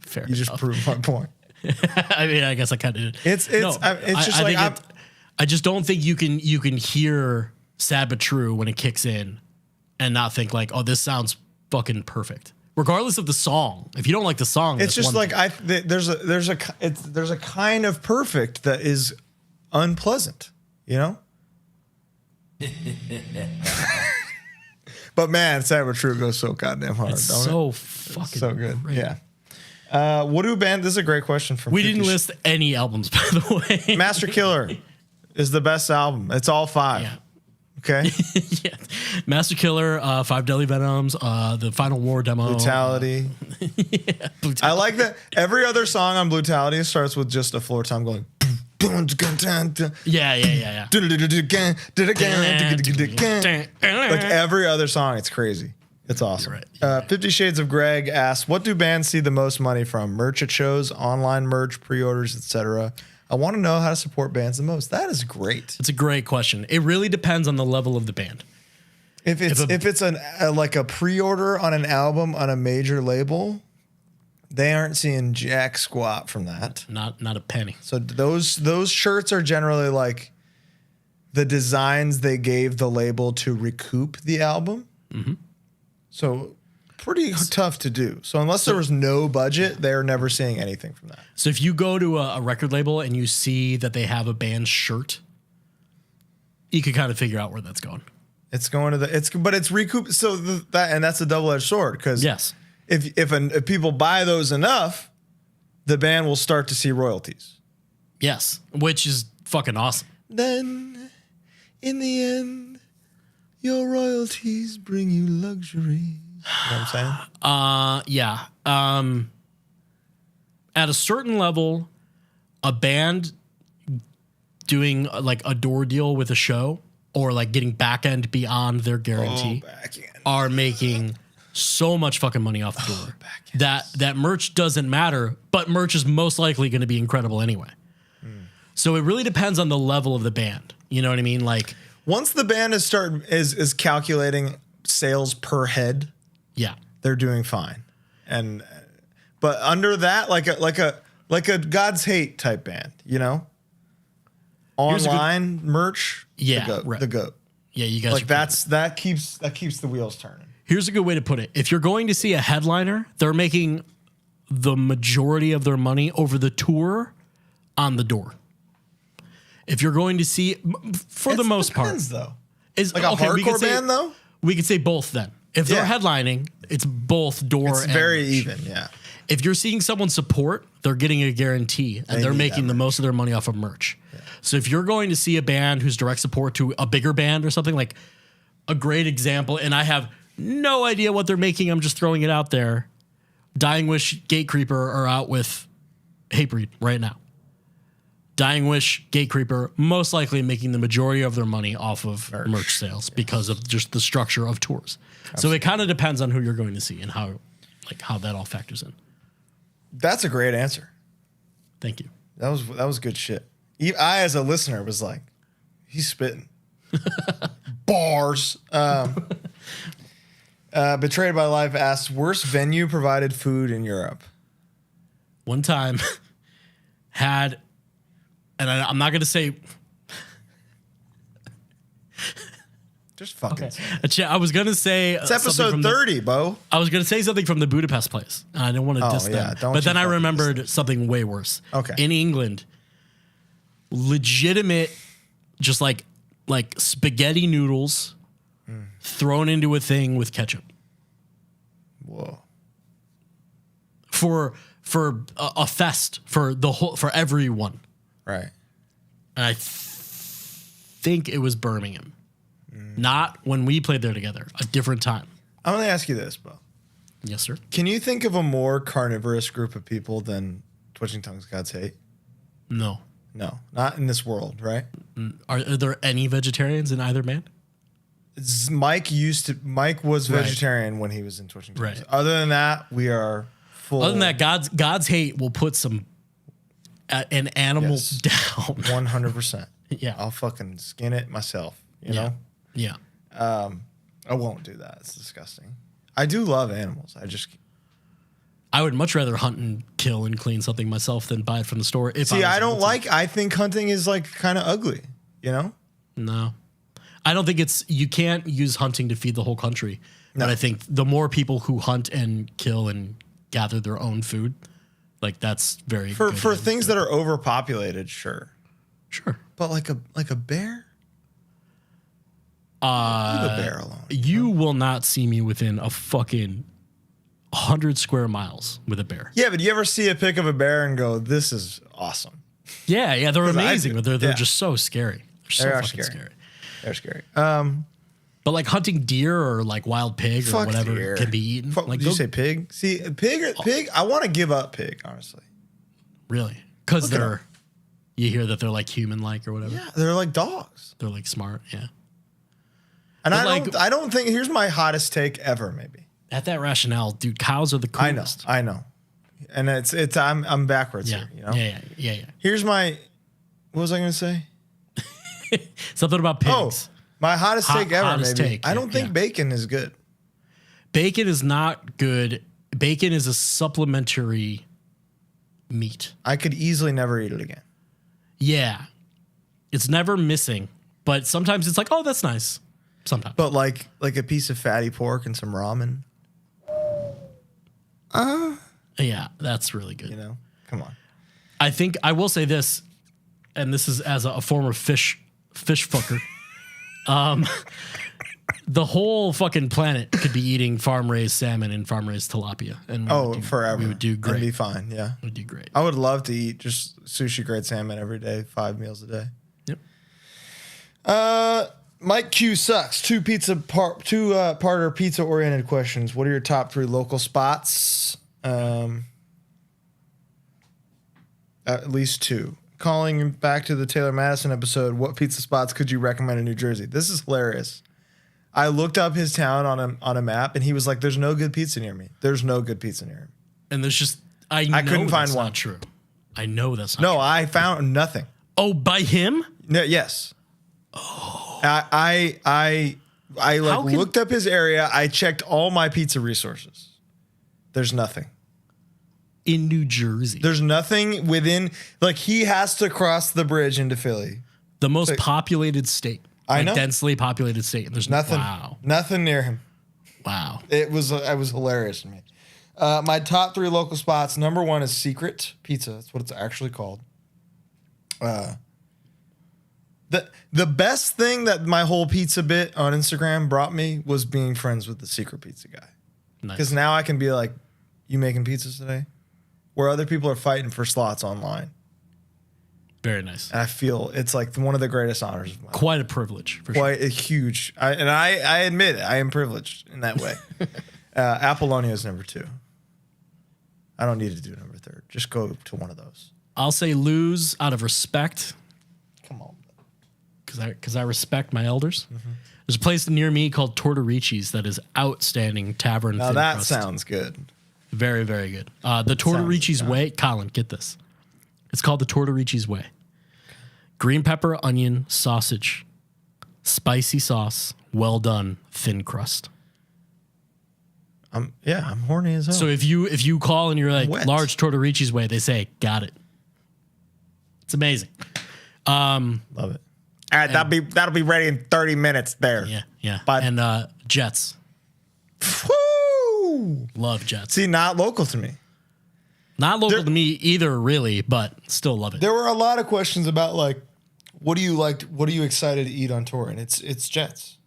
[SPEAKER 2] Fair
[SPEAKER 1] You just
[SPEAKER 2] enough.
[SPEAKER 1] proved my point.
[SPEAKER 2] I mean, I guess I kind of did.
[SPEAKER 1] It's just like
[SPEAKER 2] think I just don't think you can hear Sad But True when it kicks in and not think like, oh, this sounds fucking perfect. Regardless of the song. If you don't like the song,
[SPEAKER 1] it's
[SPEAKER 2] that's
[SPEAKER 1] just
[SPEAKER 2] one
[SPEAKER 1] like
[SPEAKER 2] thing.
[SPEAKER 1] there's a kind of perfect that is unpleasant, you know. But man, Sad But True goes so goddamn hard.
[SPEAKER 2] It's
[SPEAKER 1] don't
[SPEAKER 2] so
[SPEAKER 1] it?
[SPEAKER 2] fucking
[SPEAKER 1] So good.
[SPEAKER 2] great.
[SPEAKER 1] Yeah. What do band? This is a great question from.
[SPEAKER 2] We
[SPEAKER 1] 50
[SPEAKER 2] didn't list any albums, by the way.
[SPEAKER 1] Master Killer is the best album. It's all 5.
[SPEAKER 2] Yeah.
[SPEAKER 1] Okay.
[SPEAKER 2] Yeah. Master Killer, 5 Deadly Venoms, the Final War demo.
[SPEAKER 1] Brutality.
[SPEAKER 2] Brutality.
[SPEAKER 1] I like that every other song on Brutality starts with just a floor tom going.
[SPEAKER 2] Yeah.
[SPEAKER 1] Like every other song, it's crazy. It's awesome.
[SPEAKER 2] You're right.
[SPEAKER 1] 50 Shades of Greg asks, what do bands see the most money from? Merch at shows, online merch, pre-orders, etc. I want to know how to support bands the most. That is great.
[SPEAKER 2] It's a great question. It really depends on the level of the band.
[SPEAKER 1] If it's like a pre-order on an album on a major label, they aren't seeing jack squat from that.
[SPEAKER 2] Not a penny.
[SPEAKER 1] So those shirts are generally like the designs they gave the label to recoup the album.
[SPEAKER 2] Mm-hmm.
[SPEAKER 1] So pretty tough to do. So unless there was no budget, they're never seeing anything from that.
[SPEAKER 2] So if you go to a record label and you see that they have a band shirt, you can kind of figure out where that's going.
[SPEAKER 1] It's going to but it's recoup. So that's a double-edged sword, because
[SPEAKER 2] Yes.
[SPEAKER 1] if people buy those enough, the band will start to see royalties.
[SPEAKER 2] Yes. Which is fucking awesome.
[SPEAKER 1] Then, in the end, your royalties bring you luxury. You know what I'm saying?
[SPEAKER 2] Yeah. At a certain level, a band doing like a door deal with a show or like getting back end beyond their guarantee are making so much fucking money off the door that merch doesn't matter, but merch is most likely going to be incredible anyway. So it really depends on the level of the band. You know what I mean? Like
[SPEAKER 1] once the band is calculating sales per head,
[SPEAKER 2] yeah,
[SPEAKER 1] they're doing fine. But under that, like a God's Hate type band, you know, online merch,
[SPEAKER 2] Yeah,
[SPEAKER 1] the goat.
[SPEAKER 2] Yeah, you guys
[SPEAKER 1] Like
[SPEAKER 2] are
[SPEAKER 1] that keeps the wheels turning.
[SPEAKER 2] Here's a good way to put it. If you're going to see a headliner, they're making the majority of their money over the tour on the door. If you're going to see, for the most
[SPEAKER 1] Depends,
[SPEAKER 2] part,
[SPEAKER 1] though.
[SPEAKER 2] is
[SPEAKER 1] Like a
[SPEAKER 2] we could
[SPEAKER 1] hardcore
[SPEAKER 2] say-
[SPEAKER 1] band, though?
[SPEAKER 2] We could say both then. If they're
[SPEAKER 1] Yeah.
[SPEAKER 2] headlining, it's both door
[SPEAKER 1] It's
[SPEAKER 2] and
[SPEAKER 1] very
[SPEAKER 2] merch.
[SPEAKER 1] even, yeah.
[SPEAKER 2] If you're seeing someone support, they're getting a guarantee and they're
[SPEAKER 1] need
[SPEAKER 2] making
[SPEAKER 1] that
[SPEAKER 2] the most of their money off of merch. So if you're going to see a band who's direct support to a bigger band or something, like a great example, and I have no idea what they're making, I'm just throwing it out there. Dying Wish, Gatecreeper are out with Hatebreed right now. Dying Wish, Gatecreeper, most likely making the majority of their money off of merch sales because of just the structure of tours. Absolutely. So it kind of depends on who you're going to see and how that all factors in.
[SPEAKER 1] That's a great answer.
[SPEAKER 2] Thank you.
[SPEAKER 1] That was good shit. I, as a listener, was like, he's spitting. Bars. Betrayed by Life asks, worst venue provided food in Europe?
[SPEAKER 2] One time had, and I'm not going to say,
[SPEAKER 1] Just fucking.
[SPEAKER 2] Okay. I was going to say.
[SPEAKER 1] It's episode 30, Bo.
[SPEAKER 2] I was going to say something from the Budapest place. I didn't want to diss them. But then I remembered something way worse.
[SPEAKER 1] Okay.
[SPEAKER 2] In England, legitimate just like spaghetti noodles thrown into a thing with ketchup.
[SPEAKER 1] Whoa.
[SPEAKER 2] For a fest for everyone.
[SPEAKER 1] Right.
[SPEAKER 2] And I think it was Birmingham. Not when we played there together. A different time.
[SPEAKER 1] I'm going to ask you this, Bo.
[SPEAKER 2] Yes, sir.
[SPEAKER 1] Can you think of a more carnivorous group of people than Twitching Tongues Gods Hate?
[SPEAKER 2] No.
[SPEAKER 1] No, not in this world, right?
[SPEAKER 2] Are there any vegetarians in either band?
[SPEAKER 1] Mike was
[SPEAKER 2] Right.
[SPEAKER 1] vegetarian when he was in Twitching Tongues.
[SPEAKER 2] Right.
[SPEAKER 1] Other than that, we are full.
[SPEAKER 2] Other than that, God's Hate will put an animal
[SPEAKER 1] Yes.
[SPEAKER 2] down.
[SPEAKER 1] 100%.
[SPEAKER 2] Yeah.
[SPEAKER 1] I'll fucking skin it myself, you know?
[SPEAKER 2] Yeah.
[SPEAKER 1] I won't do that. It's disgusting. I do love animals.
[SPEAKER 2] I would much rather hunt and kill and clean something myself than buy it from the store.
[SPEAKER 1] I think hunting is like kind of ugly, you know?
[SPEAKER 2] No. I don't think you can't use hunting to feed the whole country.
[SPEAKER 1] No.
[SPEAKER 2] But I think the more people who hunt and kill and gather their own food, like that's very
[SPEAKER 1] For
[SPEAKER 2] good.
[SPEAKER 1] things that are overpopulated, sure.
[SPEAKER 2] Sure.
[SPEAKER 1] But like a bear? Leave a bear alone.
[SPEAKER 2] You will not see me within a fucking 100 square miles with a bear.
[SPEAKER 1] Yeah, but do you ever see a pic of a bear and go, this is awesome?
[SPEAKER 2] Yeah, they're
[SPEAKER 1] 'Cause I
[SPEAKER 2] amazing,
[SPEAKER 1] do.
[SPEAKER 2] but they're
[SPEAKER 1] Yeah.
[SPEAKER 2] just so scary. They're so
[SPEAKER 1] They are
[SPEAKER 2] fucking
[SPEAKER 1] scary.
[SPEAKER 2] scary.
[SPEAKER 1] They're scary.
[SPEAKER 2] But like hunting deer or like wild pig or
[SPEAKER 1] Fuck
[SPEAKER 2] whatever
[SPEAKER 1] deer.
[SPEAKER 2] can be eaten. Like
[SPEAKER 1] Did you say pig? See, pig. I want to give up pig, honestly.
[SPEAKER 2] really? Because
[SPEAKER 1] Look it up.
[SPEAKER 2] you hear that they're like human like or whatever.
[SPEAKER 1] Yeah, they're like dogs.
[SPEAKER 2] They're like smart. Yeah.
[SPEAKER 1] And
[SPEAKER 2] But
[SPEAKER 1] I don't think. Here's my hottest take ever. Maybe.
[SPEAKER 2] At that rationale, dude, cows are the coolest.
[SPEAKER 1] I know, and it's. I'm backwards
[SPEAKER 2] Yeah.
[SPEAKER 1] here. You know.
[SPEAKER 2] Yeah.
[SPEAKER 1] Here's my. What was I going to say?
[SPEAKER 2] Something about pigs.
[SPEAKER 1] Oh, my hottest take ever.
[SPEAKER 2] Hottest
[SPEAKER 1] Maybe.
[SPEAKER 2] take,
[SPEAKER 1] I don't
[SPEAKER 2] yeah,
[SPEAKER 1] think
[SPEAKER 2] yeah.
[SPEAKER 1] bacon is good.
[SPEAKER 2] Bacon is not good. Bacon is a supplementary meat.
[SPEAKER 1] I could easily never eat it again.
[SPEAKER 2] Yeah. It's never missing, but sometimes it's like, oh, that's nice. Sometimes.
[SPEAKER 1] But like a piece of fatty pork and some ramen.
[SPEAKER 2] Yeah, that's really good.
[SPEAKER 1] You know, come on.
[SPEAKER 2] I think I will say this, and this is as a former fish fucker. The whole fucking planet could be eating farm raised salmon and farm raised tilapia, and
[SPEAKER 1] Forever.
[SPEAKER 2] We would do great.
[SPEAKER 1] It'd be fine. Yeah.
[SPEAKER 2] We'd do great.
[SPEAKER 1] I would love to eat just sushi grade salmon every day, 5 meals a day.
[SPEAKER 2] Yep.
[SPEAKER 1] Mike Q sucks. Two parter pizza oriented questions. What are your top 3 local spots? At least 2. Calling back to the Taylor Madison episode, what pizza spots could you recommend in New Jersey? This is hilarious. I looked up his town on a map, and he was like, "There's no good pizza near me. There's no good pizza near him."
[SPEAKER 2] And there's just I couldn't
[SPEAKER 1] find
[SPEAKER 2] that's
[SPEAKER 1] one.
[SPEAKER 2] Not true. I know that's not
[SPEAKER 1] No,
[SPEAKER 2] true.
[SPEAKER 1] I found nothing.
[SPEAKER 2] Oh, by him?
[SPEAKER 1] No, yes. Oh. I
[SPEAKER 2] How can-
[SPEAKER 1] looked up his area. I checked all my pizza resources. There's nothing.
[SPEAKER 2] In New Jersey.
[SPEAKER 1] There's nothing within. Like, he has to cross the bridge into Philly.
[SPEAKER 2] The most populated state.
[SPEAKER 1] I know.
[SPEAKER 2] Densely populated state. And there's
[SPEAKER 1] Nothing.
[SPEAKER 2] Wow.
[SPEAKER 1] Nothing near him.
[SPEAKER 2] Wow.
[SPEAKER 1] It was hilarious to me. My top 3 local spots. Number 1 is Secret Pizza. That's what it's actually called. The best thing that my whole pizza bit on Instagram brought me was being friends with the Secret Pizza guy.
[SPEAKER 2] Nice.
[SPEAKER 1] Because now I can be like, "You making pizzas today?" Where other people are fighting for slots online.
[SPEAKER 2] Very nice.
[SPEAKER 1] And I feel it's like one of the greatest honors of my life.
[SPEAKER 2] Quite a privilege, for sure.
[SPEAKER 1] Quite a huge. I admit it. I am privileged in that way. Apollonia is number 2. I don't need to do number 3rd. Just go to one of those.
[SPEAKER 2] I'll say lose out of respect,
[SPEAKER 1] Come on.
[SPEAKER 2] because I respect my elders.
[SPEAKER 1] Mm-hmm.
[SPEAKER 2] There's a place near me called Tortorici's that is outstanding tavern.
[SPEAKER 1] Now
[SPEAKER 2] thin
[SPEAKER 1] that
[SPEAKER 2] crust.
[SPEAKER 1] sounds good.
[SPEAKER 2] Very, very good. The Tortorici's Way. Colin, get this. It's called the Tortorici's Way. Green pepper, onion, sausage, spicy sauce, well done, thin crust.
[SPEAKER 1] I'm horny as hell.
[SPEAKER 2] So if you call and you're like
[SPEAKER 1] Wet.
[SPEAKER 2] large Tortorici's Way, they say got it. It's amazing.
[SPEAKER 1] Love it. All right, that'll be ready in 30 minutes there.
[SPEAKER 2] Yeah.
[SPEAKER 1] But-
[SPEAKER 2] And Jets.
[SPEAKER 1] Woo!
[SPEAKER 2] Love Jets.
[SPEAKER 1] See, not local to me.
[SPEAKER 2] Not local to me either, really, but still love it.
[SPEAKER 1] There were a lot of questions about like what do you excited to eat on tour? And it's Jets.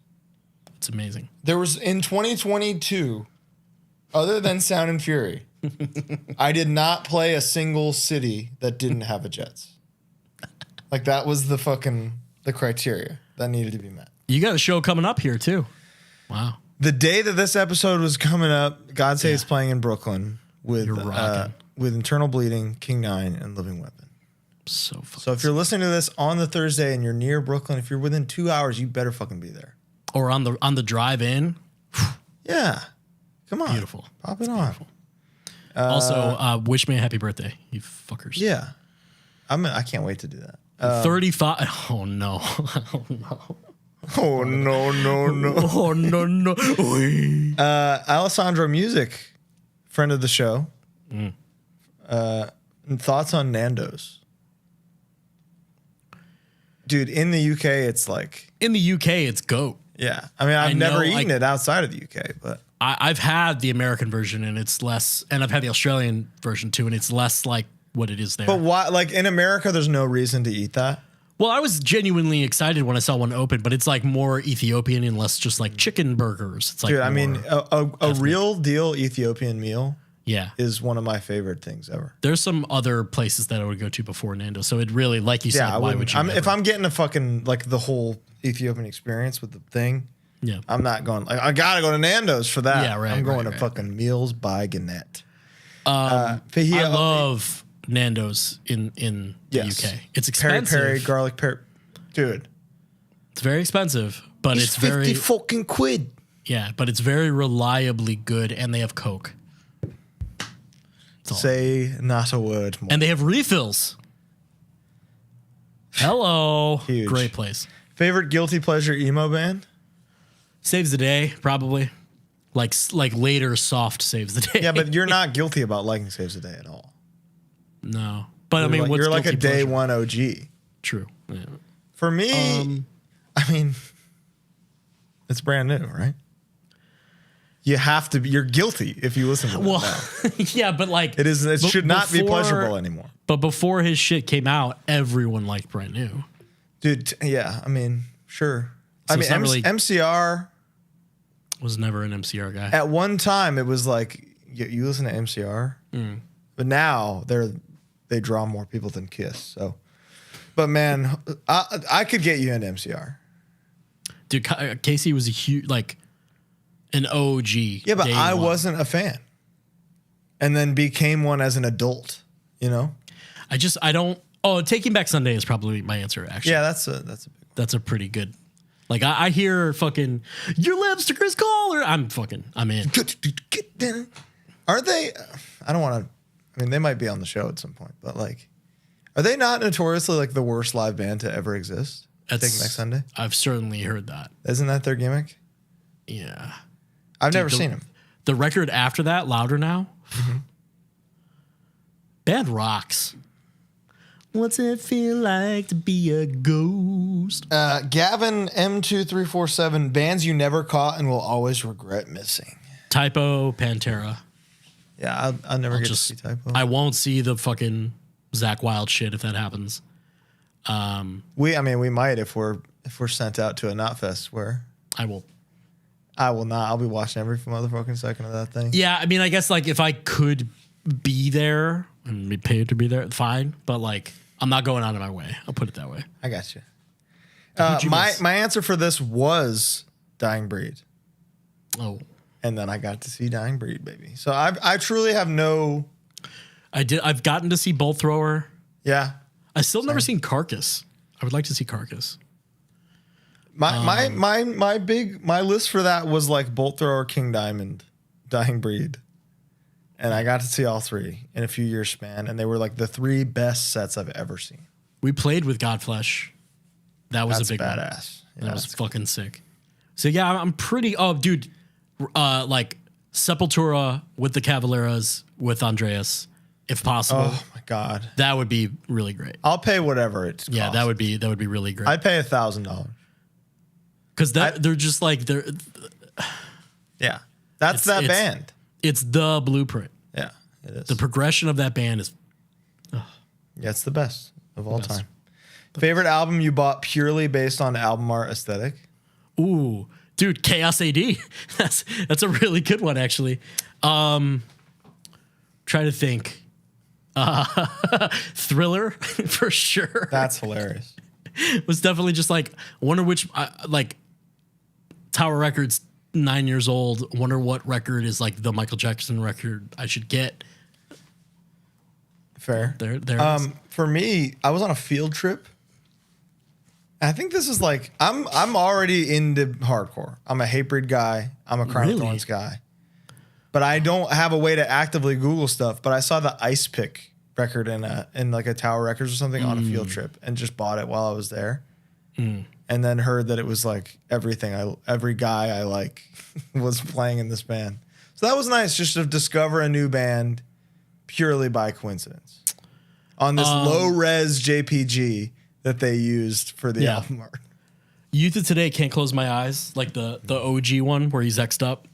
[SPEAKER 2] It's amazing.
[SPEAKER 1] There was in 2022, other than Sound and Fury, I did not play a single city that didn't have a Jets. Like that was the criteria that needed to be met.
[SPEAKER 2] You got a show coming up here too. Wow.
[SPEAKER 1] The day that this episode was coming up, God Save is playing in Brooklyn with Internal Bleeding, King Nine, and Living Weapon.
[SPEAKER 2] So
[SPEAKER 1] if you're listening to this on the Thursday and you're near Brooklyn, if you're within 2 hours, you better fucking be there.
[SPEAKER 2] Or on the drive in.
[SPEAKER 1] Yeah. Come on.
[SPEAKER 2] Beautiful.
[SPEAKER 1] Pop it on.
[SPEAKER 2] Also, wish me a happy birthday, you fuckers.
[SPEAKER 1] Yeah. I can't wait to do that.
[SPEAKER 2] 35. Oh no. Oh no.
[SPEAKER 1] Oh, no.
[SPEAKER 2] Oh no.
[SPEAKER 1] Alessandro Music, friend of the show. Thoughts on Nando's? Dude, in the UK, it's like...
[SPEAKER 2] In the UK, it's GOAT.
[SPEAKER 1] Yeah. I mean, I've never eaten it outside of the UK, but...
[SPEAKER 2] I've had the American version, and it's less... And I've had the Australian version, too, and it's less like what it is there.
[SPEAKER 1] But why? Like, in America, there's no reason to eat that?
[SPEAKER 2] Well, I was genuinely excited when I saw one open, but it's like more Ethiopian and less just like chicken burgers. It's like
[SPEAKER 1] dude, I mean, a real deal Ethiopian meal is one of my favorite things ever.
[SPEAKER 2] There's some other places that I would go to before Nando's. So it really, like you said, why would you?
[SPEAKER 1] If I'm getting a fucking, like the whole Ethiopian experience with the thing, I'm not going, like, I gotta go to Nando's for that.
[SPEAKER 2] Yeah, right.
[SPEAKER 1] I'm going to fucking Meals by Gannett.
[SPEAKER 2] I love Nando's in the UK. It's expensive.
[SPEAKER 1] Peri, garlic peri. Dude.
[SPEAKER 2] It's very expensive, but it's
[SPEAKER 1] 50
[SPEAKER 2] very
[SPEAKER 1] fucking quid.
[SPEAKER 2] Yeah, but it's very reliably good, and they have Coke.
[SPEAKER 1] Say not a word more.
[SPEAKER 2] And they have refills. Hello.
[SPEAKER 1] Huge.
[SPEAKER 2] Great place.
[SPEAKER 1] Favorite guilty pleasure emo band?
[SPEAKER 2] Saves the Day, probably. Like later soft Saves the Day.
[SPEAKER 1] Yeah, but you're not guilty about liking Saves the Day at all.
[SPEAKER 2] No. But
[SPEAKER 1] You're
[SPEAKER 2] I mean,
[SPEAKER 1] like,
[SPEAKER 2] what's
[SPEAKER 1] you're like a
[SPEAKER 2] guilty
[SPEAKER 1] day
[SPEAKER 2] pleasure?
[SPEAKER 1] one OG.
[SPEAKER 2] True. Yeah.
[SPEAKER 1] For me, I mean, it's brand new, right? You have to be, you're guilty if you listen to it now.
[SPEAKER 2] Yeah, but like
[SPEAKER 1] it should not be pleasurable anymore.
[SPEAKER 2] But before his shit came out, everyone liked Brand New.
[SPEAKER 1] Dude, yeah, I mean, sure.
[SPEAKER 2] So
[SPEAKER 1] I mean, MCR
[SPEAKER 2] was never an MCR guy.
[SPEAKER 1] At one time, it was like you listen to MCR, but now they draw more people than Kiss. So, but man, I could get you into MCR.
[SPEAKER 2] Dude, Casey was a huge an OG.
[SPEAKER 1] Yeah, but I wasn't a fan, and then became one as an adult. You know,
[SPEAKER 2] I don't. Oh, Taking Back Sunday is probably my answer. Actually,
[SPEAKER 1] yeah, that's a big one.
[SPEAKER 2] That's a pretty good. Like I hear fucking your lipstick is color. I'm in.
[SPEAKER 1] Aren't they? I don't want to. I mean, they might be on the show at some point, but like, are they not notoriously like the worst live band to ever exist? Taking Back Sunday.
[SPEAKER 2] I've certainly heard that.
[SPEAKER 1] Isn't that their gimmick?
[SPEAKER 2] Yeah,
[SPEAKER 1] I've never seen them.
[SPEAKER 2] The record after that, Louder Now. Band rocks. What's it feel like to be a ghost?
[SPEAKER 1] Gavin M2347, bands you never caught and will always regret missing.
[SPEAKER 2] Typo, Pantera.
[SPEAKER 1] Yeah, I'll never get to see Typo.
[SPEAKER 2] I won't see the fucking Zakk Wylde shit if that happens.
[SPEAKER 1] We might if we're sent out to a Knotfest where
[SPEAKER 2] I will
[SPEAKER 1] not. I'll be watching every motherfucking second of that thing.
[SPEAKER 2] Yeah, I mean, I guess like if I could be there and be paid to be there, fine. But like, I'm not going out of my way. I'll put it that way.
[SPEAKER 1] I got you. My answer for this was Dying Breed.
[SPEAKER 2] Oh.
[SPEAKER 1] And then I got to see Dying Breed, baby. So I truly have no.
[SPEAKER 2] I've gotten to see Bolt Thrower.
[SPEAKER 1] Yeah.
[SPEAKER 2] I still never seen Carcass. I would like to see Carcass.
[SPEAKER 1] My list for that was like Bolt Thrower, King Diamond, Dying Breed. And I got to see all three in a few years span, and they were like the three best sets I've ever seen.
[SPEAKER 2] We played with Godflesh. That was a big
[SPEAKER 1] badass.
[SPEAKER 2] One. That was fucking sick. So yeah, I'm pretty. Oh, dude, like Sepultura with the Cavalieras with Andreas, if possible.
[SPEAKER 1] Oh my god,
[SPEAKER 2] that would be really great.
[SPEAKER 1] I'll pay whatever it costs.
[SPEAKER 2] Yeah, that would be really great.
[SPEAKER 1] I'd pay $1,000
[SPEAKER 2] because they're just like they're.
[SPEAKER 1] Yeah, that's that band.
[SPEAKER 2] It's the blueprint.
[SPEAKER 1] Yeah, it is.
[SPEAKER 2] The progression of that band is.
[SPEAKER 1] Yeah, it's the best of all time. Favorite album you bought purely based on album art aesthetic?
[SPEAKER 2] Ooh, dude, Chaos AD. That's a really good one, actually. Try to think. Thriller, for sure.
[SPEAKER 1] That's hilarious.
[SPEAKER 2] Was definitely just like, wonder which, like, Tower Records, 9 years old. Wonder what record is like the Michael Jackson record I should get.
[SPEAKER 1] Fair.
[SPEAKER 2] There it is.
[SPEAKER 1] For me, I was on a field trip. I think this is like I'm already into hardcore. I'm a Hatebreed guy. I'm a Crown of Thorns guy. But I don't have a way to actively Google stuff. But I saw the Ice Pick record in like a Tower Records or something on a field trip and just bought it while I was there. And then heard that it was like every guy I like was playing in this band. So that was nice just to discover a new band purely by coincidence on this low res JPG that they used for the album art.
[SPEAKER 2] Youth of Today, Can't Close My Eyes, like the OG one where he's X'd up.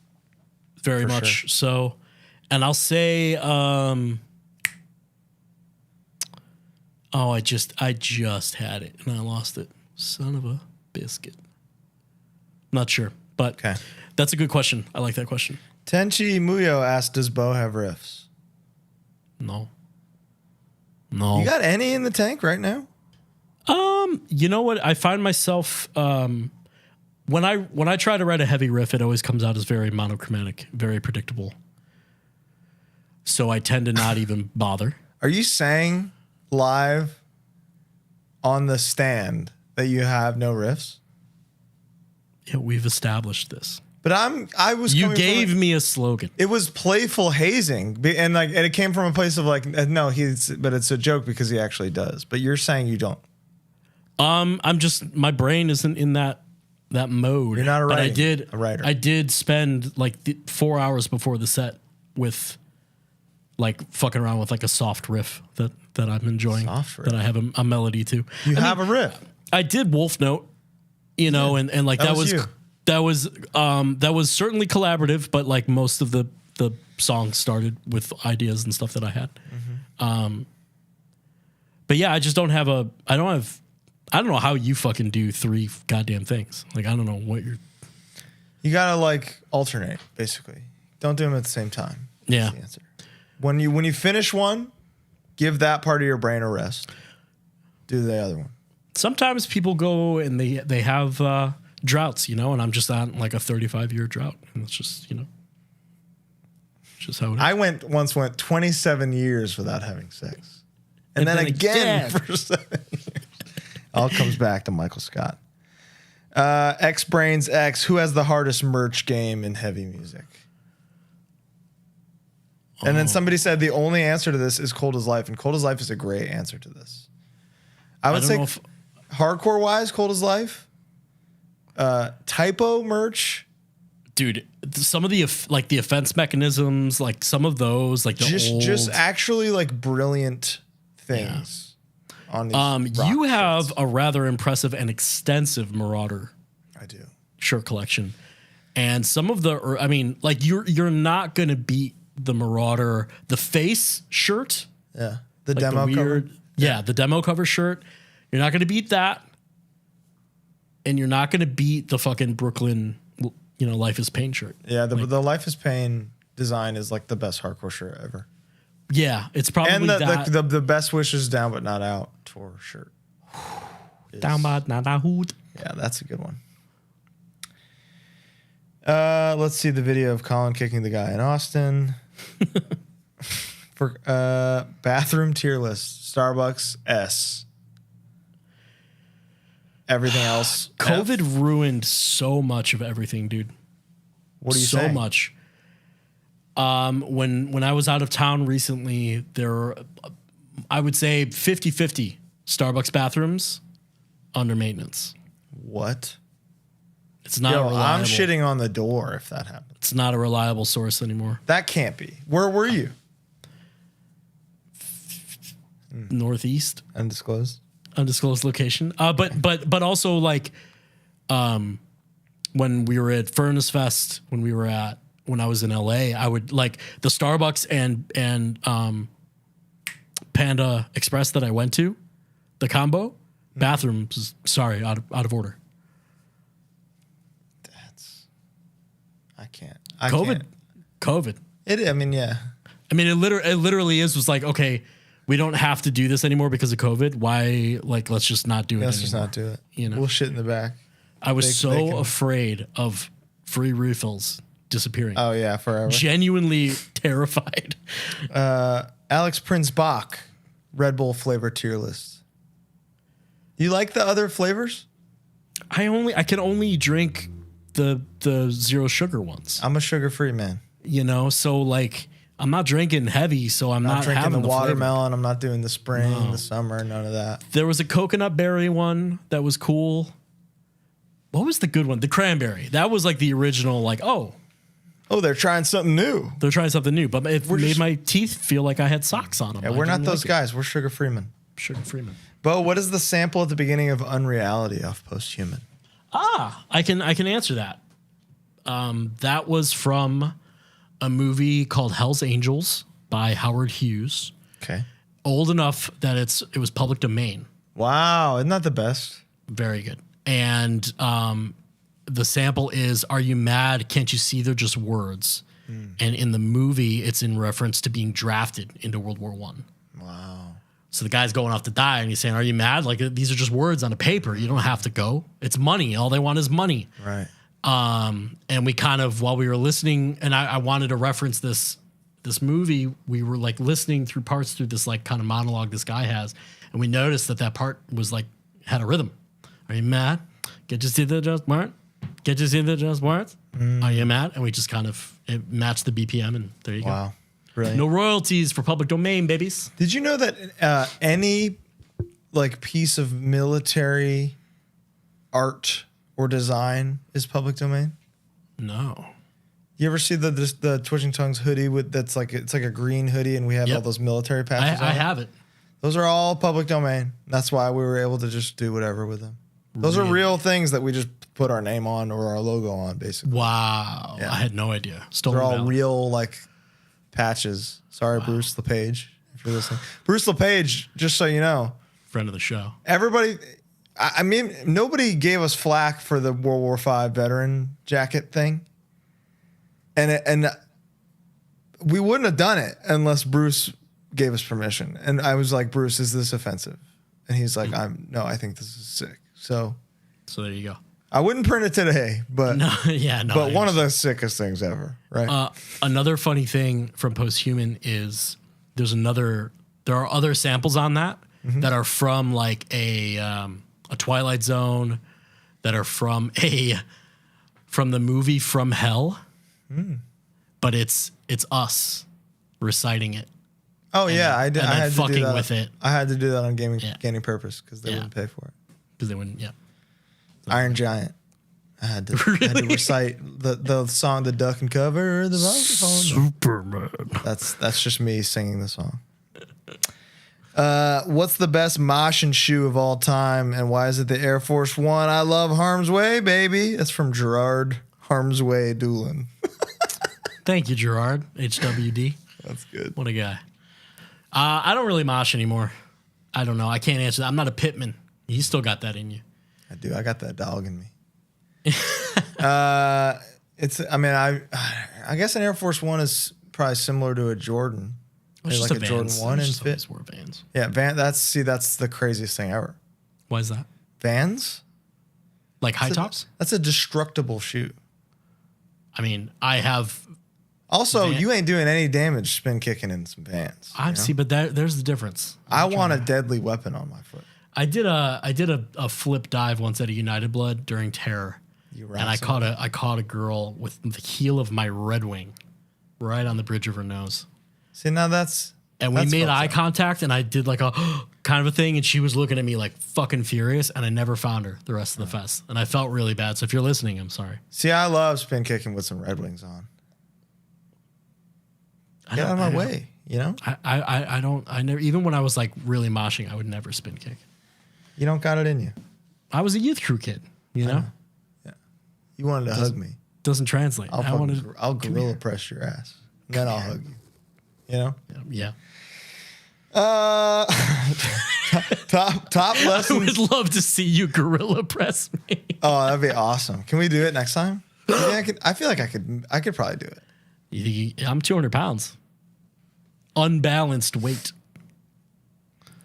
[SPEAKER 2] Very
[SPEAKER 1] For
[SPEAKER 2] much
[SPEAKER 1] sure.
[SPEAKER 2] so. And I'll say, I just had it and I lost it. Son of a biscuit. Not sure, but that's a good question. I like that question.
[SPEAKER 1] Tenchi Muyo asked, does Bo have riffs?
[SPEAKER 2] No.
[SPEAKER 1] You got any in the tank right now?
[SPEAKER 2] You know what? I find myself when I try to write a heavy riff, it always comes out as very monochromatic, very predictable. So I tend to not even bother.
[SPEAKER 1] Are you saying live on the stand that you have no riffs?
[SPEAKER 2] Yeah, we've established this.
[SPEAKER 1] But you
[SPEAKER 2] gave me a slogan.
[SPEAKER 1] It was playful hazing, and it came from a place of like, no, but it's a joke because he actually does. But you're saying you don't.
[SPEAKER 2] My brain isn't in that mode.
[SPEAKER 1] You're not a
[SPEAKER 2] writer.
[SPEAKER 1] a writer.
[SPEAKER 2] I did spend like 4 hours before the set with like fucking around with like a soft riff that I'm enjoying.
[SPEAKER 1] Soft riff.
[SPEAKER 2] That I have a melody to.
[SPEAKER 1] You have a riff.
[SPEAKER 2] I did Wolf Note, and like that was
[SPEAKER 1] you.
[SPEAKER 2] that was certainly collaborative, but like most of the songs started with ideas and stuff that I had. But yeah, I just don't have I don't know how you fucking do 3 goddamn things. Like, I don't know what you're.
[SPEAKER 1] You gotta like alternate, basically. Don't do them at the same time.
[SPEAKER 2] Yeah.
[SPEAKER 1] That's the answer. When you finish one, give that part of your brain a rest. Do the other one.
[SPEAKER 2] Sometimes people go and they have droughts, and I'm just on like a 35-year drought, and it's just just how it is.
[SPEAKER 1] I went 27 years without having sex, and then again for 7 years. All comes back to Michael Scott. X Brains X, who has the hardest merch game in heavy music? And then somebody said the only answer to this is Cold as Life, and Cold as Life is a great answer to this. I would say hardcore wise, Cold as Life. Typo merch.
[SPEAKER 2] Dude, some of the the offense mechanisms, like some of those, like
[SPEAKER 1] just actually like brilliant things. On these
[SPEAKER 2] you have a rather impressive and extensive Marauder shirt collection. And some of you're not going to beat the Marauder, the face shirt.
[SPEAKER 1] Yeah. The demo cover.
[SPEAKER 2] Yeah, the demo cover shirt. You're not going to beat that. And you're not going to beat the fucking Brooklyn, Life is Pain shirt.
[SPEAKER 1] Yeah, the Life is Pain design is like the best hardcore shirt ever.
[SPEAKER 2] Yeah, it's probably
[SPEAKER 1] and the best wishes Down But Not Out tour shirt.
[SPEAKER 2] Down But Not Out.
[SPEAKER 1] Yeah, that's a good one. Let's see the video of Colin kicking the guy in Austin. For bathroom tier list, Starbucks S. Everything else.
[SPEAKER 2] COVID ruined so much of everything, dude.
[SPEAKER 1] What are you saying?
[SPEAKER 2] So much. When I was out of town recently, there were, I would say 50-50 Starbucks bathrooms under maintenance.
[SPEAKER 1] What?
[SPEAKER 2] It's not reliable.
[SPEAKER 1] I'm shitting on the door if that happens.
[SPEAKER 2] It's not a reliable source anymore.
[SPEAKER 1] That can't be. Where were you?
[SPEAKER 2] Northeast.
[SPEAKER 1] Undisclosed
[SPEAKER 2] Location. But also like when we were at Furnace Fest, when I was in LA, I would like the Starbucks and Panda Express that I went to, the combo, Bathrooms, sorry, out of order.
[SPEAKER 1] I can't.
[SPEAKER 2] COVID.
[SPEAKER 1] I mean, yeah.
[SPEAKER 2] I mean, it literally was like, okay, we don't have to do this anymore because of COVID. Why, like, let's just not do it
[SPEAKER 1] Let's
[SPEAKER 2] anymore.
[SPEAKER 1] just not do it.
[SPEAKER 2] You know?
[SPEAKER 1] We'll shit in the back.
[SPEAKER 2] I was so afraid of free refills disappearing.
[SPEAKER 1] Oh, yeah, forever.
[SPEAKER 2] Genuinely terrified.
[SPEAKER 1] Alex Prince Bach, Red Bull flavor tier list. You like the other flavors?
[SPEAKER 2] I can only drink the zero sugar ones.
[SPEAKER 1] I'm a sugar-free man.
[SPEAKER 2] You know, so like I'm not drinking heavy, so I'm not
[SPEAKER 1] drinking
[SPEAKER 2] having
[SPEAKER 1] the
[SPEAKER 2] flavor.
[SPEAKER 1] watermelon. I'm not doing the spring, the summer, none of that.
[SPEAKER 2] There was a coconut berry one that was cool. What was the good one? The cranberry. That was like the original, like, oh,
[SPEAKER 1] they're trying something new.
[SPEAKER 2] they're trying something new. But it made my teeth feel like I had socks on them.
[SPEAKER 1] Yeah, we're not those guys. We're sugar-free men.
[SPEAKER 2] Sugar-free man.
[SPEAKER 1] Bo, what is the sample at the beginning of Unreality off Posthuman?
[SPEAKER 2] I can answer that. That was from a movie called Hell's Angels by Howard Hughes.
[SPEAKER 1] Okay.
[SPEAKER 2] Old enough that it was public domain.
[SPEAKER 1] Wow, isn't that the best?
[SPEAKER 2] Very good. And the sample is, "Are you mad? Can't you see they're just words?" And in the movie, it's in reference to being drafted into World War I.
[SPEAKER 1] Wow.
[SPEAKER 2] So the guy's going off to die, and he's saying, "Are you mad? Like, these are just words on a paper. You don't have to go. It's money. All they want is money."
[SPEAKER 1] Right.
[SPEAKER 2] And we kind of, while we were listening, and I wanted to reference this movie, we were like listening through parts through this like kind of monologue this guy has, and we noticed that part was like had a rhythm. Are you mad? Can't you see the just words? Can't you see the just words? Are you mad? And we just kind of it matched the BPM, and there you go.
[SPEAKER 1] Wow. Brilliant.
[SPEAKER 2] No royalties for public domain, babies.
[SPEAKER 1] Did you know that any like piece of military art or design is public domain?
[SPEAKER 2] No.
[SPEAKER 1] You ever see the Twitching Tongues hoodie it's like a green hoodie and we have all those military patches on
[SPEAKER 2] I
[SPEAKER 1] it?
[SPEAKER 2] have it.
[SPEAKER 1] Those are all public domain. That's why we were able to just do whatever with them. Those are real things that we just put our name on or our logo on, basically.
[SPEAKER 2] Wow. Yeah. I had no idea.
[SPEAKER 1] They're all real like patches. Sorry, wow. Bruce LePage, if you're listening. Bruce LePage, just so you know.
[SPEAKER 2] Friend of the show.
[SPEAKER 1] Everybody, I mean, nobody gave us flack for the World War V veteran jacket thing. And we wouldn't have done it unless Bruce gave us permission. And I was like, Bruce, is this offensive? And he's like, I think this is sick. So
[SPEAKER 2] there you go.
[SPEAKER 1] I wouldn't print it today, but but one of the sickest things ever, right?
[SPEAKER 2] Another funny thing from Posthuman is there are other samples on that that are from like a Twilight Zone, that are from the movie From Hell, but it's us reciting it.
[SPEAKER 1] Oh yeah, I did. I had
[SPEAKER 2] fucking
[SPEAKER 1] to do that
[SPEAKER 2] with it.
[SPEAKER 1] I had to do that on gaining purpose because they wouldn't pay for it.
[SPEAKER 2] Because they wouldn't. Yeah.
[SPEAKER 1] Iron Giant. I had to recite the song, the duck and cover the microphone.
[SPEAKER 2] Superman.
[SPEAKER 1] That's just me singing the song. What's the best mosh and shoe of all time, and why is it the Air Force One? I love Harm's Way, baby. That's from Gerard Harm's Way Doolin.
[SPEAKER 2] Thank you, Gerard. HWD.
[SPEAKER 1] That's good.
[SPEAKER 2] What a guy. I don't really mosh anymore. I don't know. I can't answer that. I'm not a pitman. You still got that in you.
[SPEAKER 1] I do. I got that dog in me. I guess an Air Force One is probably similar to a Jordan.
[SPEAKER 2] It's
[SPEAKER 1] like
[SPEAKER 2] just
[SPEAKER 1] a Jordan 1 in fit.
[SPEAKER 2] Wore Vans.
[SPEAKER 1] Yeah, that's the craziest thing ever.
[SPEAKER 2] Why is that?
[SPEAKER 1] Vans?
[SPEAKER 2] Like high tops?
[SPEAKER 1] That's a destructible shoe.
[SPEAKER 2] I mean, I have.
[SPEAKER 1] Also, you ain't doing any damage spin kicking in some Vans.
[SPEAKER 2] See, but there's the difference.
[SPEAKER 1] I want a deadly weapon on my foot.
[SPEAKER 2] I did a flip dive once at a United Blood during Terror, and I caught a girl with the heel of my Red Wing right on the bridge of her nose.
[SPEAKER 1] See, now
[SPEAKER 2] we made eye contact, and I did like a kind of a thing, and she was looking at me like fucking furious, and I never found her the rest of the fest, and I felt really bad. So if you're listening, I'm sorry.
[SPEAKER 1] See, I love spin kicking with some Red Wings on. Get out of my way, you know?
[SPEAKER 2] I never, even when I was like really moshing, I would never spin kick.
[SPEAKER 1] You don't got it in you.
[SPEAKER 2] I was a youth crew kid, you know?
[SPEAKER 1] Yeah. You wanted to hug me.
[SPEAKER 2] Doesn't translate.
[SPEAKER 1] I'll gorilla press your ass. Then I'll hug you. You know?
[SPEAKER 2] Yeah.
[SPEAKER 1] top
[SPEAKER 2] I
[SPEAKER 1] lessons.
[SPEAKER 2] would love to see you gorilla press me.
[SPEAKER 1] Oh, that'd be awesome. Can we do it next time? I feel like I could probably do it.
[SPEAKER 2] I'm 200 pounds. Unbalanced weight.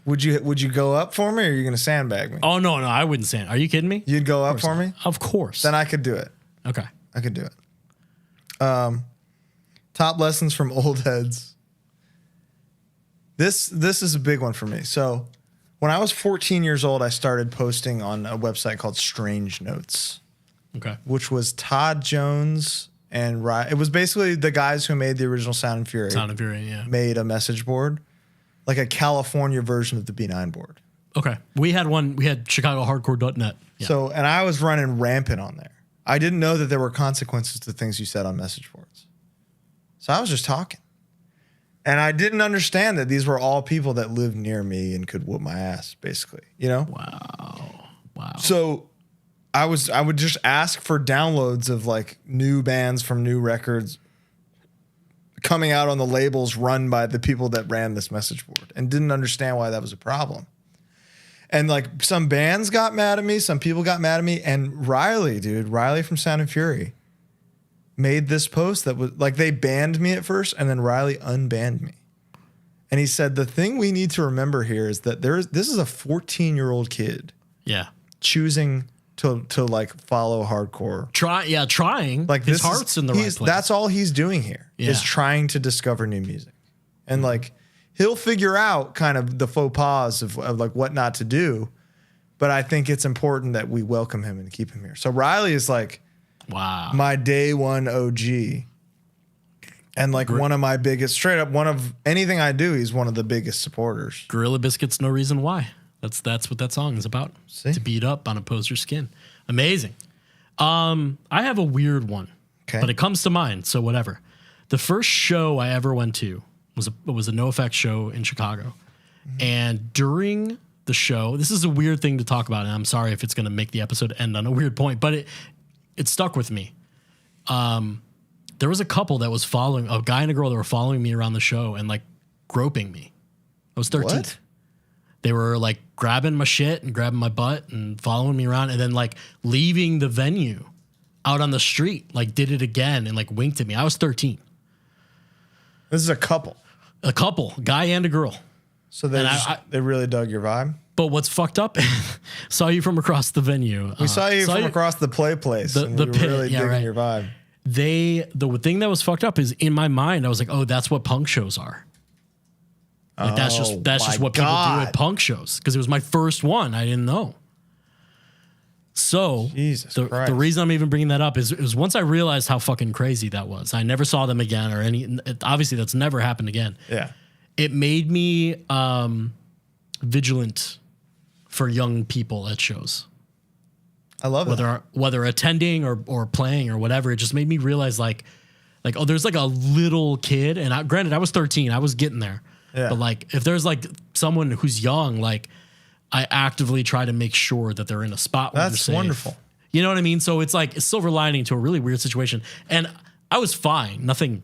[SPEAKER 1] Would you go up for me, or are you gonna sandbag me?
[SPEAKER 2] Oh, no, I wouldn't say it. Are you kidding me?
[SPEAKER 1] You'd go up for me?
[SPEAKER 2] Of course.
[SPEAKER 1] Then I could do it.
[SPEAKER 2] Okay.
[SPEAKER 1] I could do it. Top lessons from old heads. This is a big one for me. So when I was 14 years old, I started posting on a website called Strange Notes,
[SPEAKER 2] Okay.
[SPEAKER 1] which was Todd Jones and it was basically the guys who made the original Sound and Fury.
[SPEAKER 2] Sound of Fury, yeah.
[SPEAKER 1] Made a message board, like a California version of the B9 board.
[SPEAKER 2] Okay. We had one. We had ChicagoHardcore.net. Yeah.
[SPEAKER 1] So, and I was running rampant on there. I didn't know that there were consequences to things you said on message boards. So I was just talking. And I didn't understand that these were all people that lived near me and could whoop my ass, basically, you know?
[SPEAKER 2] Wow.
[SPEAKER 1] So I would just ask for downloads of like new bands from new records coming out on the labels run by the people that ran this message board, and didn't understand why that was a problem. And like some bands got mad at me, some people got mad at me, and Riley from Sound and Fury made this post that was like, they banned me at first and then Riley unbanned me. And he said, the thing we need to remember here is that this is a 14-year-old kid choosing to like follow hardcore.
[SPEAKER 2] Trying.
[SPEAKER 1] Like
[SPEAKER 2] his heart's in the right place.
[SPEAKER 1] That's all he's doing here is trying to discover new music. And like he'll figure out kind of the faux pas of like what not to do. But I think it's important that we welcome him and keep him here. So Riley is like,
[SPEAKER 2] wow,
[SPEAKER 1] my day one OG. And like one of my biggest, straight up, one of anything I do, he's one of the biggest supporters.
[SPEAKER 2] Gorilla Biscuits, No Reason Why. That's what that song is about.
[SPEAKER 1] See?
[SPEAKER 2] To beat up on opposer's skin. Amazing. I have a weird one, but it comes to mind, so whatever. The first show I ever went to was a NoFX show in Chicago. And during the show, this is a weird thing to talk about, and I'm sorry if it's going to make the episode end on a weird point, but it stuck with me. There was a couple that was following, a guy and a girl that were following me around the show and like groping me. I was 13.
[SPEAKER 1] What?
[SPEAKER 2] They were like grabbing my shit and grabbing my butt and following me around and then like leaving the venue out on the street, like did it again and like winked at me. I was 13.
[SPEAKER 1] This is a couple.
[SPEAKER 2] A couple, guy and a girl.
[SPEAKER 1] So they really dug your vibe?
[SPEAKER 2] But what's fucked up, saw you from across the venue.
[SPEAKER 1] We saw you from across the play place. The we were
[SPEAKER 2] pit,
[SPEAKER 1] really digging your vibe.
[SPEAKER 2] The thing that was fucked up is in my mind, I was like, oh, that's what punk shows are. Like that's just what people do at punk shows, because it was my first one. I didn't know. So the reason I'm even bringing that up is once I realized how fucking crazy that was. I never saw them again or obviously that's never happened again.
[SPEAKER 1] Yeah.
[SPEAKER 2] It made me vigilant for young people at shows.
[SPEAKER 1] I love it.
[SPEAKER 2] Whether attending or playing or whatever, it just made me realize like, oh, there's like a little kid, and granted, I was 13, I was getting there. Yeah. But like, if there's like someone who's young, like I actively try to make sure that they're in a spot where they're safe. That's wonderful. You know what I mean? So it's like a silver lining to a really weird situation. And I was fine. Nothing,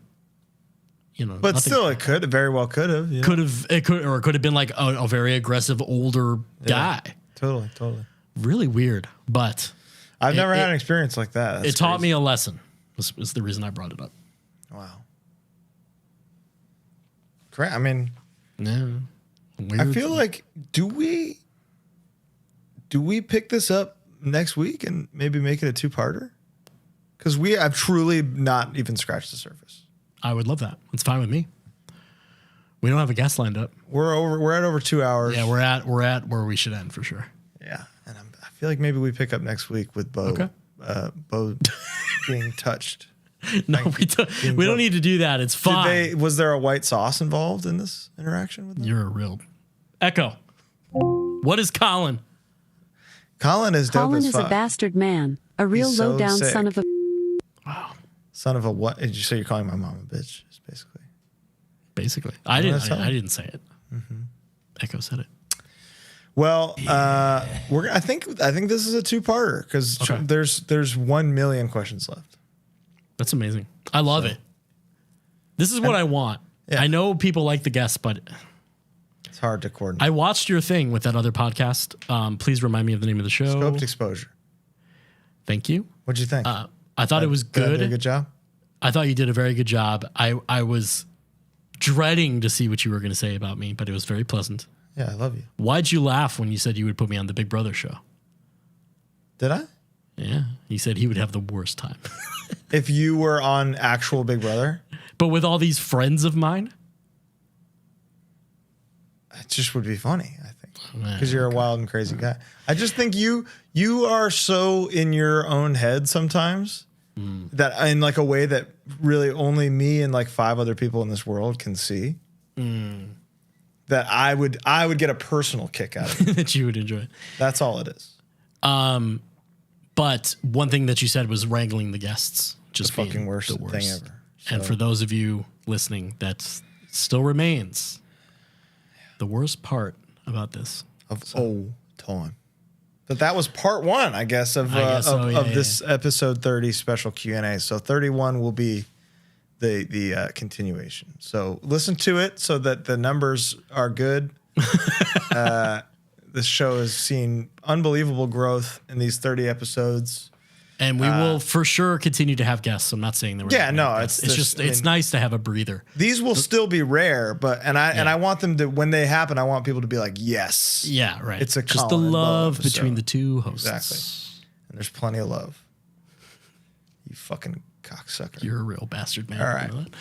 [SPEAKER 1] but still it could very well could have.
[SPEAKER 2] It could have been like a very aggressive older guy.
[SPEAKER 1] Totally.
[SPEAKER 2] Really weird. But
[SPEAKER 1] I've never had an experience like that.
[SPEAKER 2] It taught me a lesson. Was the reason I brought it up.
[SPEAKER 1] Wow. Great. I mean,
[SPEAKER 2] yeah.
[SPEAKER 1] I feel like do we pick this up next week and maybe make it a 2-parter? Because we have truly not even scratched the surface.
[SPEAKER 2] I would love that. It's fine with me. We don't have a guest lined up.
[SPEAKER 1] We're at over 2 hours.
[SPEAKER 2] Yeah, we're at where we should end for sure.
[SPEAKER 1] Yeah, and I feel like maybe we pick up next week with Bo.
[SPEAKER 2] Okay.
[SPEAKER 1] Bo being touched.
[SPEAKER 2] No, we don't need to do that. It's fine.
[SPEAKER 1] Was there a white sauce involved in this interaction with them?
[SPEAKER 2] You're a real Echo. What is Colin?
[SPEAKER 1] Colin is dope as fuck.
[SPEAKER 4] Colin is a bastard man, a real low down son of a.
[SPEAKER 1] Wow. Son of a what? Did you say you're calling my mom a bitch? Basically.
[SPEAKER 2] Basically, I didn't say it. Mm-hmm. Echo said it.
[SPEAKER 1] Well, I think this is a 2-parter because there's 1 million questions left.
[SPEAKER 2] That's amazing. I love it. This is what I want. Yeah. I know people like the guests, but
[SPEAKER 1] It's hard to coordinate.
[SPEAKER 2] I watched your thing with that other podcast. Please remind me of the name of the show.
[SPEAKER 1] Scoped Exposure.
[SPEAKER 2] Thank you.
[SPEAKER 1] What'd you think?
[SPEAKER 2] I thought it was good.
[SPEAKER 1] Did I do a good job?
[SPEAKER 2] I thought you did a very good job. I was dreading to see what you were going to say about me, but it was very pleasant.
[SPEAKER 1] Yeah, I love you.
[SPEAKER 2] Why'd you laugh when you said you would put me on the Big Brother show?
[SPEAKER 1] Did I?
[SPEAKER 2] Yeah. He said he would have the worst time.
[SPEAKER 1] If you were on actual Big Brother?
[SPEAKER 2] But with all these friends of mine?
[SPEAKER 1] It just would be funny, I think. Because you're a wild and crazy guy. I just think you are so in your own head sometimes that in like a way that really only me and like 5 other people in this world can see. That I would get a personal kick out of it.
[SPEAKER 2] That you would enjoy it.
[SPEAKER 1] That's all it is.
[SPEAKER 2] But one thing that you said was wrangling the guests. Just
[SPEAKER 1] The fucking worst thing ever.
[SPEAKER 2] And for those of you listening, that still remains the worst part about this.
[SPEAKER 1] Old time. But that was part 1, I guess, of this episode 30 special Q&A. So 31 will be the continuation. So listen to it so that the numbers are good. This show has seen unbelievable growth in these 30 episodes.
[SPEAKER 2] And we will for sure continue to have guests. I'm not saying that we're it's nice to have a breather.
[SPEAKER 1] These will still be rare, but I want them to, when they happen, I want people to be like, yes.
[SPEAKER 2] Yeah, right.
[SPEAKER 1] It's
[SPEAKER 2] just
[SPEAKER 1] Colin
[SPEAKER 2] the
[SPEAKER 1] and Bo
[SPEAKER 2] love
[SPEAKER 1] episode.
[SPEAKER 2] between the two hosts.
[SPEAKER 1] Exactly. And there's plenty of love. You fucking cocksucker.
[SPEAKER 2] You're a real bastard, man.
[SPEAKER 1] All right.
[SPEAKER 2] You know that?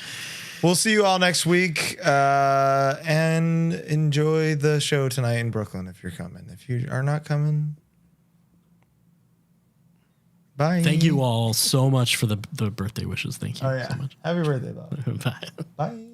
[SPEAKER 1] We'll see you all next week, and enjoy the show tonight in Brooklyn if you're coming. If you are not coming, bye.
[SPEAKER 2] Thank you all so much for the birthday wishes. Thank you so much.
[SPEAKER 1] Happy birthday, Bob.
[SPEAKER 2] Bye.
[SPEAKER 1] Bye.